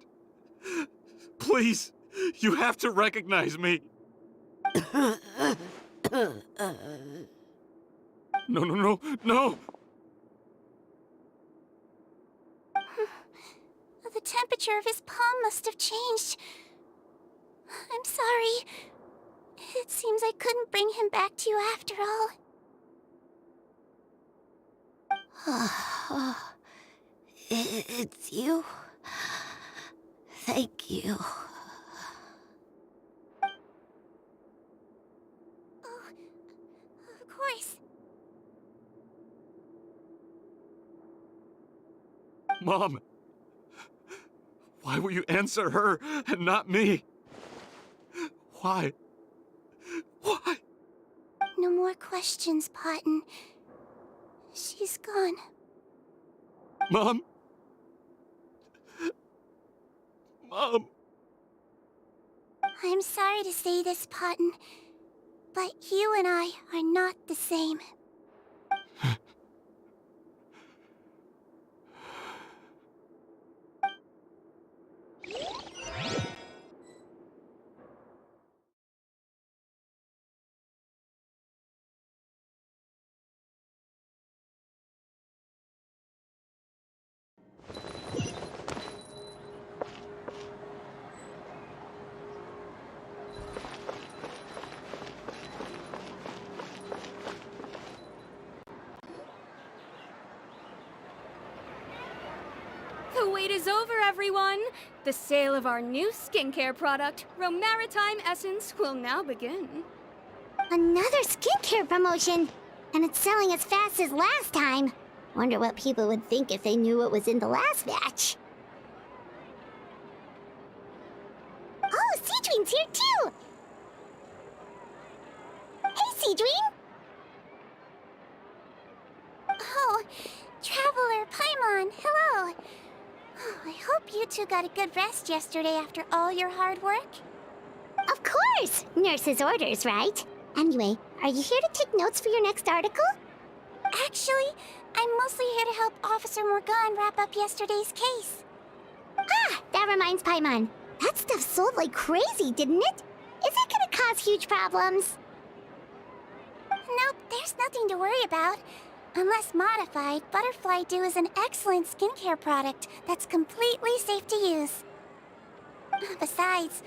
Please, you have to recognize me. No. The temperature of his palm must have changed. I'm sorry. It seems I couldn't bring him back to you after all. It's you. Thank you. Oh, of course. Mom, why will you answer her and not me? Why? No more questions, Potton. She's gone. Mom? Mom? I'm sorry to say this, Potton, but you and I are not the same. The wait is over, everyone! The sale of our new skincare product, Romaritime Essence, will now begin. Another skincare promotion! And it's selling as fast as last time. Wonder what people would think if they knew what was in the last batch. Oh, Siegewene's here too! Hey, Siegewiene! Oh, Traveler Paimon, hello! Oh, I hope you two got a good rest yesterday after all your hard work. Of course! Nurse's orders, right? Anyway, are you here to take notes for your next article? Actually, I'm mostly here to help Officer Morgan wrap up yesterday's case. Ah, that reminds Paimon. That stuff sold like crazy, didn't it? Is it gonna cause huge problems? Nope, there's nothing to worry about. Unless modified, Butterfly Dew is an excellent skincare product that's completely safe to use. Besides,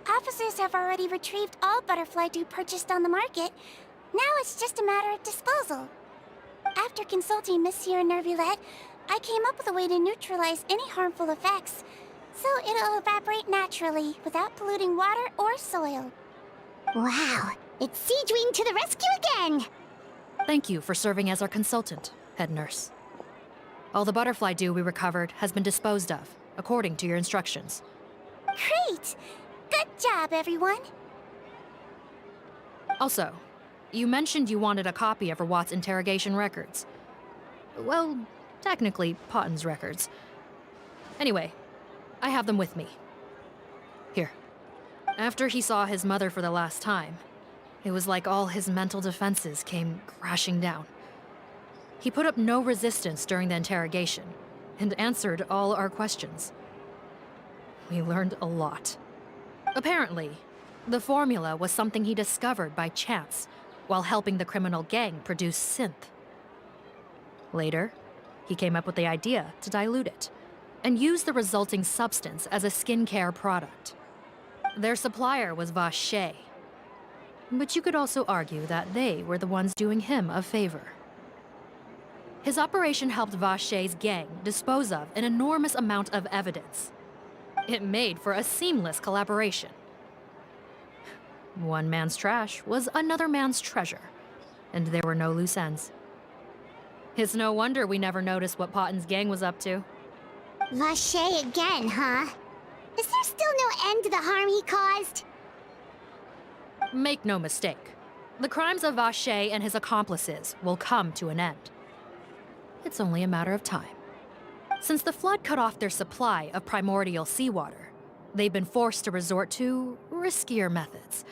officers have already retrieved all Butterfly Dew purchased on the market. Now it's just a matter of disposal. After consulting Monsieur Nervulette, I came up with a way to neutralize any harmful effects, so it'll evaporate naturally without polluting water or soil. Wow, it's Siegewiene to the rescue again! Thank you for serving as our consultant, head nurse. All the butterfly dew we recovered has been disposed of, according to your instructions. Great! Good job, everyone! Also, you mentioned you wanted a copy of Rawat's interrogation records. Well, technically, Potton's records. Anyway, I have them with me. Here. After he saw his mother for the last time, it was like all his mental defenses came crashing down. He put up no resistance during the interrogation, and answered all our questions. We learned a lot. Apparently, the formula was something he discovered by chance while helping the criminal gang produce synth. Later, he came up with the idea to dilute it and use the resulting substance as a skincare product. Their supplier was Vache, but you could also argue that they were the ones doing him a favor. His operation helped Vache's gang dispose of an enormous amount of evidence. It made for a seamless collaboration. One man's trash was another man's treasure, and there were no loose ends. It's no wonder we never noticed what Potton's gang was up to. Vache again, huh? Is there still no end to the harm he caused? Make no mistake, the crimes of Vache and his accomplices will come to an end. It's only a matter of time. Since the flood cut off their supply of primordial seawater, they've been forced to resort to riskier methods,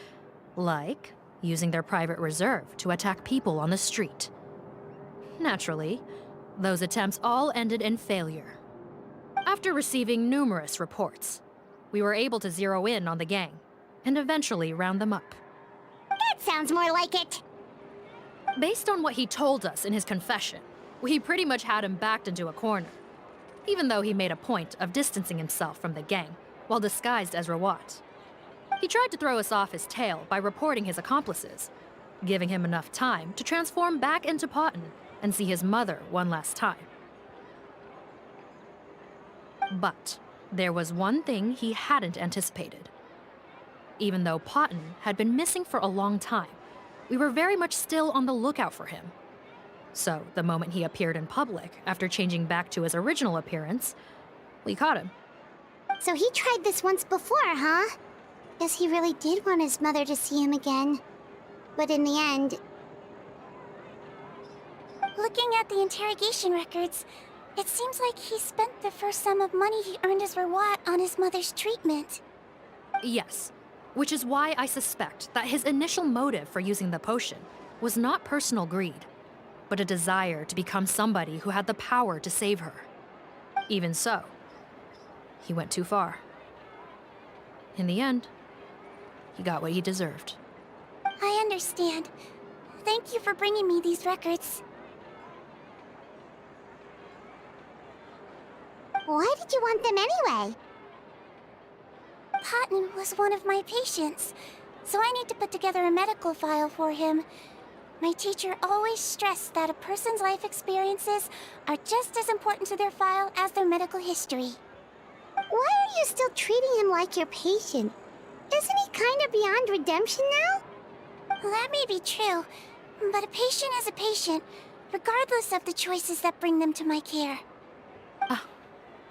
like using their private reserve to attack people on the street. Naturally, those attempts all ended in failure. After receiving numerous reports, we were able to zero in on the gang and eventually round them up. That sounds more like it. Based on what he told us in his confession, we pretty much had him backed into a corner, even though he made a point of distancing himself from the gang while disguised as Rawat. He tried to throw us off his tail by reporting his accomplices, giving him enough time to transform back into Potton and see his mother one last time. But there was one thing he hadn't anticipated. Even though Potton had been missing for a long time, we were very much still on the lookout for him. So the moment he appeared in public, after changing back to his original appearance, we caught him. So he tried this once before, huh? Guess he really did want his mother to see him again. But in the end... Looking at the interrogation records, It seems like he spent the first sum of money he earned as reward on his mother's treatment. Yes, which is why I suspect that his initial motive for using the potion was not personal greed, but a desire to become somebody who had the power to save her. Even so, he went too far. In the end, he got what he deserved. I understand. Thank you for bringing me these records. Why did you want them anyway? Patton was one of my patients, so I need to put together a medical file for him. My teacher always stressed that a person's life experiences are just as important to their file as their medical history. Why are you still treating him like your patient? Isn't he kind of beyond redemption now? That may be true, but a patient is a patient, regardless of the choices that bring them to my care.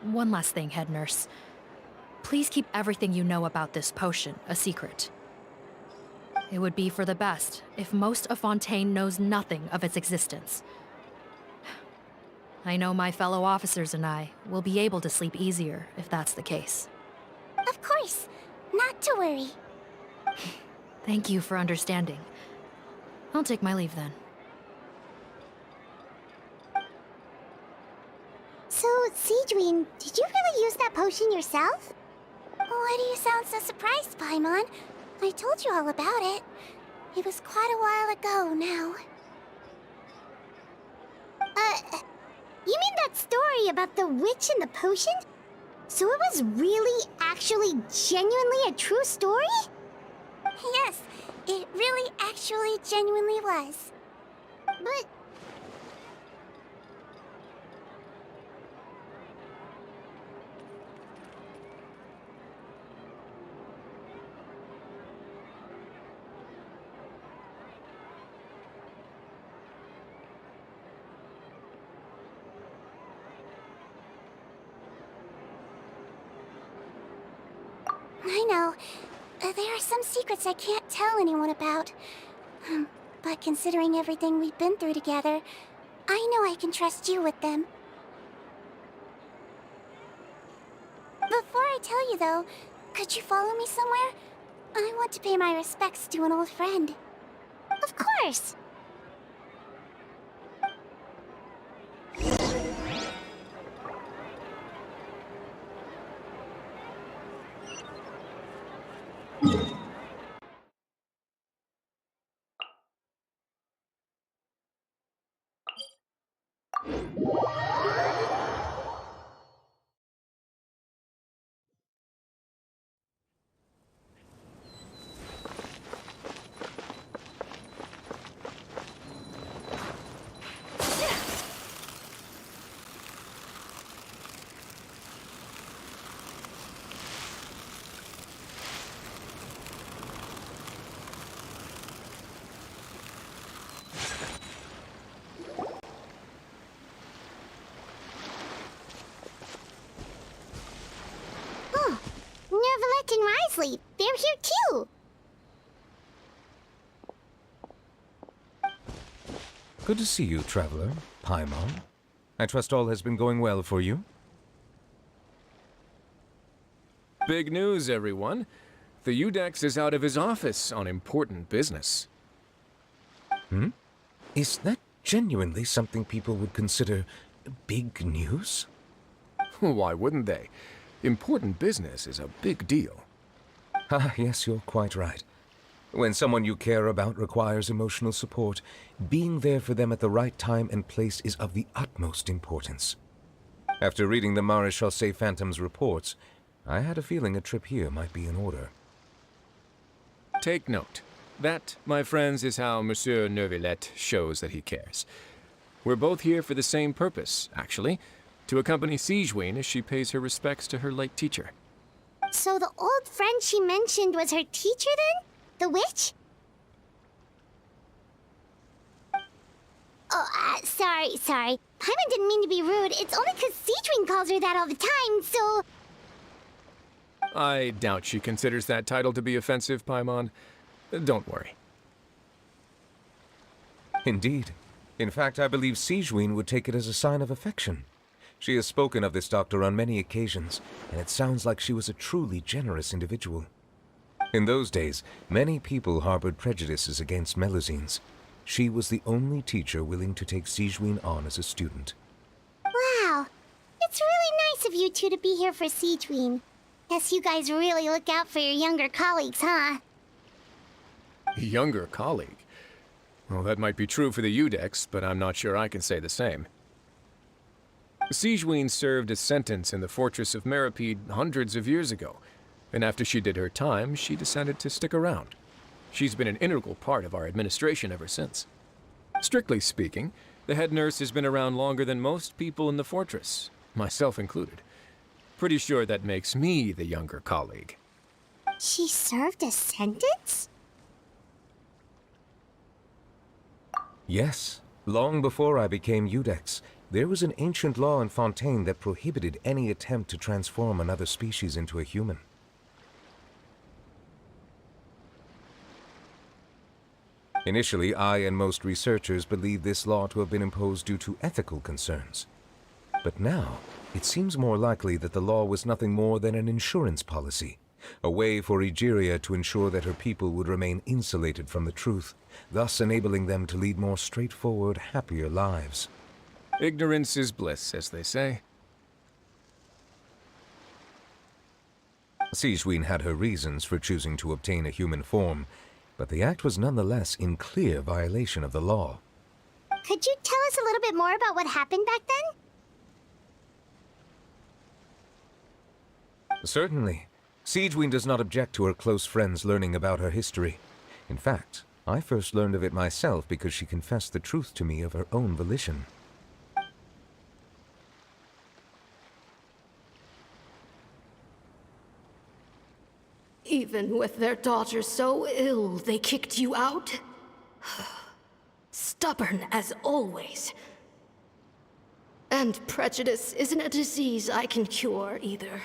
One last thing, head nurse. Please keep everything you know about this potion a secret. It would be for the best if most of Fontaine knows nothing of its existence. I know my fellow officers and I will be able to sleep easier if that's the case. Of course. Not to worry. Thank you for understanding. I'll take my leave then. So, Siegewiene, did you really use that potion yourself? Why do you sound so surprised, Paimon? I told you all about it. It was quite a while ago now. You mean that story about the witch and the potion? So it was really, actually, genuinely a true story? Yes, it really actually genuinely was. But... I know. There are some secrets I can't tell anyone about. But considering everything we've been through together, I know I can trust you with them. Before I tell you, though, could you follow me somewhere? I want to pay my respects to an old friend. Of course! Nervalette and Risley, they're here too! Good to see you, traveler. Paimon. I trust all has been going well for you? Big news, everyone. The Udex is out of his office on important business. Is that genuinely something people would consider big news? Why wouldn't they? Important business is a big deal. Ah, yes, you're quite right. When someone you care about requires emotional support, being there for them at the right time and place is of the utmost importance. After reading the Maréchal Phantom's reports, I had a feeling a trip here might be in order. Take note. That, my friends, is how Monsieur Nervalette shows that he cares. We're both here for the same purpose, actually, to accompany Siegewiene as she pays her respects to her late teacher. So the old friend she mentioned was her teacher then? The witch? Oh, sorry. Paimon didn't mean to be rude. It's only because Siegewiene calls her that all the time, so... I doubt she considers that title to be offensive, Paimon. Don't worry. Indeed. In fact, I believe Siegewiene would take it as a sign of affection. She has spoken of this doctor on many occasions, and it sounds like she was a truly generous individual. In those days, many people harbored prejudices against Melusines. She was the only teacher willing to take Siegewiene on as a student. Wow. It's really nice of you two to be here for Siegewiene. Guess you guys really look out for your younger colleagues, huh? Younger colleague? Well, that might be true for the Udex, but I'm not sure I can say the same. Siegewiene served a sentence in the fortress of Meripede hundreds of years ago, and after she did her time, she decided to stick around. She's been an integral part of our administration ever since. Strictly speaking, the head nurse has been around longer than most people in the fortress, myself included. Pretty sure that makes me the younger colleague. She served a sentence? Yes, long before I became Udex, there was an ancient law in Fontaine that prohibited any attempt to transform another species into a human. Initially, I and most researchers believed this law to have been imposed due to ethical concerns. But now, it seems more likely that the law was nothing more than an insurance policy, a way for Egeria to ensure that her people would remain insulated from the truth, thus enabling them to lead more straightforward, happier lives. Ignorance is bliss, as they say. Siegewiene had her reasons for choosing to obtain a human form, but the act was nonetheless in clear violation of the law. Could you tell us a little bit more about what happened back then? Certainly. Siegewiene does not object to her close friends learning about her history. In fact, I first learned of it myself because she confessed the truth to me of her own volition. Even with their daughter so ill, they kicked you out? Stubborn as always. And prejudice isn't a disease I can cure either.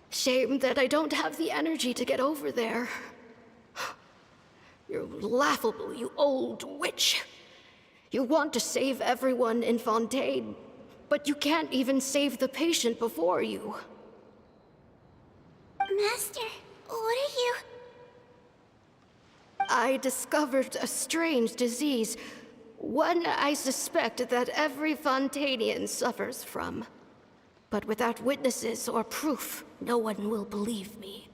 Shame that I don't have the energy to get over there. You're laughable, you old witch. You want to save everyone in Fontaine, but you can't even save the patient before you. Master, what are you... I discovered a strange disease, one I suspect that every Fontainian suffers from. But without witnesses or proof, no one will believe me.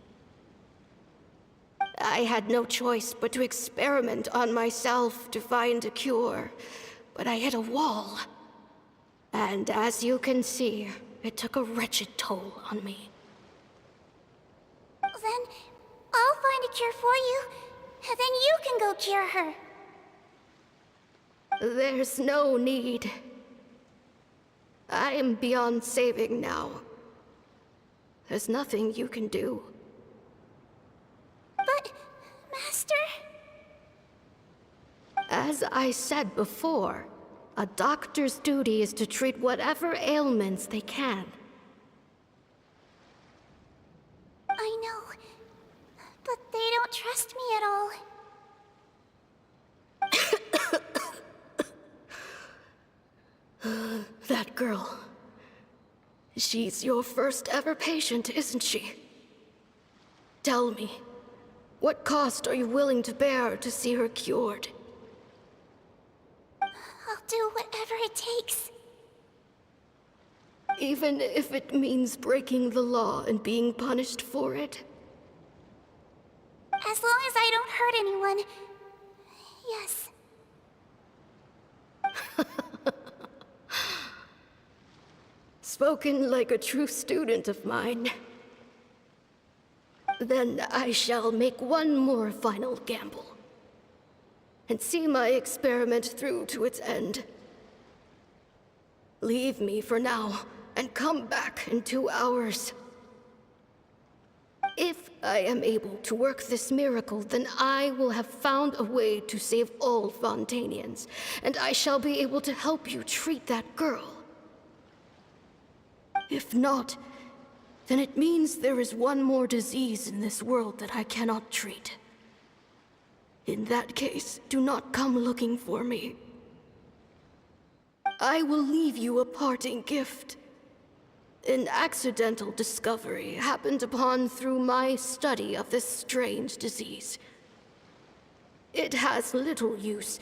I had no choice but to experiment on myself to find a cure, but I hit a wall. And as you can see, it took a wretched toll on me. Then I'll find a cure for you, and then you can go cure her. There's no need. I am beyond saving now. There's nothing you can do. But, Master... As I said before, a doctor's duty is to treat whatever ailments they can. I know, but they don't trust me at all. That girl. She's your first ever patient, isn't she? Tell me, what cost are you willing to bear to see her cured? I'll do whatever it takes. Even if it means breaking the law and being punished for it? As long as I don't hurt anyone. Yes. Spoken like a true student of mine. Then I shall make one more final gamble. And see my experiment through to its end. Leave me for now, and come back in 2 hours. If I am able to work this miracle, then I will have found a way to save all Fontainians, and I shall be able to help you treat that girl. If not, then it means there is one more disease in this world that I cannot treat. In that case, do not come looking for me. I will leave you a parting gift. An accidental discovery happened upon through my study of this strange disease. It has little use,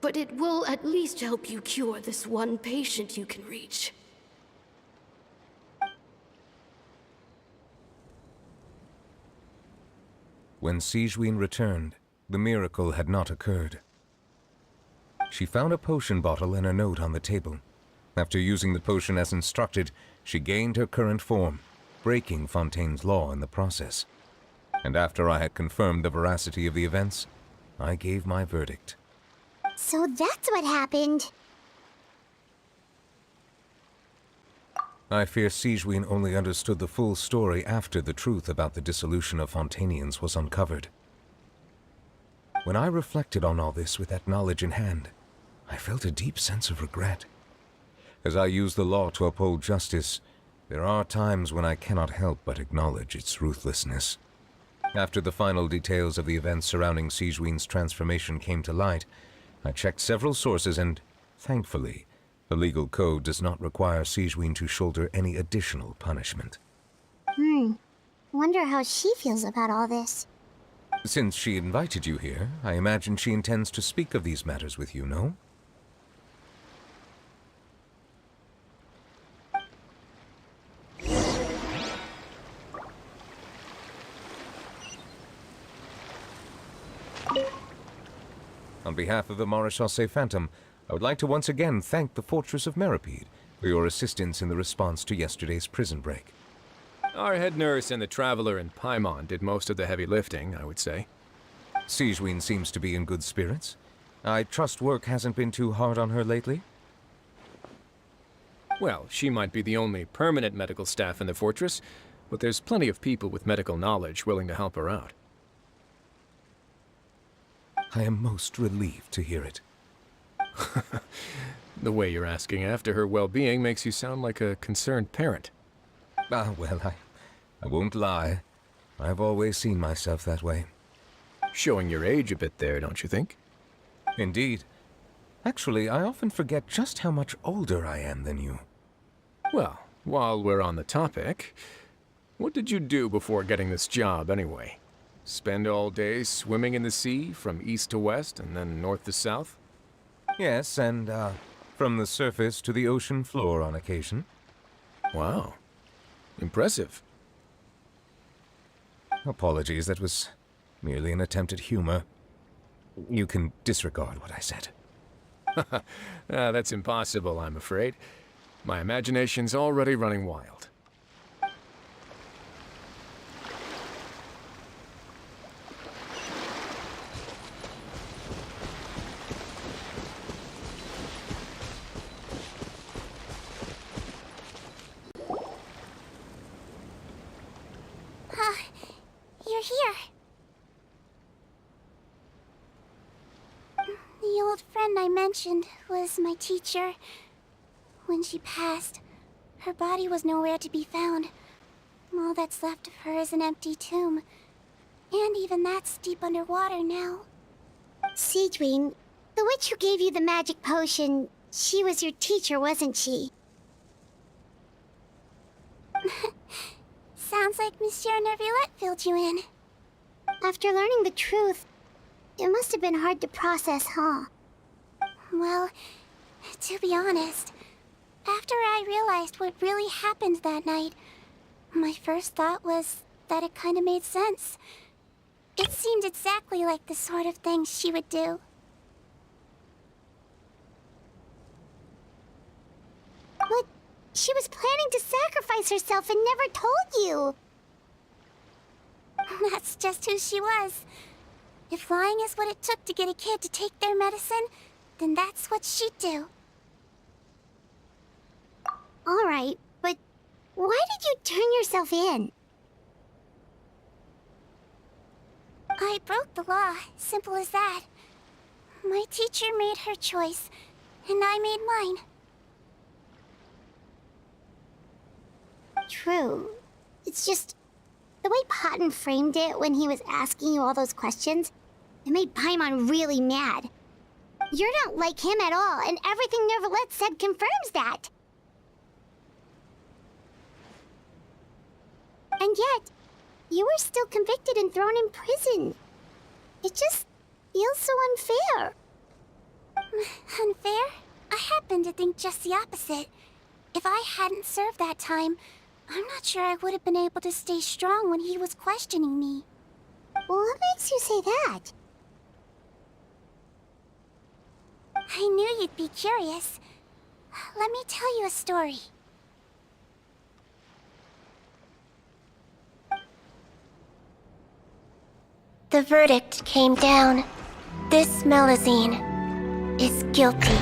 but it will at least help you cure this one patient you can reach. When Siegewiene returned, the miracle had not occurred. She found a potion bottle and a note on the table. After using the potion as instructed, she gained her current form, breaking Fontaine's law in the process. And after I had confirmed the veracity of the events, I gave my verdict. So that's what happened. I fear Siegewiene only understood the full story after the truth about the dissolution of Fontainians was uncovered. When I reflected on all this with that knowledge in hand, I felt a deep sense of regret. As I use the law to uphold justice, there are times when I cannot help but acknowledge its ruthlessness. After the final details of the events surrounding Siegewiene's transformation came to light, I checked several sources and, thankfully, the legal code does not require Siegewiene to shoulder any additional punishment. Wonder how she feels about all this. Since she invited you here, I imagine she intends to speak of these matters with you, no? On behalf of the Maréchaussée Phantom, I would like to once again thank the Fortress of Meripede for your assistance in the response to yesterday's prison break. Our head nurse and the Traveler in Paimon did most of the heavy lifting, I would say. Siegewiene seems to be in good spirits. I trust work hasn't been too hard on her lately? Well, she might be the only permanent medical staff in the fortress, but there's plenty of people with medical knowledge willing to help her out. I am most relieved to hear it. The way you're asking after her well-being makes you sound like a concerned parent. Well, I won't lie. I've always seen myself that way. Showing your age a bit there, don't you think? Indeed. Actually, I often forget just how much older I am than you. Well, while we're on the topic, what did you do before getting this job, anyway? Spend all day swimming in the sea, from east to west, and then north to south? Yes, and, from the surface to the ocean floor on occasion. Wow. Impressive. Apologies, that was merely an attempt at humor. You can disregard what I said. That's impossible, I'm afraid. My imagination's already running wild. You're here. The old friend I mentioned was my teacher. When she passed, her body was nowhere to be found. All that's left of her is an empty tomb. And even that's deep underwater now. Siegewiene, the witch who gave you the magic potion, she was your teacher, wasn't she? Sounds like Monsieur Neuvillette filled you in. After learning the truth, it must have been hard to process, huh? Well, to be honest, after I realized what really happened that night, my first thought was that it kind of made sense. It seemed exactly like the sort of thing she would do. But she was planning to sacrifice herself and never told you. That's just who she was. If lying is what it took to get a kid to take their medicine, then that's what she'd do. All right, but why did you turn yourself in? I broke the law, simple as that. My teacher made her choice, and I made mine. True. It's just the way Potton framed it when he was asking you all those questions. It made Paimon really mad. You're not like him at all, and everything Neverlet said confirms that. And yet, you were still convicted and thrown in prison. It just feels so unfair. Unfair? I happen to think just the opposite. If I hadn't served that time, I'm not sure I would have been able to stay strong when he was questioning me. Well, what makes you say that? I knew you'd be curious. Let me tell you a story. The verdict came down. This Melazine is guilty.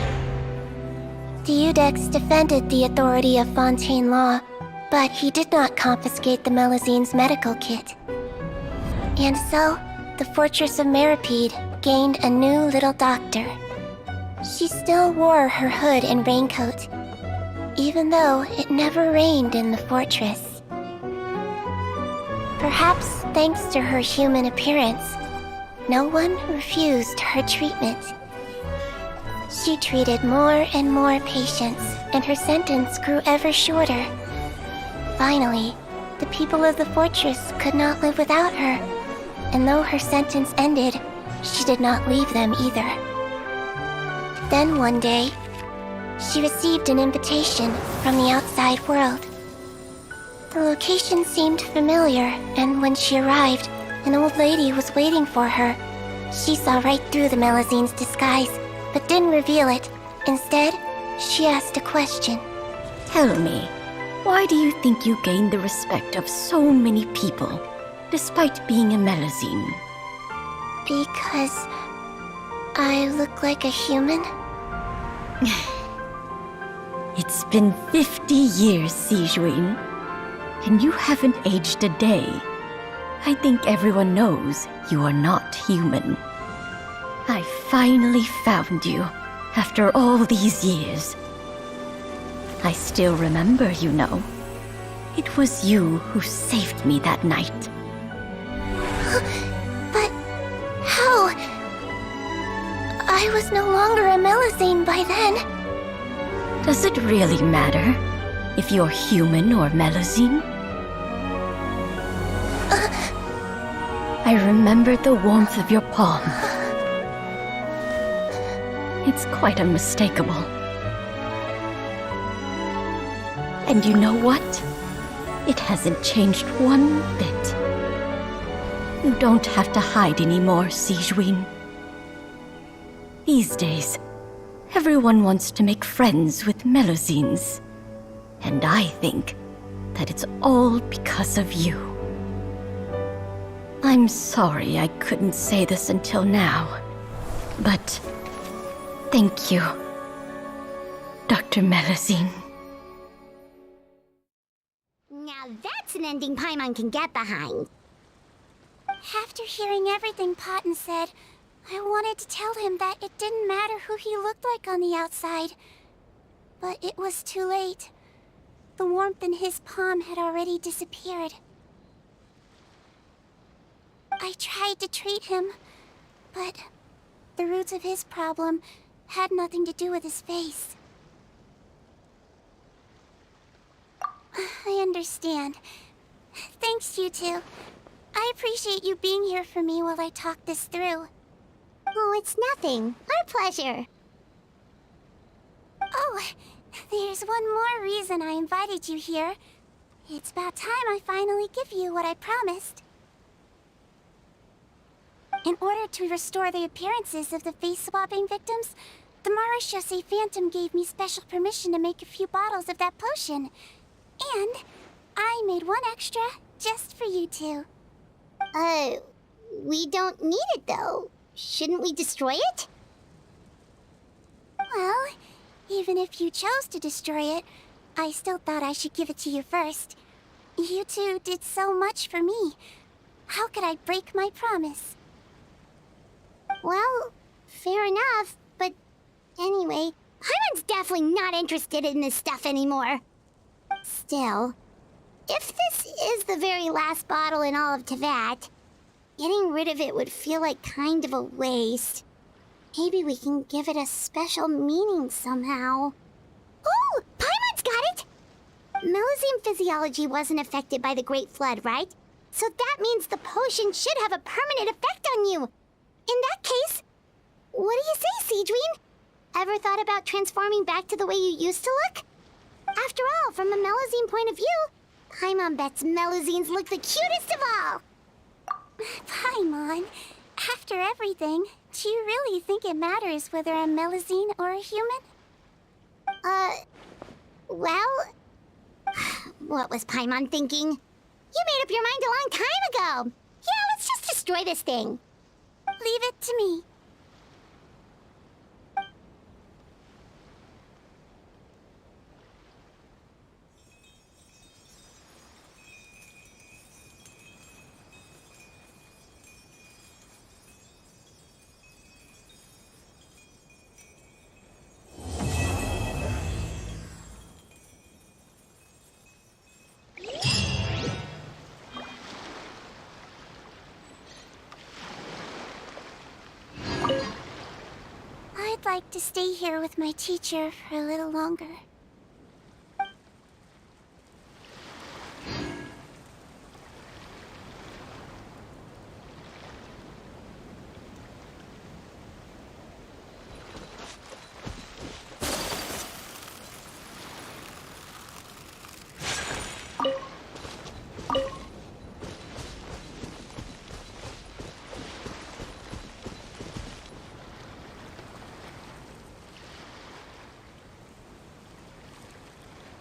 Deudex defended the authority of Fontaine law, but he did not confiscate the Melazine's medical kit. And so, the Fortress of Meripede gained a new little doctor. She still wore her hood and raincoat, even though it never rained in the fortress. Perhaps thanks to her human appearance, no one refused her treatment. She treated more and more patients, and her sentence grew ever shorter. Finally, the people of the fortress could not live without her, and though her sentence ended, she did not leave them either. Then one day, she received an invitation from the outside world. The location seemed familiar, and when she arrived, an old lady was waiting for her. She saw right through the Melazine's disguise, but didn't reveal it. Instead, she asked a question. Tell me, why do you think you gained the respect of so many people, despite being a Melazine? Because I look like a human? It's been 50 years, Siegewiene, and you haven't aged a day. I think everyone knows you are not human. I finally found you, after all these years. I still remember, you know. It was you who saved me that night. But how? I was no longer a Melazine by then. Does it really matter if you're human or Melazine? I remember the warmth of your palm. It's quite unmistakable. And you know what? It hasn't changed one bit. You don't have to hide anymore, Siegewiene. These days, everyone wants to make friends with Melazines. And I think that it's all because of you. I'm sorry I couldn't say this until now, but thank you, Dr. Melazine. Now that's an ending Paimon can get behind. After hearing everything Potton said, I wanted to tell him that it didn't matter who he looked like on the outside. But it was too late. The warmth in his palm had already disappeared. I tried to treat him, but the roots of his problem had nothing to do with his face. I understand. Thanks, you two. I appreciate you being here for me while I talk this through. Oh, it's nothing. Our pleasure. Oh, there's one more reason I invited you here. It's about time I finally give you what I promised. In order to restore the appearances of the face-swapping victims, the Marechaussee Phantom gave me special permission to make a few bottles of that potion. And I made one extra just for you two. We don't need it though. Shouldn't we destroy it? Well, even if you chose to destroy it, I still thought I should give it to you first. You two did so much for me. How could I break my promise? Well, fair enough, but anyway, Paimon's definitely not interested in this stuff anymore. Still, if this is the very last bottle in all of Teyvat, Getting rid of it would feel like kind of a waste. Maybe we can give it a special meaning somehow. Oh! Paimon's got it! Melazine physiology wasn't affected by the Great Flood, right? So that means the potion should have a permanent effect on you. In that case, what do you say, Siegewiene? Ever thought about transforming back to the way you used to look? After all, from a Melazine point of view, Paimon bets Melazines look the cutest of all. Paimon, after everything, do you really think it matters whether I'm Melazine or a human? Well... What was Paimon thinking? You made up your mind a long time ago. Yeah, let's just destroy this thing. Leave it to me. I'd like to stay here with my teacher for a little longer.